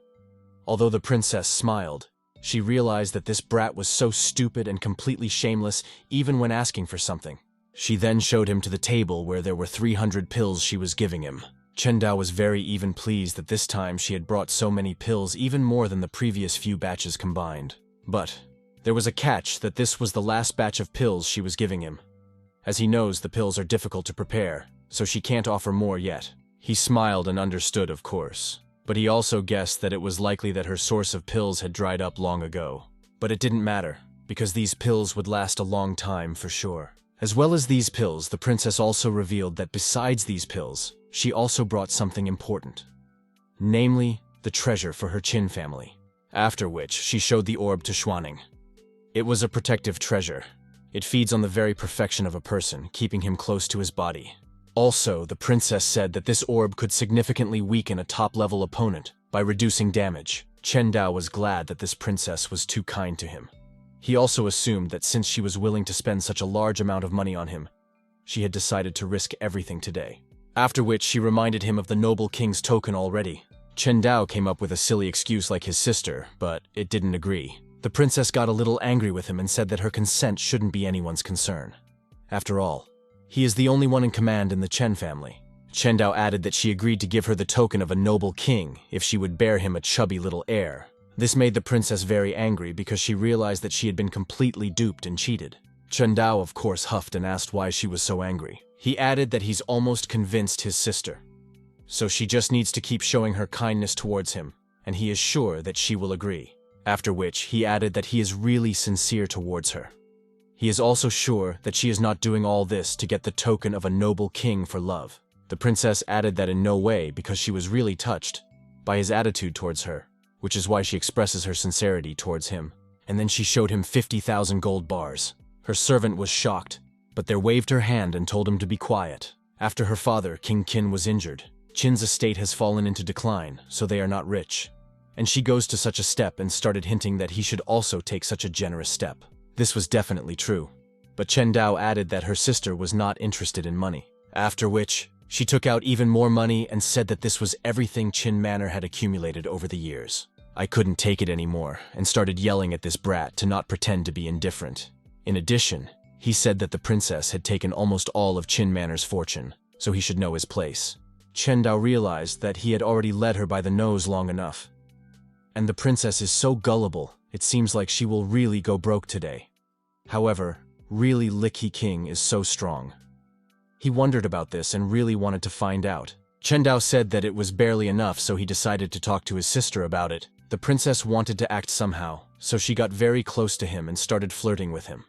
A: Although the princess smiled, she realized that this brat was so stupid and completely shameless even when asking for something. She then showed him to the table where there were 300 pills she was giving him. Chen Dao was very even pleased that this time she had brought so many pills, even more than the previous few batches combined. But there was a catch that this was the last batch of pills she was giving him. As he knows the pills are difficult to prepare, so she can't offer more yet. He smiled and understood, of course. But he also guessed that it was likely that her source of pills had dried up long ago. But it didn't matter, because these pills would last a long time for sure. As well as these pills, the princess also revealed that besides these pills, she also brought something important. Namely, the treasure for her Qin family. After which, she showed the orb to Xuaning. It was a protective treasure. It feeds on the very perfection of a person, keeping him close to his body. Also, the princess said that this orb could significantly weaken a top-level opponent by reducing damage. Chen Dao was glad that this princess was too kind to him. He also assumed that since she was willing to spend such a large amount of money on him, she had decided to risk everything today. After which, she reminded him of the noble king's token already. Chen Dao came up with a silly excuse like his sister, but it didn't agree. The princess got a little angry with him and said that her consent shouldn't be anyone's concern. After all, he is the only one in command in the Chen family. Chen Dao added that she agreed to give her the token of a noble king if she would bear him a chubby little heir. This made the princess very angry because she realized that she had been completely duped and cheated. Chen Dao of course huffed and asked why she was so angry. He added that he's almost convinced his sister, so she just needs to keep showing her kindness towards him, and he is sure that she will agree. After which, he added that he is really sincere towards her. He is also sure that she is not doing all this to get the token of a noble king for love. The princess added that in no way, because she was really touched by his attitude towards her, which is why she expresses her sincerity towards him. And then she showed him 50,000 gold bars. Her servant was shocked, but there waved her hand and told him to be quiet. After her father, King Qin, was injured, Qin's estate has fallen into decline, so they are not rich. And she goes to such a step and started hinting that he should also take such a generous step. This was definitely true, but Chen Dao added that her sister was not interested in money. After which, she took out even more money and said that this was everything Qin Manor had accumulated over the years. I couldn't take it anymore and started yelling at this brat to not pretend to be indifferent. In addition, he said that the princess had taken almost all of Qin Manor's fortune, so he should know his place. Chen Dao realized that he had already led her by the nose long enough. And the princess is so gullible, it seems like she will really go broke today. However, really Licky King is so strong. He wondered about this and really wanted to find out. Chen Dao said that it was barely enough, so he decided to talk to his sister about it. The princess wanted to act somehow, so she got very close to him and started flirting with him.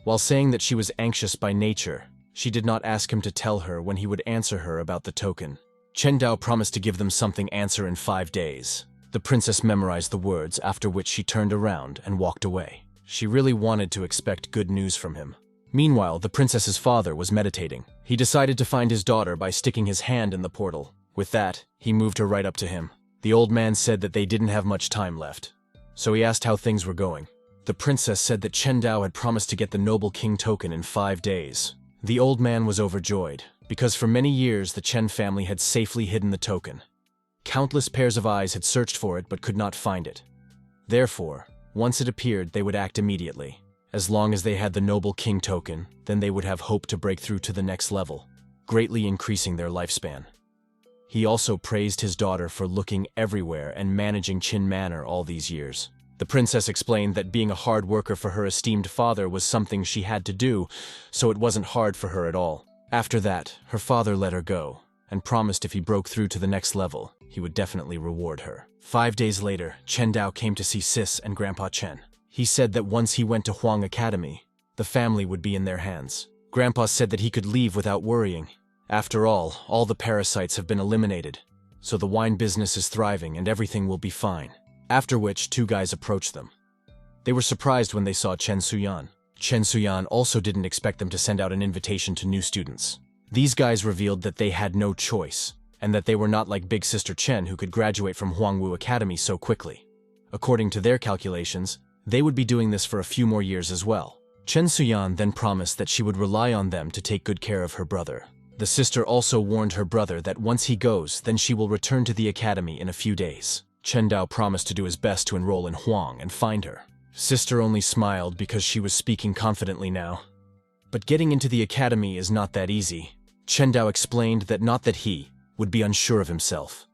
A: While saying that she was anxious by nature, she did not ask him to tell her when he would answer her about the token. Chen Dao promised to give them something answer in 5 days. The princess memorized the words, after which she turned around and walked away. She really wanted to expect good news from him. Meanwhile, the princess's father was meditating. He decided to find his daughter by sticking his hand in the portal. With that, he moved her right up to him. The old man said that they didn't have much time left, so he asked how things were going. The princess said that Chen Dao had promised to get the noble king token in 5 days. The old man was overjoyed, because for many years the Chen family had safely hidden the token. Countless pairs of eyes had searched for it but could not find it. Therefore, once it appeared, they would act immediately. As long as they had the noble king token, then they would have hope to break through to the next level, greatly increasing their lifespan. He also praised his daughter for looking everywhere and managing Qin Manor all these years. The princess explained that being a hard worker for her esteemed father was something she had to do, so it wasn't hard for her at all. After that, her father let her go, and promised if he broke through to the next level, he would definitely reward her. 5 days later, Chen Dao came to see Sis and Grandpa Chen. He said that once he went to Huang Academy, the family would be in their hands. Grandpa said that he could leave without worrying. After all the parasites have been eliminated, so the wine business is thriving and everything will be fine. After which, 2 guys approached them. They were surprised when they saw Chen Suyan. Chen Suyan also didn't expect them to send out an invitation to new students. These guys revealed that they had no choice, and that they were not like Big Sister Chen, who could graduate from Huangwu Academy so quickly. According to their calculations, they would be doing this for a few more years as well. Chen Suyan then promised that she would rely on them to take good care of her brother. The sister also warned her brother that once he goes, then she will return to the academy in a few days. Chen Dao promised to do his best to enroll in Huang and find her. Sister only smiled because she was speaking confidently now. But getting into the academy is not that easy. Chen Dao explained that not that he would be unsure of himself,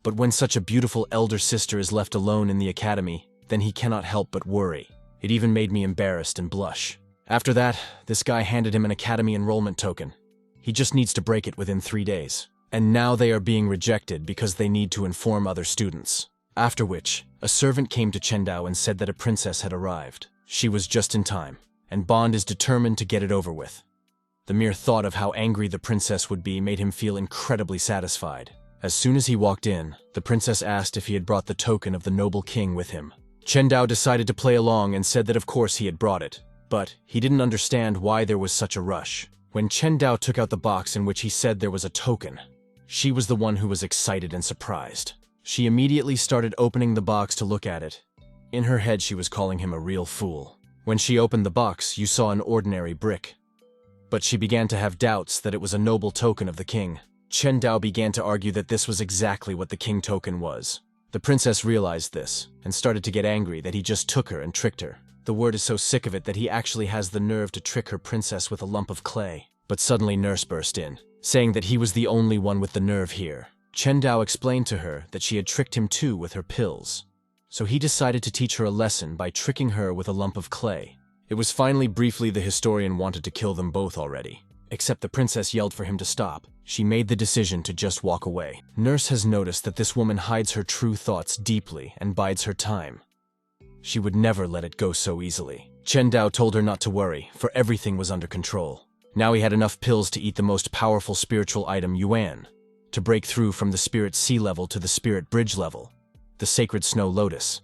A: but when such a beautiful elder sister is left alone in the academy, then he cannot help but worry. It even made me embarrassed and blush. After that, this guy handed him an academy enrollment token. He just needs to break it within 3 days. And now they are being rejected because they need to inform other students. After which, a servant came to Chen Dao and said that a princess had arrived. She was just in time, and Bond is determined to get it over with. The mere thought of how angry the princess would be made him feel incredibly satisfied. As soon as he walked in, the princess asked if he had brought the token of the noble king with him. Chen Dao decided to play along and said that of course he had brought it, but he didn't understand why there was such a rush. When Chen Dao took out the box in which he said there was a token, she was the one who was excited and surprised. She immediately started opening the box to look at it. In her head, she was calling him a real fool. When she opened the box, you saw an ordinary brick. But she began to have doubts that it was a noble token of the king. Chen Dao began to argue that this was exactly what the king token was. The princess realized this, and started to get angry that he just took her and tricked her. The word is so sick of it that he actually has the nerve to trick her princess with a lump of clay. But suddenly Nurse burst in, saying that he was the only one with the nerve here. Chen Dao explained to her that she had tricked him too with her pills. So he decided to teach her a lesson by tricking her with a lump of clay. It was finally briefly the historian wanted to kill them both already. Except the princess yelled for him to stop. She made the decision to just walk away. Nurse has noticed that this woman hides her true thoughts deeply and bides her time. She would never let it go so easily. Chen Dao told her not to worry, for everything was under control. Now he had enough pills to eat the most powerful spiritual item, Yuan, to break through from the spirit sea level to the spirit bridge level, the sacred snow lotus.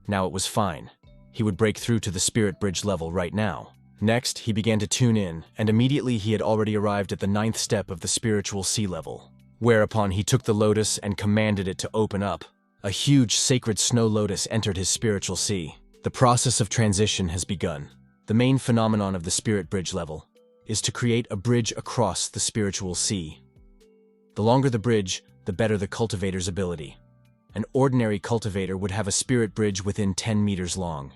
A: Now it was fine. He would break through to the spirit bridge level right now. Next, he began to tune in, and immediately he had already arrived at the 9th step of the spiritual sea level. Whereupon he took the lotus and commanded it to open up. A huge sacred snow lotus entered his spiritual sea. The process of transition has begun. The main phenomenon of the spirit bridge level is to create a bridge across the spiritual sea. The longer the bridge, the better the cultivator's ability. An ordinary cultivator would have a spirit bridge within 10 meters long.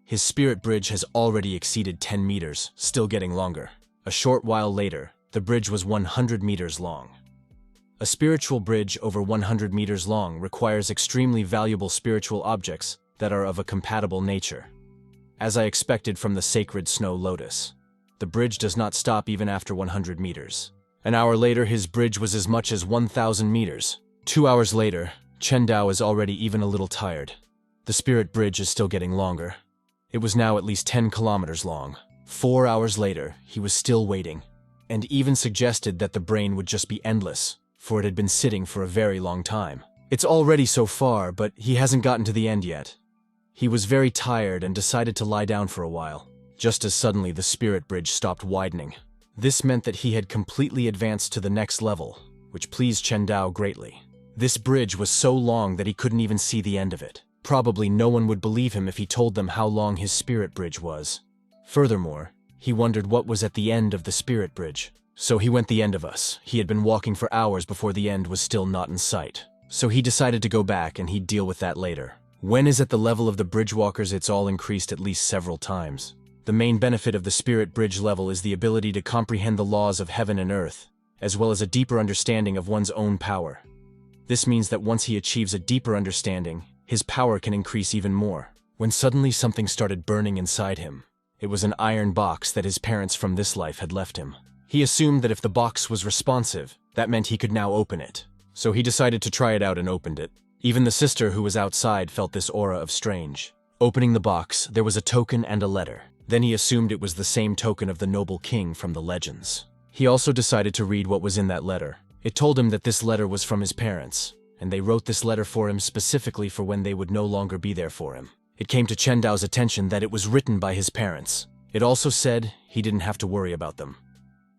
A: His spirit bridge has already exceeded 10 meters, still getting longer. A short while later, the bridge was 100 meters long. A spiritual bridge over 100 meters long requires extremely valuable spiritual objects that are of a compatible nature. As I expected from the sacred snow lotus, the bridge does not stop even after 100 meters. An hour later, his bridge was as much as 1,000 meters. 2 hours later, Chen Dao is already even a little tired. The spirit bridge is still getting longer. It was now at least 10 kilometers long. 4 hours later, he was still waiting, and even suggested that the brain would just be endless, for it had been sitting for a very long time. It's already so far, but he hasn't gotten to the end yet. He was very tired and decided to lie down for a while. Just as suddenly, the spirit bridge stopped widening. This meant that he had completely advanced to the next level, which pleased Chen Dao greatly. This bridge was so long that he couldn't even see the end of it. Probably no one would believe him if he told them how long his spirit bridge was. Furthermore, he wondered what was at the end of the spirit bridge. So he went the end of us. He had been walking for hours before the end was still not in sight. So he decided to go back and he'd deal with that later. When is at the level of the bridge walkers, it's all increased at least several times. The main benefit of the spirit bridge level is the ability to comprehend the laws of heaven and earth, as well as a deeper understanding of one's own power. This means that once he achieves a deeper understanding, his power can increase even more. When suddenly something started burning inside him. It was an iron box that his parents from this life had left him. He assumed that if the box was responsive, that meant he could now open it. So he decided to try it out and opened it. Even the sister who was outside felt this aura of strange. Opening the box, there was a token and a letter. Then he assumed it was the same token of the noble king from the legends. He also decided to read what was in that letter. It told him that this letter was from his parents, and they wrote this letter for him specifically for when they would no longer be there for him. It came to Chen Dao's attention that it was written by his parents. It also said he didn't have to worry about them.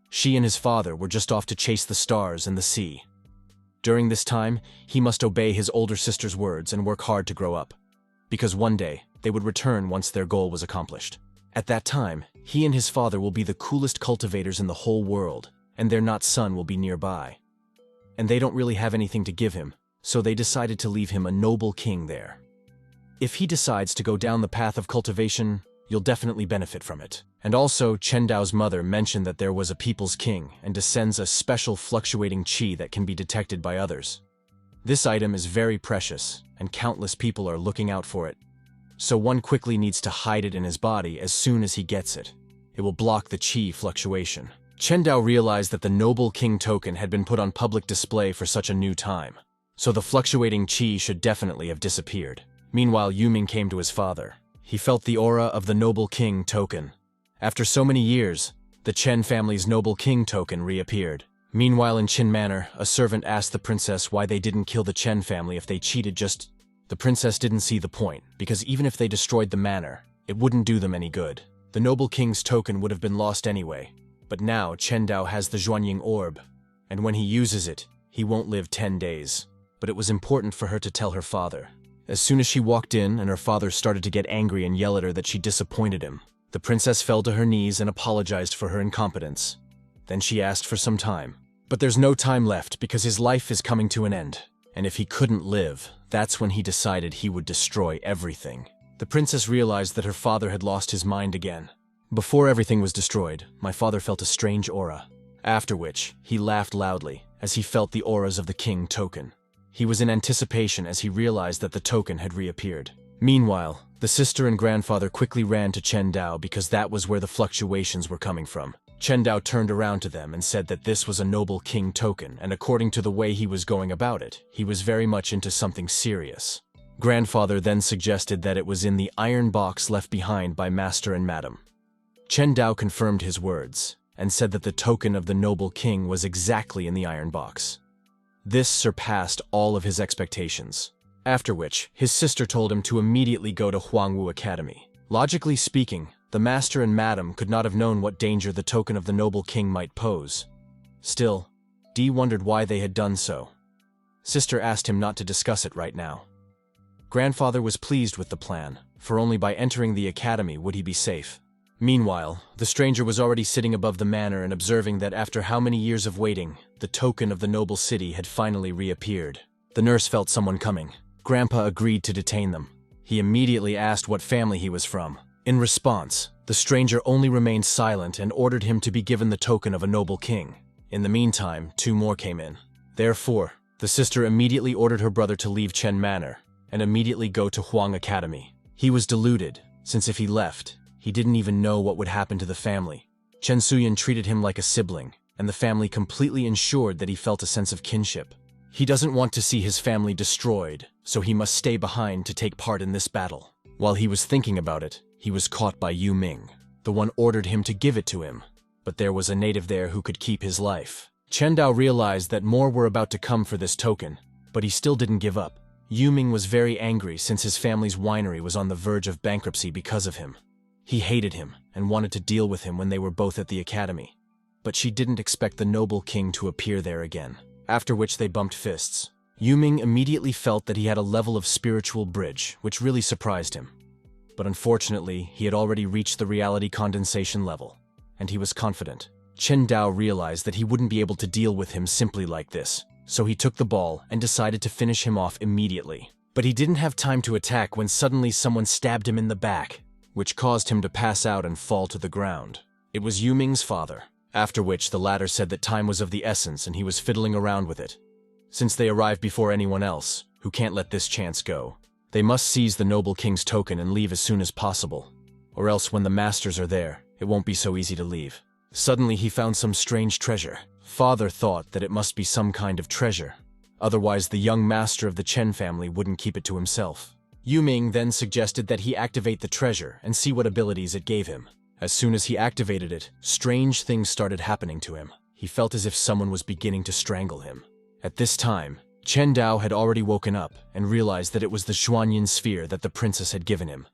A: She and his father were just off to chase the stars and the sea. During this time, he must obey his older sister's words and work hard to grow up, because one day they would return once their goal was accomplished. At that time, he and his father will be the coolest cultivators in the whole world, and their not son will be nearby. And they don't really have anything to give him, so they decided to leave him a noble king there. If he decides to go down the path of cultivation, you'll definitely benefit from it. And also, Chen Dao's mother mentioned that there was a people's king and descends a special fluctuating qi that can be detected by others. This item is very precious, and countless people are looking out for it. So one quickly needs to hide it in his body as soon as he gets it. It will block the qi fluctuation. Chen Dao realized that the noble king token had been put on public display for such a new time, so the fluctuating qi should definitely have disappeared. Meanwhile, Yuming came to his father. He felt the aura of the noble king token. After so many years, the Chen family's noble king token reappeared. Meanwhile, in Qin Manor, a servant asked the princess why they didn't kill the Chen family if they cheated just... The princess didn't see the point, because even if they destroyed the manor, it wouldn't do them any good. The noble king's token would have been lost anyway. But now, Chen Dao has the Zhuanying orb, and when he uses it, he won't live 10 days. But it was important for her to tell her father. As soon as she walked in and her father started to get angry and yell at her that she disappointed him, the princess fell to her knees and apologized for her incompetence. Then she asked for some time. But there's no time left because his life is coming to an end. And if he couldn't live, that's when he decided he would destroy everything. The princess realized that her father had lost his mind again. Before everything was destroyed, my father felt a strange aura. After which, he laughed loudly as he felt the auras of the king token. He was in anticipation as he realized that the token had reappeared. Meanwhile, the sister and grandfather quickly ran to Chen Dao because that was where the fluctuations were coming from. Chen Dao turned around to them and said that this was a noble king token, and according to the way he was going about it, he was very much into something serious. Grandfather then suggested that it was in the iron box left behind by Master and Madam. Chen Dao confirmed his words, and said that the token of the noble king was exactly in the iron box. This surpassed all of his expectations. After which, his sister told him to immediately go to Huangwu Academy. Logically speaking, the master and madam could not have known what danger the token of the noble king might pose. Still, Dee wondered why they had done so. Sister asked him not to discuss it right now. Grandfather was pleased with the plan, for only by entering the academy would he be safe. Meanwhile, the stranger was already sitting above the manor and observing that after how many years of waiting, the token of the noble city had finally reappeared. The nurse felt someone coming. Grandpa agreed to detain them. He immediately asked what family he was from. In response, the stranger only remained silent and ordered him to be given the token of a noble king. In the meantime, 2 more came in. Therefore, the sister immediately ordered her brother to leave Chen Manor and immediately go to Huang Academy. He was deluded, since if he left, he didn't even know what would happen to the family. Chen Suyan treated him like a sibling, and the family completely ensured that he felt a sense of kinship. He doesn't want to see his family destroyed, so he must stay behind to take part in this battle. While he was thinking about it, he was caught by Yu Ming. The one ordered him to give it to him, but there was a native there who could keep his life. Chen Dao realized that more were about to come for this token, but he still didn't give up. Yu Ming was very angry since his family's winery was on the verge of bankruptcy because of him. He hated him and wanted to deal with him when they were both at the academy. But she didn't expect the noble king to appear there again. After which they bumped fists. Yu Ming immediately felt that he had a level of spiritual bridge, which really surprised him. But unfortunately, he had already reached the reality condensation level, and he was confident. Chen Dao realized that he wouldn't be able to deal with him simply like this, so he took the ball and decided to finish him off immediately. But he didn't have time to attack when suddenly someone stabbed him in the back, which caused him to pass out and fall to the ground. It was Yu Ming's father. After which the latter said that time was of the essence and he was fiddling around with it. Since they arrived before anyone else, who can't let this chance go, they must seize the noble king's token and leave as soon as possible. Or else when the masters are there, it won't be so easy to leave. Suddenly he found some strange treasure. Father thought that it must be some kind of treasure. Otherwise the young master of the Chen family wouldn't keep it to himself. Yu Ming then suggested that he activate the treasure and see what abilities it gave him. As soon as he activated it, strange things started happening to him. He felt as if someone was beginning to strangle him. At this time, Chen Dao had already woken up and realized that it was the Xuanyin sphere that the princess had given him,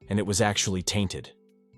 A: and it was actually tainted.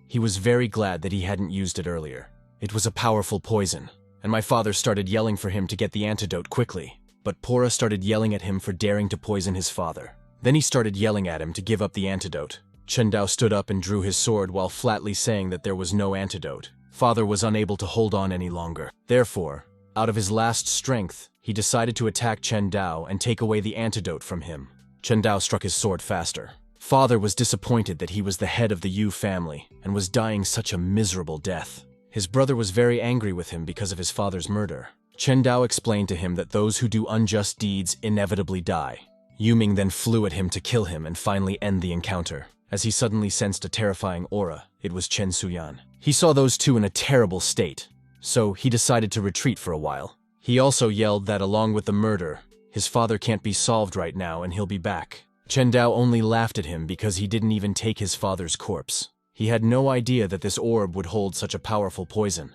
A: He was very glad that he hadn't used it earlier. It was a powerful poison, and my father started yelling for him to get the antidote quickly, but Pora started yelling at him for daring to poison his father. Then he started yelling at him to give up the antidote. Chen Dao stood up and drew his sword while flatly saying that there was no antidote. Father was unable to hold on any longer. Therefore, out of his last strength, he decided to attack Chen Dao and take away the antidote from him. Chen Dao struck his sword faster. Father was disappointed that he was the head of the Yu family and was dying such a miserable death. His brother was very angry with him because of his father's murder. Chen Dao explained to him that those who do unjust deeds inevitably die. Yu Ming then flew at him to kill him and finally end the encounter. As he suddenly sensed a terrifying aura, it was Chen Suyan. He saw those two in a terrible state, so he decided to retreat for a while. He also yelled that along with the murder, his father can't be solved right now and he'll be back. Chen Dao only laughed at him because he didn't even take his father's corpse. He had no idea that this orb would hold such a powerful poison.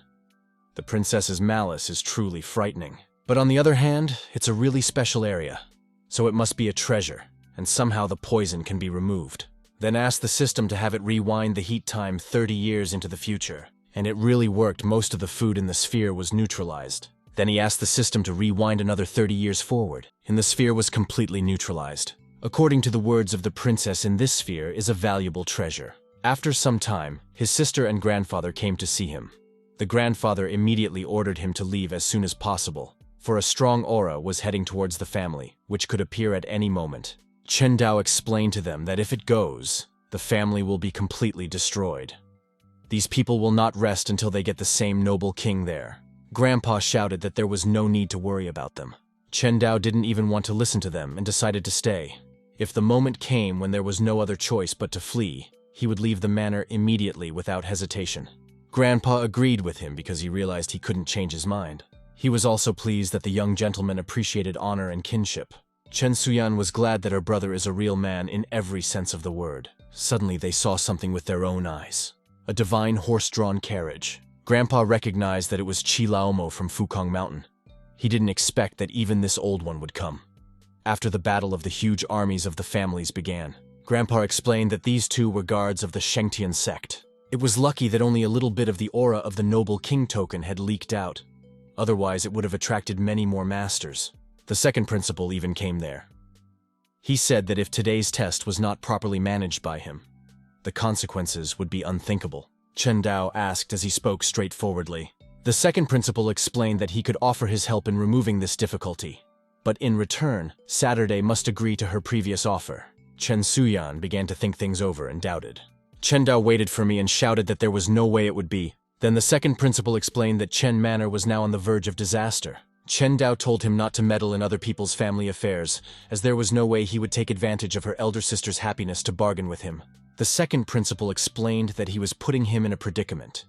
A: The princess's malice is truly frightening. But on the other hand, it's a really special area, so it must be a treasure, and somehow the poison can be removed. Then asked the system to have it rewind the heat time 30 years into the future, and it really worked. Most of the food in the sphere was neutralized. Then he asked the system to rewind another 30 years forward, and the sphere was completely neutralized. According to the words of the princess, in this sphere is a valuable treasure. After some time, his sister and grandfather came to see him. The grandfather immediately ordered him to leave as soon as possible, for a strong aura was heading towards the family, which could appear at any moment. Chen Dao explained to them that if it goes, the family will be completely destroyed. These people will not rest until they get the same noble king there. Grandpa shouted that there was no need to worry about them. Chen Dao didn't even want to listen to them and decided to stay. If the moment came when there was no other choice but to flee, he would leave the manor immediately without hesitation. Grandpa agreed with him because he realized he couldn't change his mind. He was also pleased that the young gentleman appreciated honor and kinship. Chen Suyan was glad that her brother is a real man in every sense of the word. Suddenly they saw something with their own eyes. A divine horse-drawn carriage. Grandpa recognized that it was Chi Laomo from Fukong Mountain. He didn't expect that even this old one would come. After the battle of the huge armies of the families began, Grandpa explained that these two were guards of the Shengtian sect. It was lucky that only a little bit of the aura of the noble king token had leaked out. Otherwise, it would have attracted many more masters. The second principal even came there. He said that if today's test was not properly managed by him, the consequences would be unthinkable. Chen Dao asked as he spoke straightforwardly. The second principal explained that he could offer his help in removing this difficulty. But in return, Saturday must agree to her previous offer. Chen Suyan began to think things over and doubted. Chen Dao waited for me and shouted that there was no way it would be. Then the second principal explained that Chen Manor was now on the verge of disaster. Chen Dao told him not to meddle in other people's family affairs, as there was no way he would take advantage of her elder sister's happiness to bargain with him. The second principal explained that he was putting him in a predicament.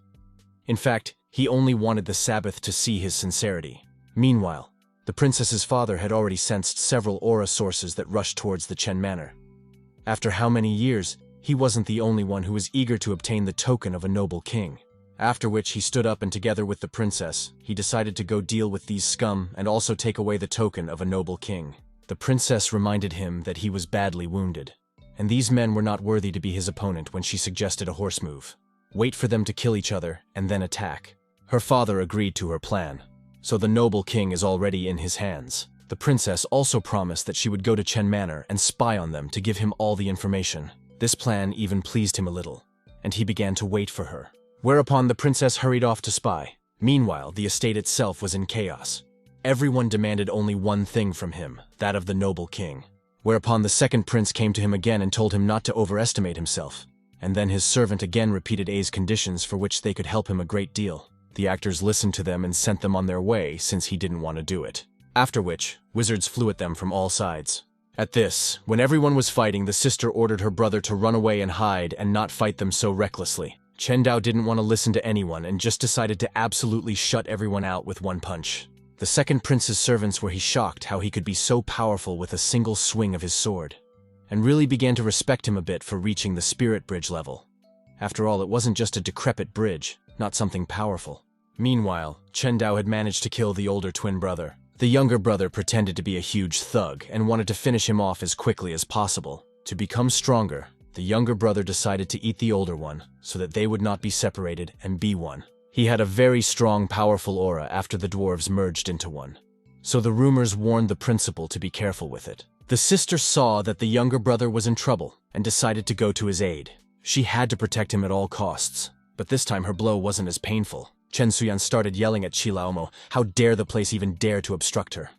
A: In fact, he only wanted the Sabbath to see his sincerity. Meanwhile, the princess's father had already sensed several aura sources that rushed towards the Chen Manor. After how many years, he wasn't the only one who was eager to obtain the token of a noble king. After which he stood up and together with the princess, he decided to go deal with these scum and also take away the token of a noble king. The princess reminded him that he was badly wounded, and these men were not worthy to be his opponent when she suggested a horse move. Wait for them to kill each other and then attack. Her father agreed to her plan, so the noble king is already in his hands. The princess also promised that she would go to Chen Manor and spy on them to give him all the information. This plan even pleased him a little, and he began to wait for her. Whereupon the princess hurried off to spy. Meanwhile, the estate itself was in chaos. Everyone demanded only one thing from him, that of the noble king. Whereupon the second prince came to him again and told him not to overestimate himself. And then his servant again repeated A's conditions for which they could help him a great deal. The actors listened to them and sent them on their way since he didn't want to do it. After which, wizards flew at them from all sides. At this, when everyone was fighting, the sister ordered her brother to run away and hide and not fight them so recklessly. Chen Dao didn't want to listen to anyone and just decided to absolutely shut everyone out with one punch. The second prince's servants were shocked how he could be so powerful with a single swing of his sword, and really began to respect him a bit for reaching the spirit bridge level. After all, it wasn't just a decrepit bridge, not something powerful. Meanwhile, Chen Dao had managed to kill the older twin brother. The younger brother pretended to be a huge thug and wanted to finish him off as quickly as possible. To become stronger, the younger brother decided to eat the older one so that they would not be separated and be one. He had a very strong, powerful aura after the dwarves merged into one. So the rumors warned the principal to be careful with it. The sister saw that the younger brother was in trouble and decided to go to his aid. She had to protect him at all costs, but this time her blow wasn't as painful. Chen Suyan started yelling at Chi Laomo, how dare the place even dare to obstruct her.